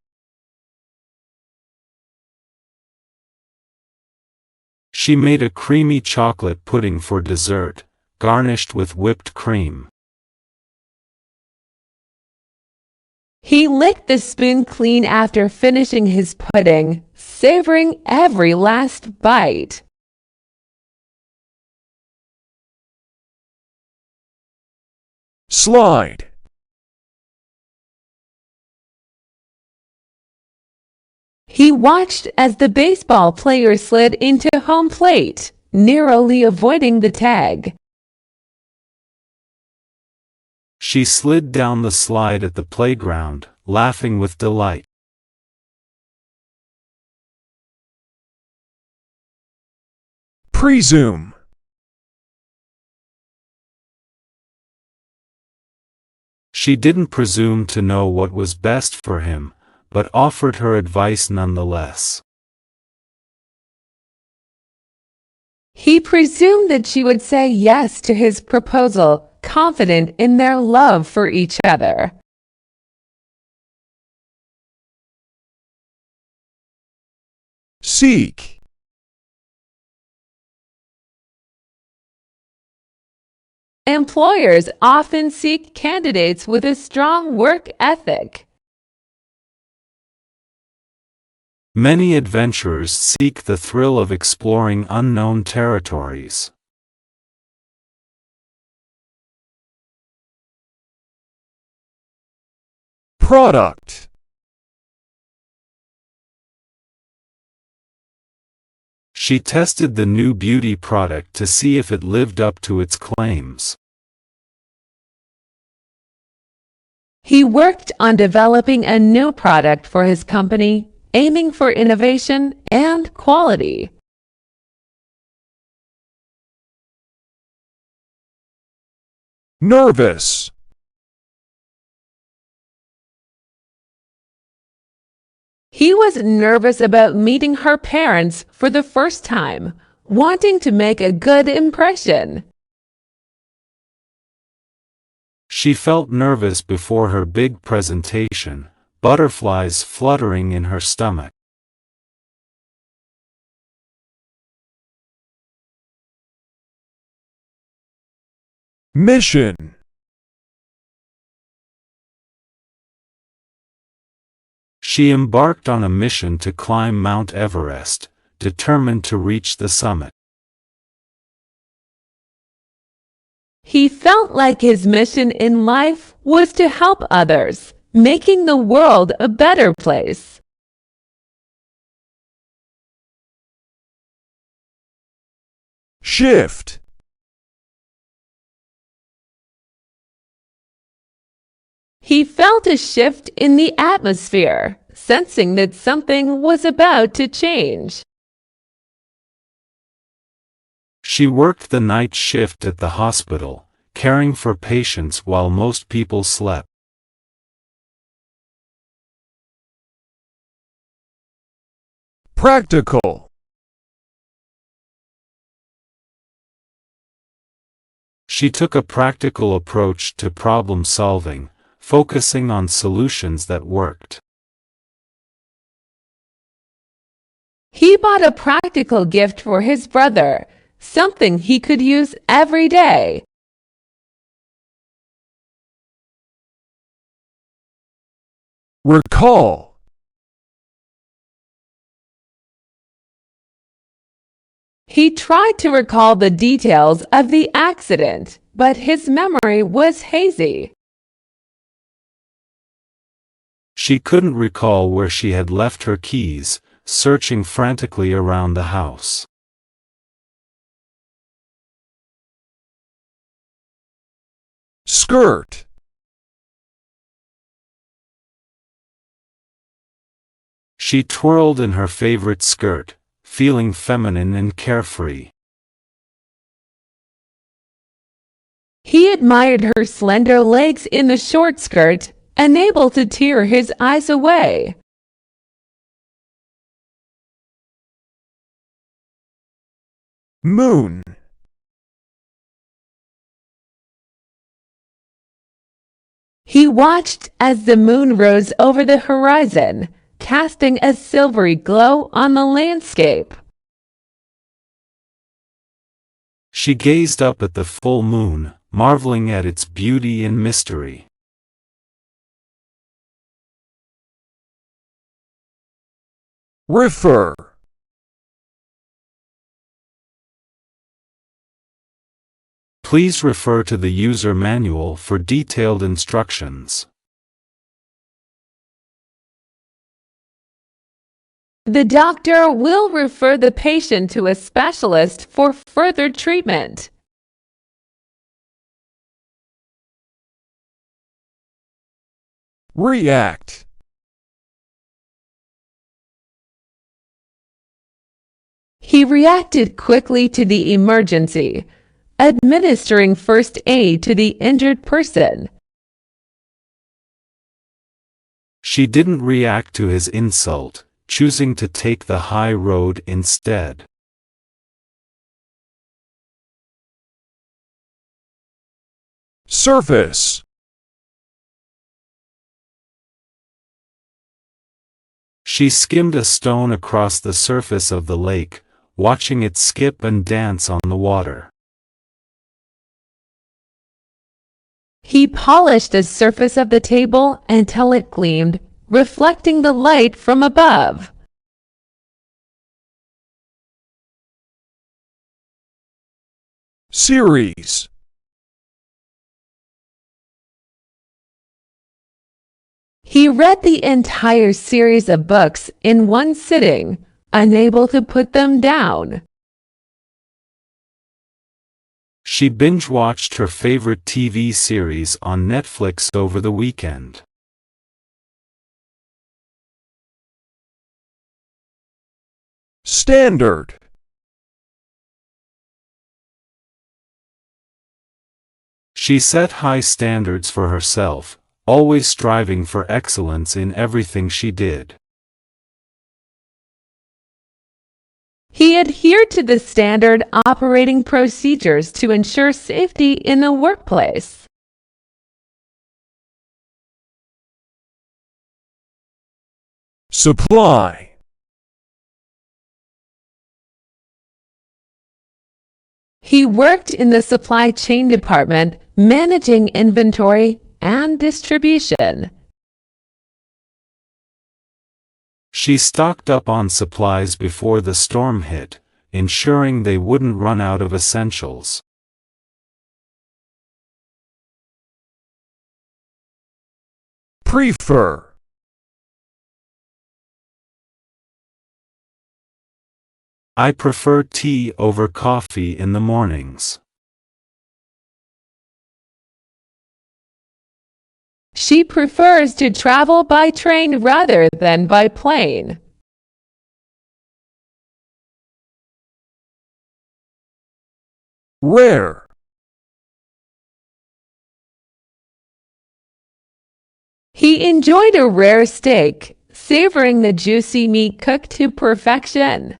She made a creamy chocolate pudding for dessert, garnished with whipped cream. He licked the spoon clean after finishing his pudding, savoring every last bite. Slide. He watched as the baseball player slid into home plate, narrowly avoiding the tag. She slid down the slide at the playground, laughing with delight. Presume. She didn't presume to know what was best for him, but offered her advice nonetheless. He presumed that she would say yes to his proposal, confident in their love for each other. Seek. Employers often seek candidates with a strong work ethic. Many adventurers seek the thrill of exploring unknown territories. Product. She tested the new beauty product to see if it lived up to its claims. He worked on developing a new product for his company, aiming for innovation and quality. Nervous. He was nervous about meeting her parents for the first time, wanting to make a good impression. She felt nervous before her big presentation, butterflies fluttering in her stomach. Mission. She embarked on a mission to climb Mount Everest, determined to reach the summit. He felt like his mission in life was to help others, making the world a better place. Shift. He felt a shift in the atmosphere, sensing that something was about to change. She worked the night shift at the hospital, caring for patients while most people slept. Practical. She took a practical approach to problem solving, focusing on solutions that worked. He bought a practical gift for his brother, something he could use every day. Recall. He tried to recall the details of the accident, but his memory was hazy. She couldn't recall where she had left her keys, searching frantically around the house. Skirt. She twirled in her favorite skirt, feeling feminine and carefree. He admired her slender legs in the short skirt, unable to tear his eyes away. Moon. He watched as the moon rose over the horizon, casting a silvery glow on the landscape. She gazed up at the full moon, marveling at its beauty and mystery. Refer. Please refer to the user manual for detailed instructions. The doctor will refer the patient to a specialist for further treatment. React. He reacted quickly to the emergency, administering first aid to the injured person. She didn't react to his insult, choosing to take the high road instead. Surface. She skimmed a stone across the surface of the lake, watching it skip and dance on the water. He polished the surface of the table until it gleamed, reflecting the light from above. Series. He read the entire series of books in one sitting, unable to put them down. She binge-watched her favorite TV series on Netflix over the weekend. Standard. She set high standards for herself, always striving for excellence in everything she did. He adhered to the standard operating procedures to ensure safety in the workplace. Supply. He worked in the supply chain department, managing inventory and distribution. She stocked up on supplies before the storm hit, ensuring they wouldn't run out of essentials. Prefer. I prefer tea over coffee in the mornings. She prefers to travel by train rather than by plane. Rare. He enjoyed a rare steak, savoring the juicy meat cooked to perfection.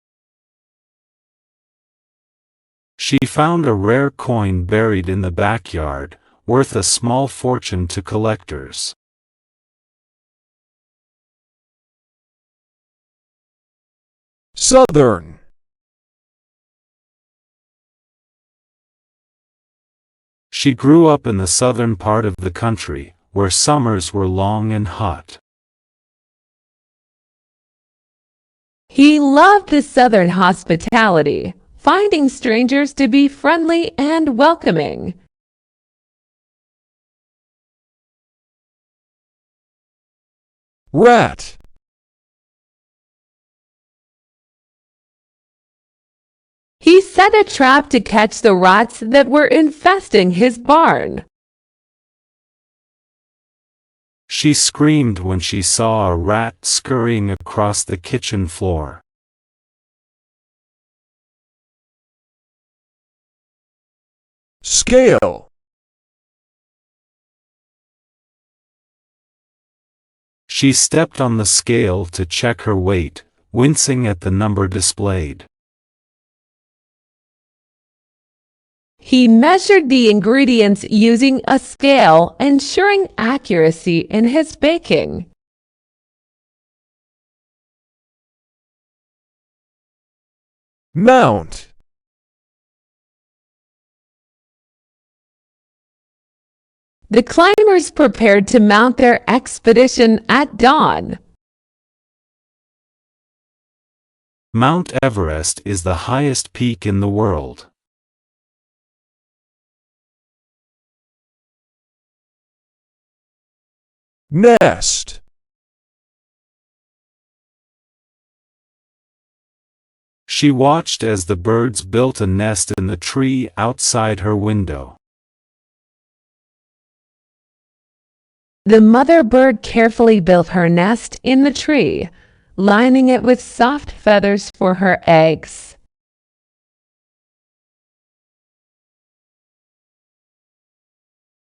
She found a rare coin buried in the backyard, worth a small fortune to collectors. Southern. She grew up in the southern part of the country, where summers were long and hot. He loved the Southern hospitality, finding strangers to be friendly and welcoming. Rat. He set a trap to catch the rats that were infesting his barn. She screamed when she saw a rat scurrying across the kitchen floor. Scale. She stepped on the scale to check her weight, wincing at the number displayed. He measured the ingredients using a scale, ensuring accuracy in his baking. Mount. The climbers prepared to mount their expedition at dawn. Mount Everest is the highest peak in the world. Nest. She watched as the birds built a nest in the tree outside her window. The mother bird carefully built her nest in the tree, lining it with soft feathers for her eggs.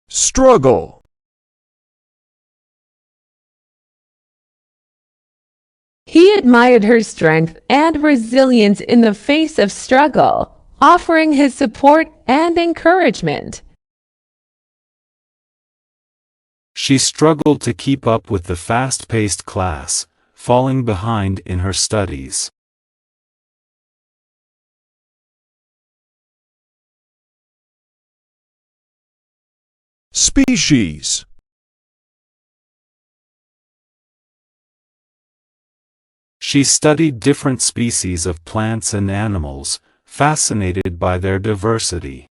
Struggle. He admired her strength and resilience in the face of struggle, offering his support and encouragement. She struggled to keep up with the fast-paced class, falling behind in her studies. Species. She studied different species of plants and animals, fascinated by their diversity.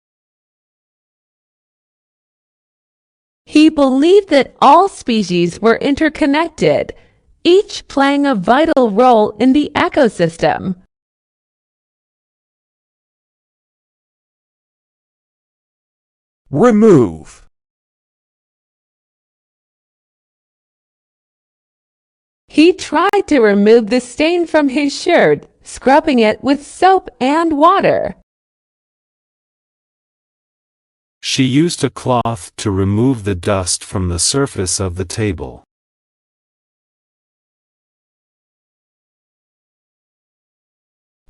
He believed that all species were interconnected, each playing a vital role in the ecosystem. Remove. He tried to remove the stain from his shirt, scrubbing it with soap and water. She used a cloth to remove the dust from the surface of the table.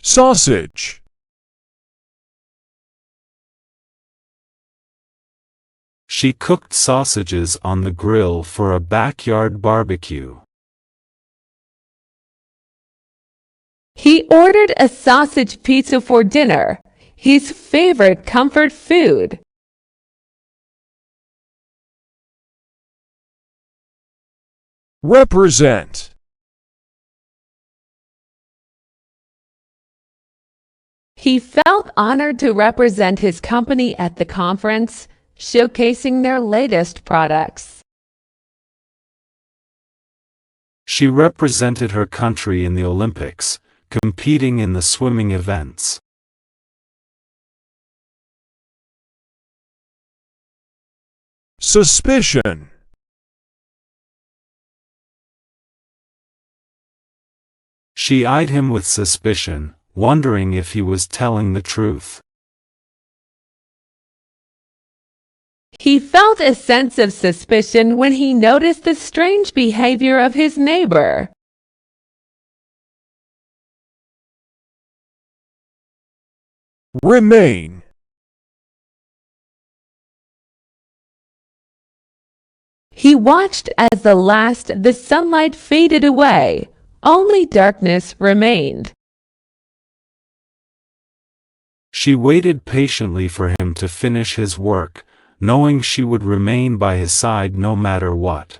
Sausage. She cooked sausages on the grill for a backyard barbecue. He ordered a sausage pizza for dinner, his favorite comfort food. Represent. He felt honored to represent his company at the conference, showcasing their latest products. She represented her country in the Olympics, competing in the swimming events. Suspicion. She eyed him with suspicion, wondering if he was telling the truth. He felt a sense of suspicion when he noticed the strange behavior of his neighbor. Remain. He watched as the sunlight faded away. Only darkness remained. She waited patiently for him to finish his work, knowing she would remain by his side no matter what.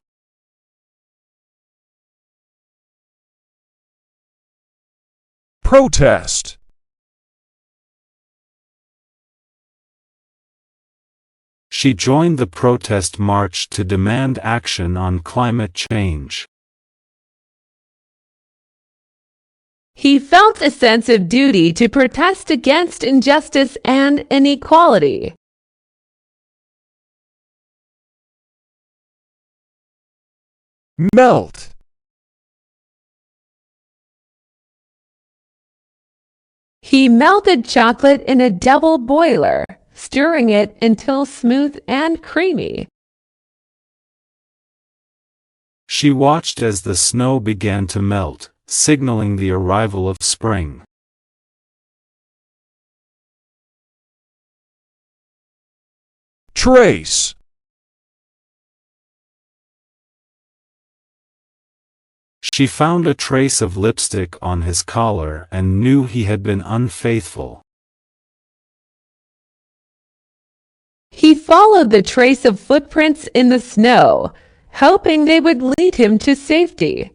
Protest. She joined the protest march to demand action on climate change. He felt a sense of duty to protest against injustice and inequality. Melt. He melted chocolate in a double boiler, stirring it until smooth and creamy. She watched as the snow began to melt, signaling the arrival of spring. Trace. She found a trace of lipstick on his collar and knew he had been unfaithful. He followed the trace of footprints in the snow, hoping they would lead him to safety.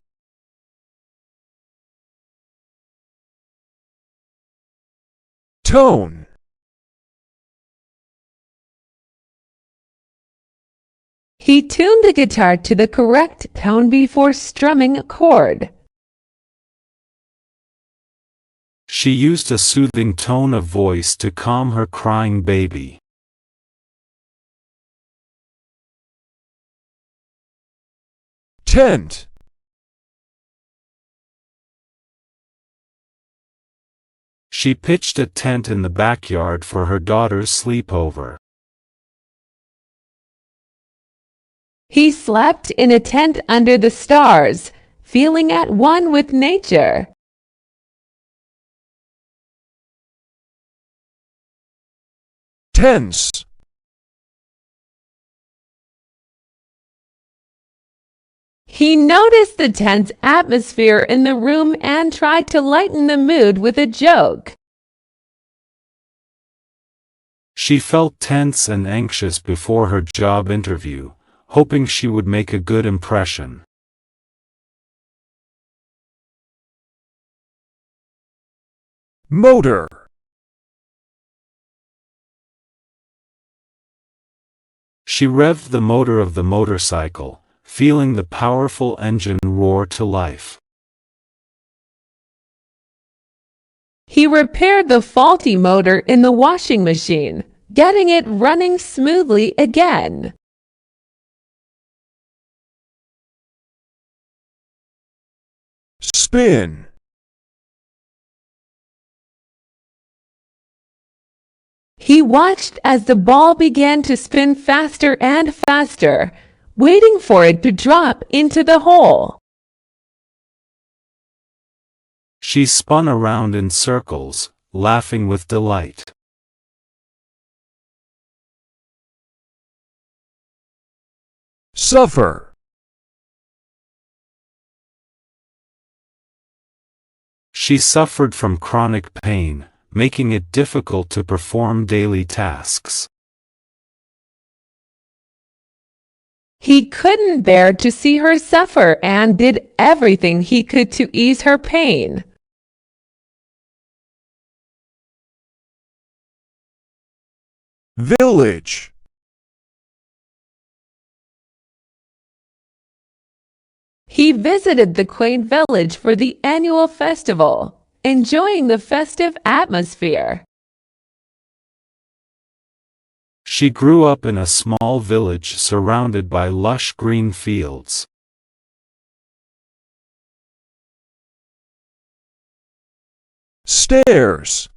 Tone. He tuned the guitar to the correct tone before strumming a chord. She used a soothing tone of voice to calm her crying baby. Tent. She pitched a tent in the backyard for her daughter's sleepover. He slept in a tent under the stars, feeling at one with nature. Tense. He noticed the tense atmosphere in the room and tried to lighten the mood with a joke. She felt tense and anxious before her job interview, hoping she would make a good impression. Motor. She revved the motor of the motorcycle, feeling the powerful engine roar to life. He repaired the faulty motor in the washing machine, getting it running smoothly again. Spin. He watched as the ball began to spin faster and faster, waiting for it to drop into the hole. She spun around in circles, laughing with delight. Suffer. She suffered from chronic pain, making it difficult to perform daily tasks. He couldn't bear to see her suffer and did everything he could to ease her pain. Village. He visited the quaint village for the annual festival, enjoying the festive atmosphere. She grew up in a small village surrounded by lush green fields. Stairs.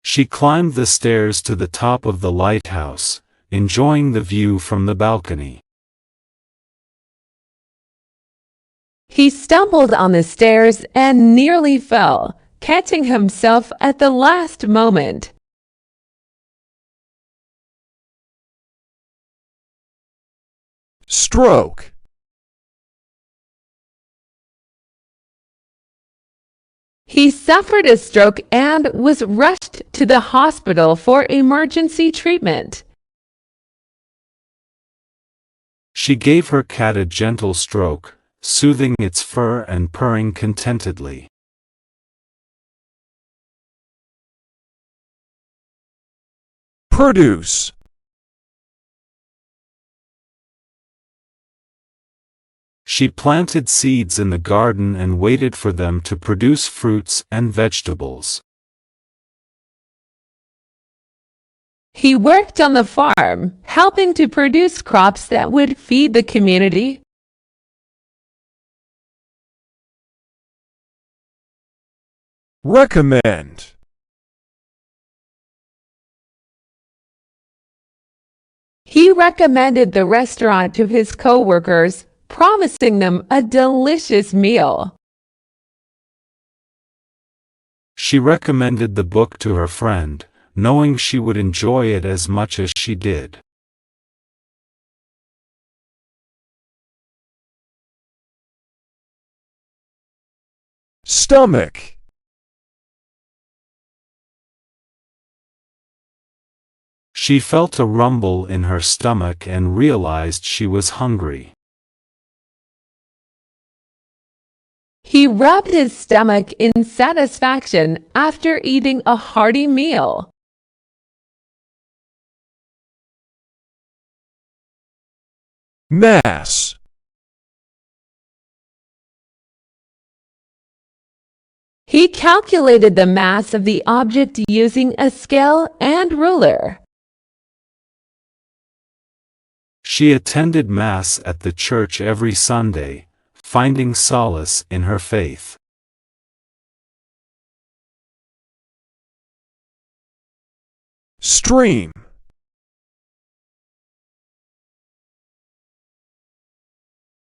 She climbed the stairs to the top of the lighthouse, enjoying the view from the balcony. He stumbled on the stairs and nearly fell, catching himself at the last moment. Stroke. He suffered a stroke and was rushed to the hospital for emergency treatment. She gave her cat a gentle stroke, soothing its fur and purring contentedly. Produce. She planted seeds in the garden and waited for them to produce fruits and vegetables. He worked on the farm, helping to produce crops that would feed the community. Recommend. He recommended the restaurant to his coworkers, promising them a delicious meal. She recommended the book to her friend, knowing she would enjoy it as much as she did. Stomach. She felt a rumble in her stomach and realized she was hungry. He rubbed his stomach in satisfaction after eating a hearty meal. Mass. He calculated the mass of the object using a scale and ruler. She attended Mass at the church every Sunday, finding solace in her faith. Stream.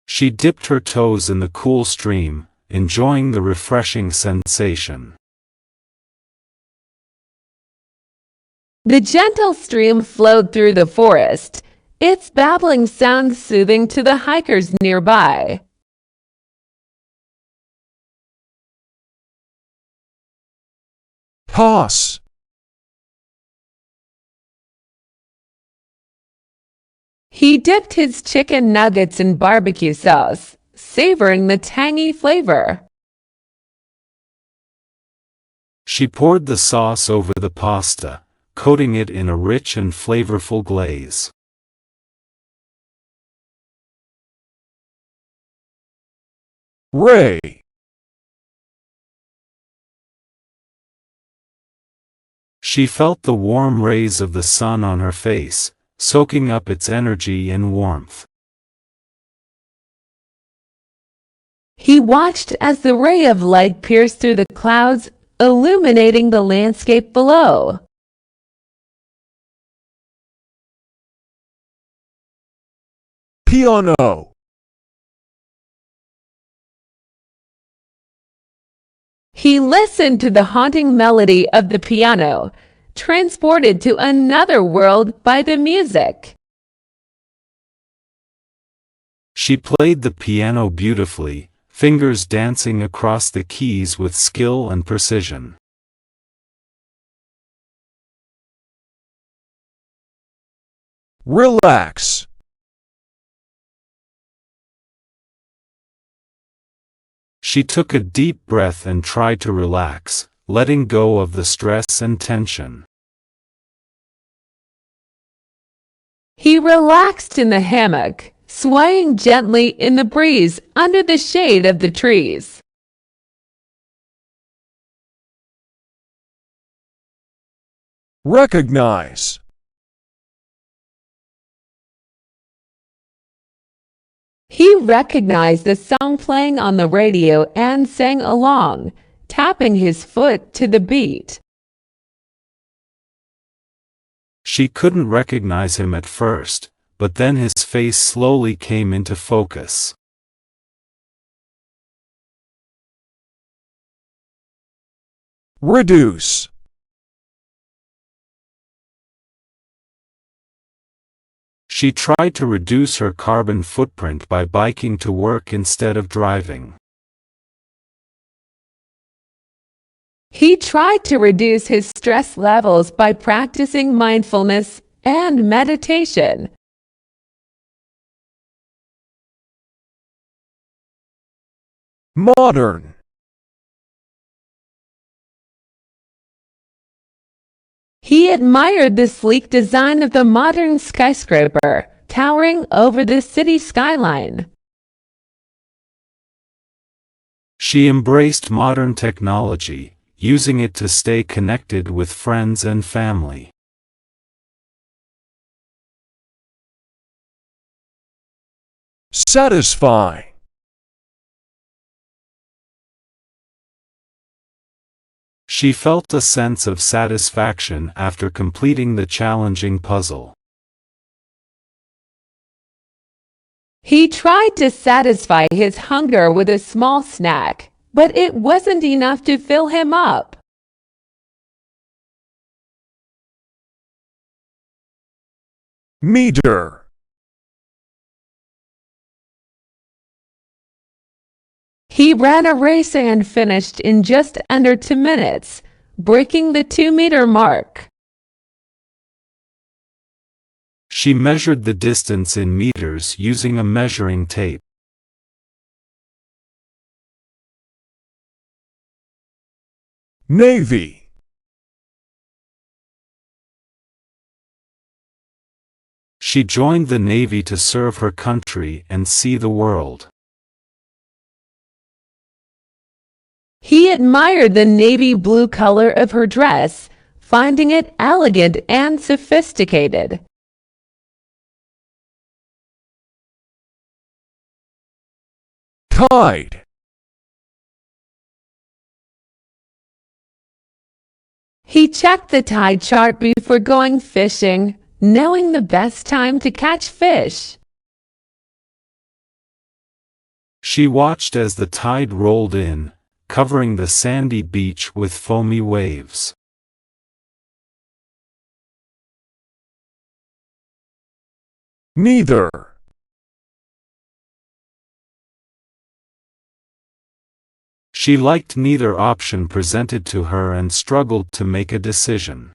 She dipped her toes in the cool stream, enjoying the refreshing sensation. The gentle stream flowed through the forest, its babbling sounds soothing to the hikers nearby. Toss. He dipped his chicken nuggets in barbecue sauce, savoring the tangy flavor. She poured the sauce over the pasta, coating it in a rich and flavorful glaze. Ray. She felt the warm rays of the sun on her face, soaking up its energy and warmth. He watched as the ray of light pierced through the clouds, illuminating the landscape below. Piano. He listened to the haunting melody of the piano, transported to another world by the music. She played the piano beautifully, fingers dancing across the keys with skill and precision. Relax. She took a deep breath and tried to relax, letting go of the stress and tension. He relaxed in the hammock, swaying gently in the breeze under the shade of the trees. Recognize. He recognized the song playing on the radio and sang along, tapping his foot to the beat. She couldn't recognize him at first, but then his face slowly came into focus. Reduce. She tried to reduce her carbon footprint by biking to work instead of driving. He tried to reduce his stress levels by practicing mindfulness and meditation. Modern. He admired the sleek design of the modern skyscraper, towering over the city skyline. She embraced modern technology, using it to stay connected with friends and family. Satisfy. She felt a sense of satisfaction after completing the challenging puzzle. He tried to satisfy his hunger with a small snack, but it wasn't enough to fill him up. Meter. He ran a race and finished in just under 2 minutes, breaking the 2-meter mark. She measured the distance in meters using a measuring tape. Navy. She joined the Navy to serve her country and see the world. He admired the navy blue color of her dress, finding it elegant and sophisticated. Tide. He checked the tide chart before going fishing, knowing the best time to catch fish. She watched as the tide rolled in, covering the sandy beach with foamy waves. Neither. She liked neither option presented to her and struggled to make a decision.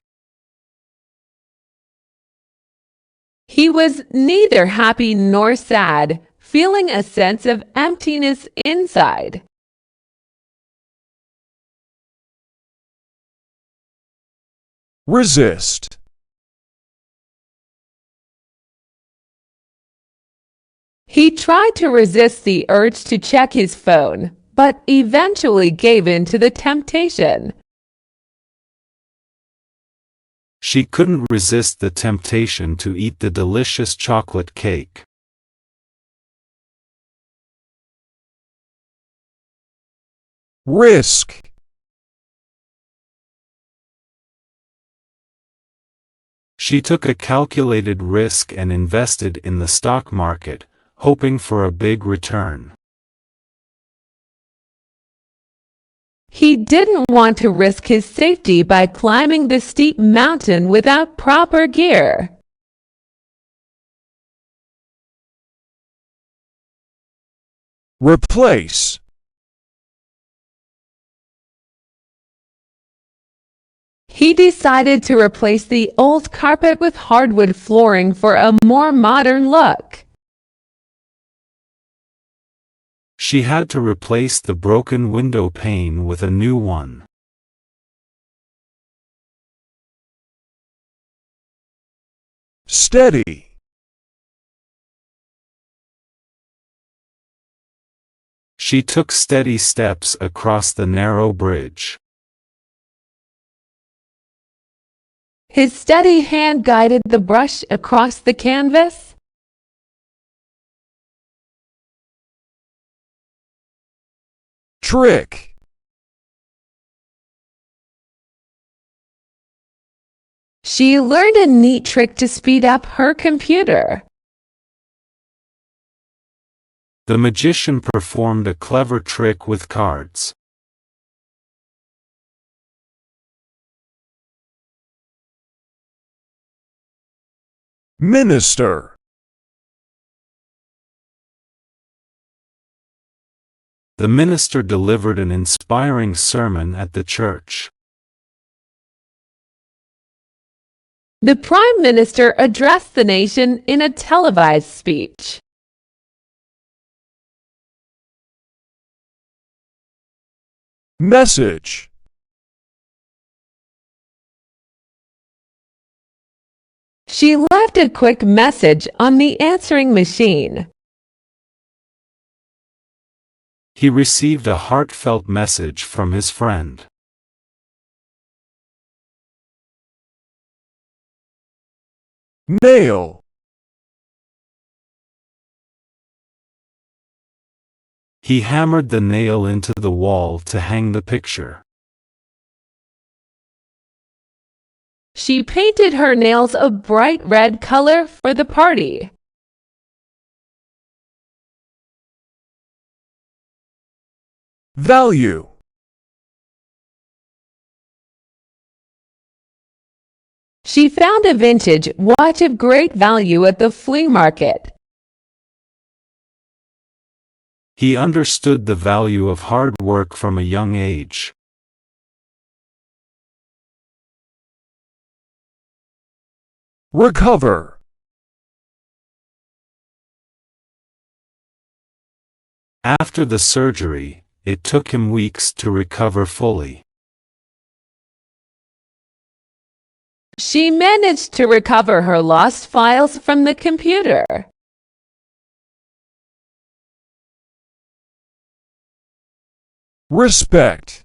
He was neither happy nor sad, feeling a sense of emptiness inside. Resist. He tried to resist the urge to check his phone, but eventually gave in to the temptation. She couldn't resist the temptation to eat the delicious chocolate cake. Risk. She took a calculated risk and invested in the stock market, hoping for a big return. He didn't want to risk his safety by climbing the steep mountain without proper gear. Replace. He decided to replace the old carpet with hardwood flooring for a more modern look. She had to replace the broken window pane with a new one. Steady. She took steady steps across the narrow bridge. His steady hand guided the brush across the canvas. Trick. She learned a neat trick to speed up her computer. The magician performed a clever trick with cards. Minister. The minister delivered an inspiring sermon at the church. The Prime Minister addressed the nation in a televised speech. Message. She left a quick message on the answering machine. He received a heartfelt message from his friend. Nail. He hammered the nail into the wall to hang the picture. She painted her nails a bright red color for the party. Value. She found a vintage watch of great value at the flea market. He understood the value of hard work from a young age. Recover. After the surgery, it took him weeks to recover fully. She managed to recover her lost files from the computer. Respect.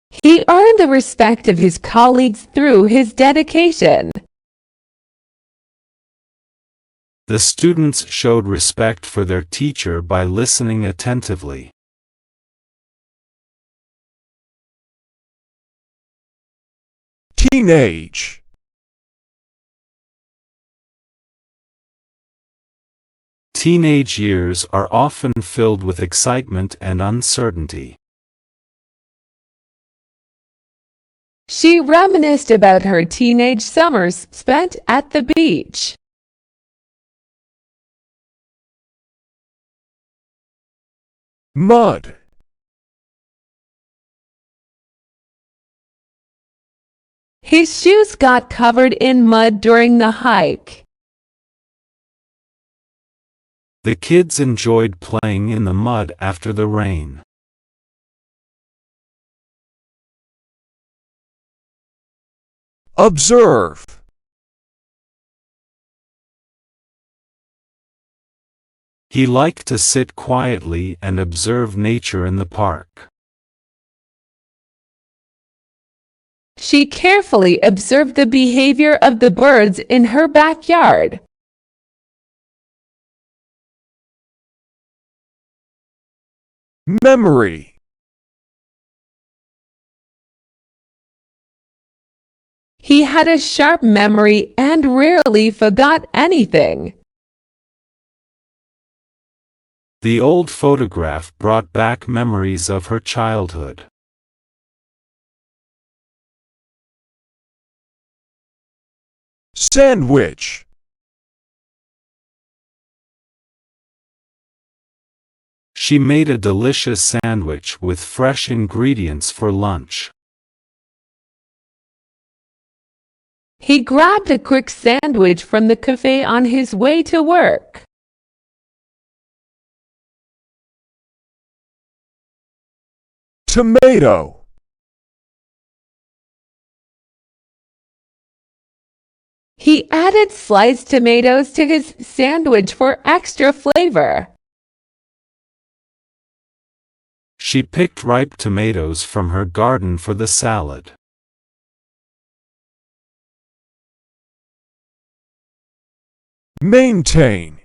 He earned the respect of his colleagues through his dedication. The students showed respect for their teacher by listening attentively. Teenage. Teenage years are often filled with excitement and uncertainty. She reminisced about her teenage summers spent at the beach. Mud. His shoes got covered in mud during the hike. The kids enjoyed playing in the mud after the rain. Observe. He liked to sit quietly and observe nature in the park. She carefully observed the behavior of the birds in her backyard. Memory. He had a sharp memory and rarely forgot anything. The old photograph brought back memories of her childhood. Sandwich. She made a delicious sandwich with fresh ingredients for lunch. He grabbed a quick sandwich from the cafe on his way to work. Tomato. He added sliced tomatoes to his sandwich for extra flavor. She picked ripe tomatoes from her garden for the salad. Maintain.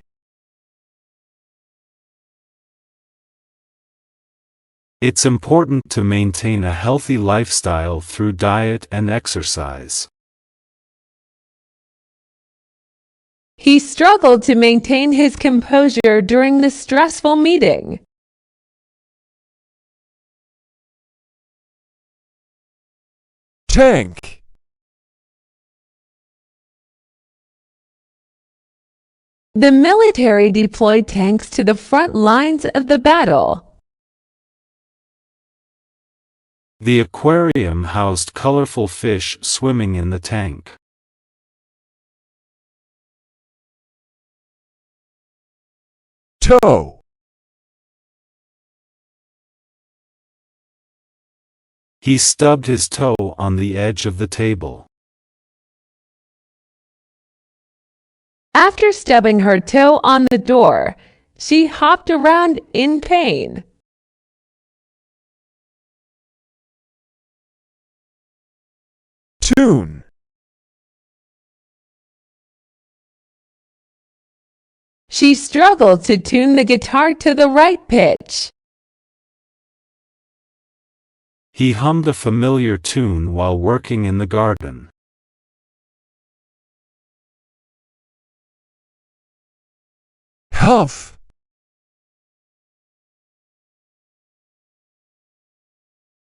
It's important to maintain a healthy lifestyle through diet and exercise. He struggled to maintain his composure during the stressful meeting. Tank. The military deployed tanks to the front lines of the battle. The aquarium housed colorful fish swimming in the tank. Toe. He stubbed his toe on the edge of the table. After stubbing her toe on the door, she hopped around in pain. Tune. She struggled to tune the guitar to the right pitch. He hummed a familiar tune while working in the garden. Huff.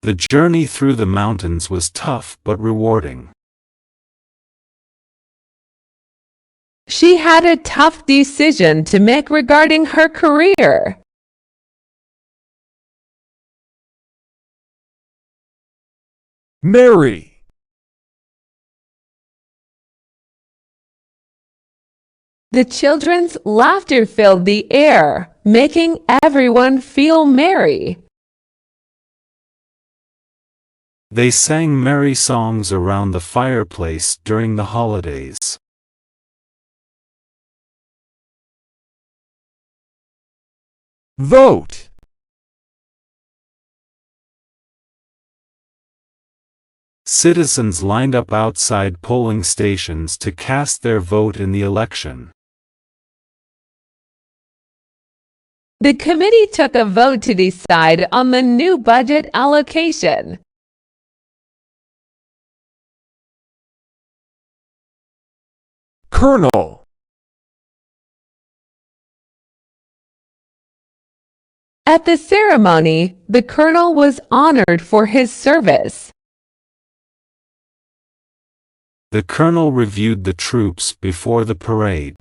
The journey through the mountains was tough but rewarding. She had a tough decision to make regarding her career. Merry. The children's laughter filled the air, making everyone feel merry. They sang merry songs around the fireplace during the holidays. Vote. Citizens lined up outside polling stations to cast their vote in the election. The committee took a vote to decide on the new budget allocation. Colonel. At the ceremony, the colonel was honored for his service. The colonel reviewed the troops before the parade.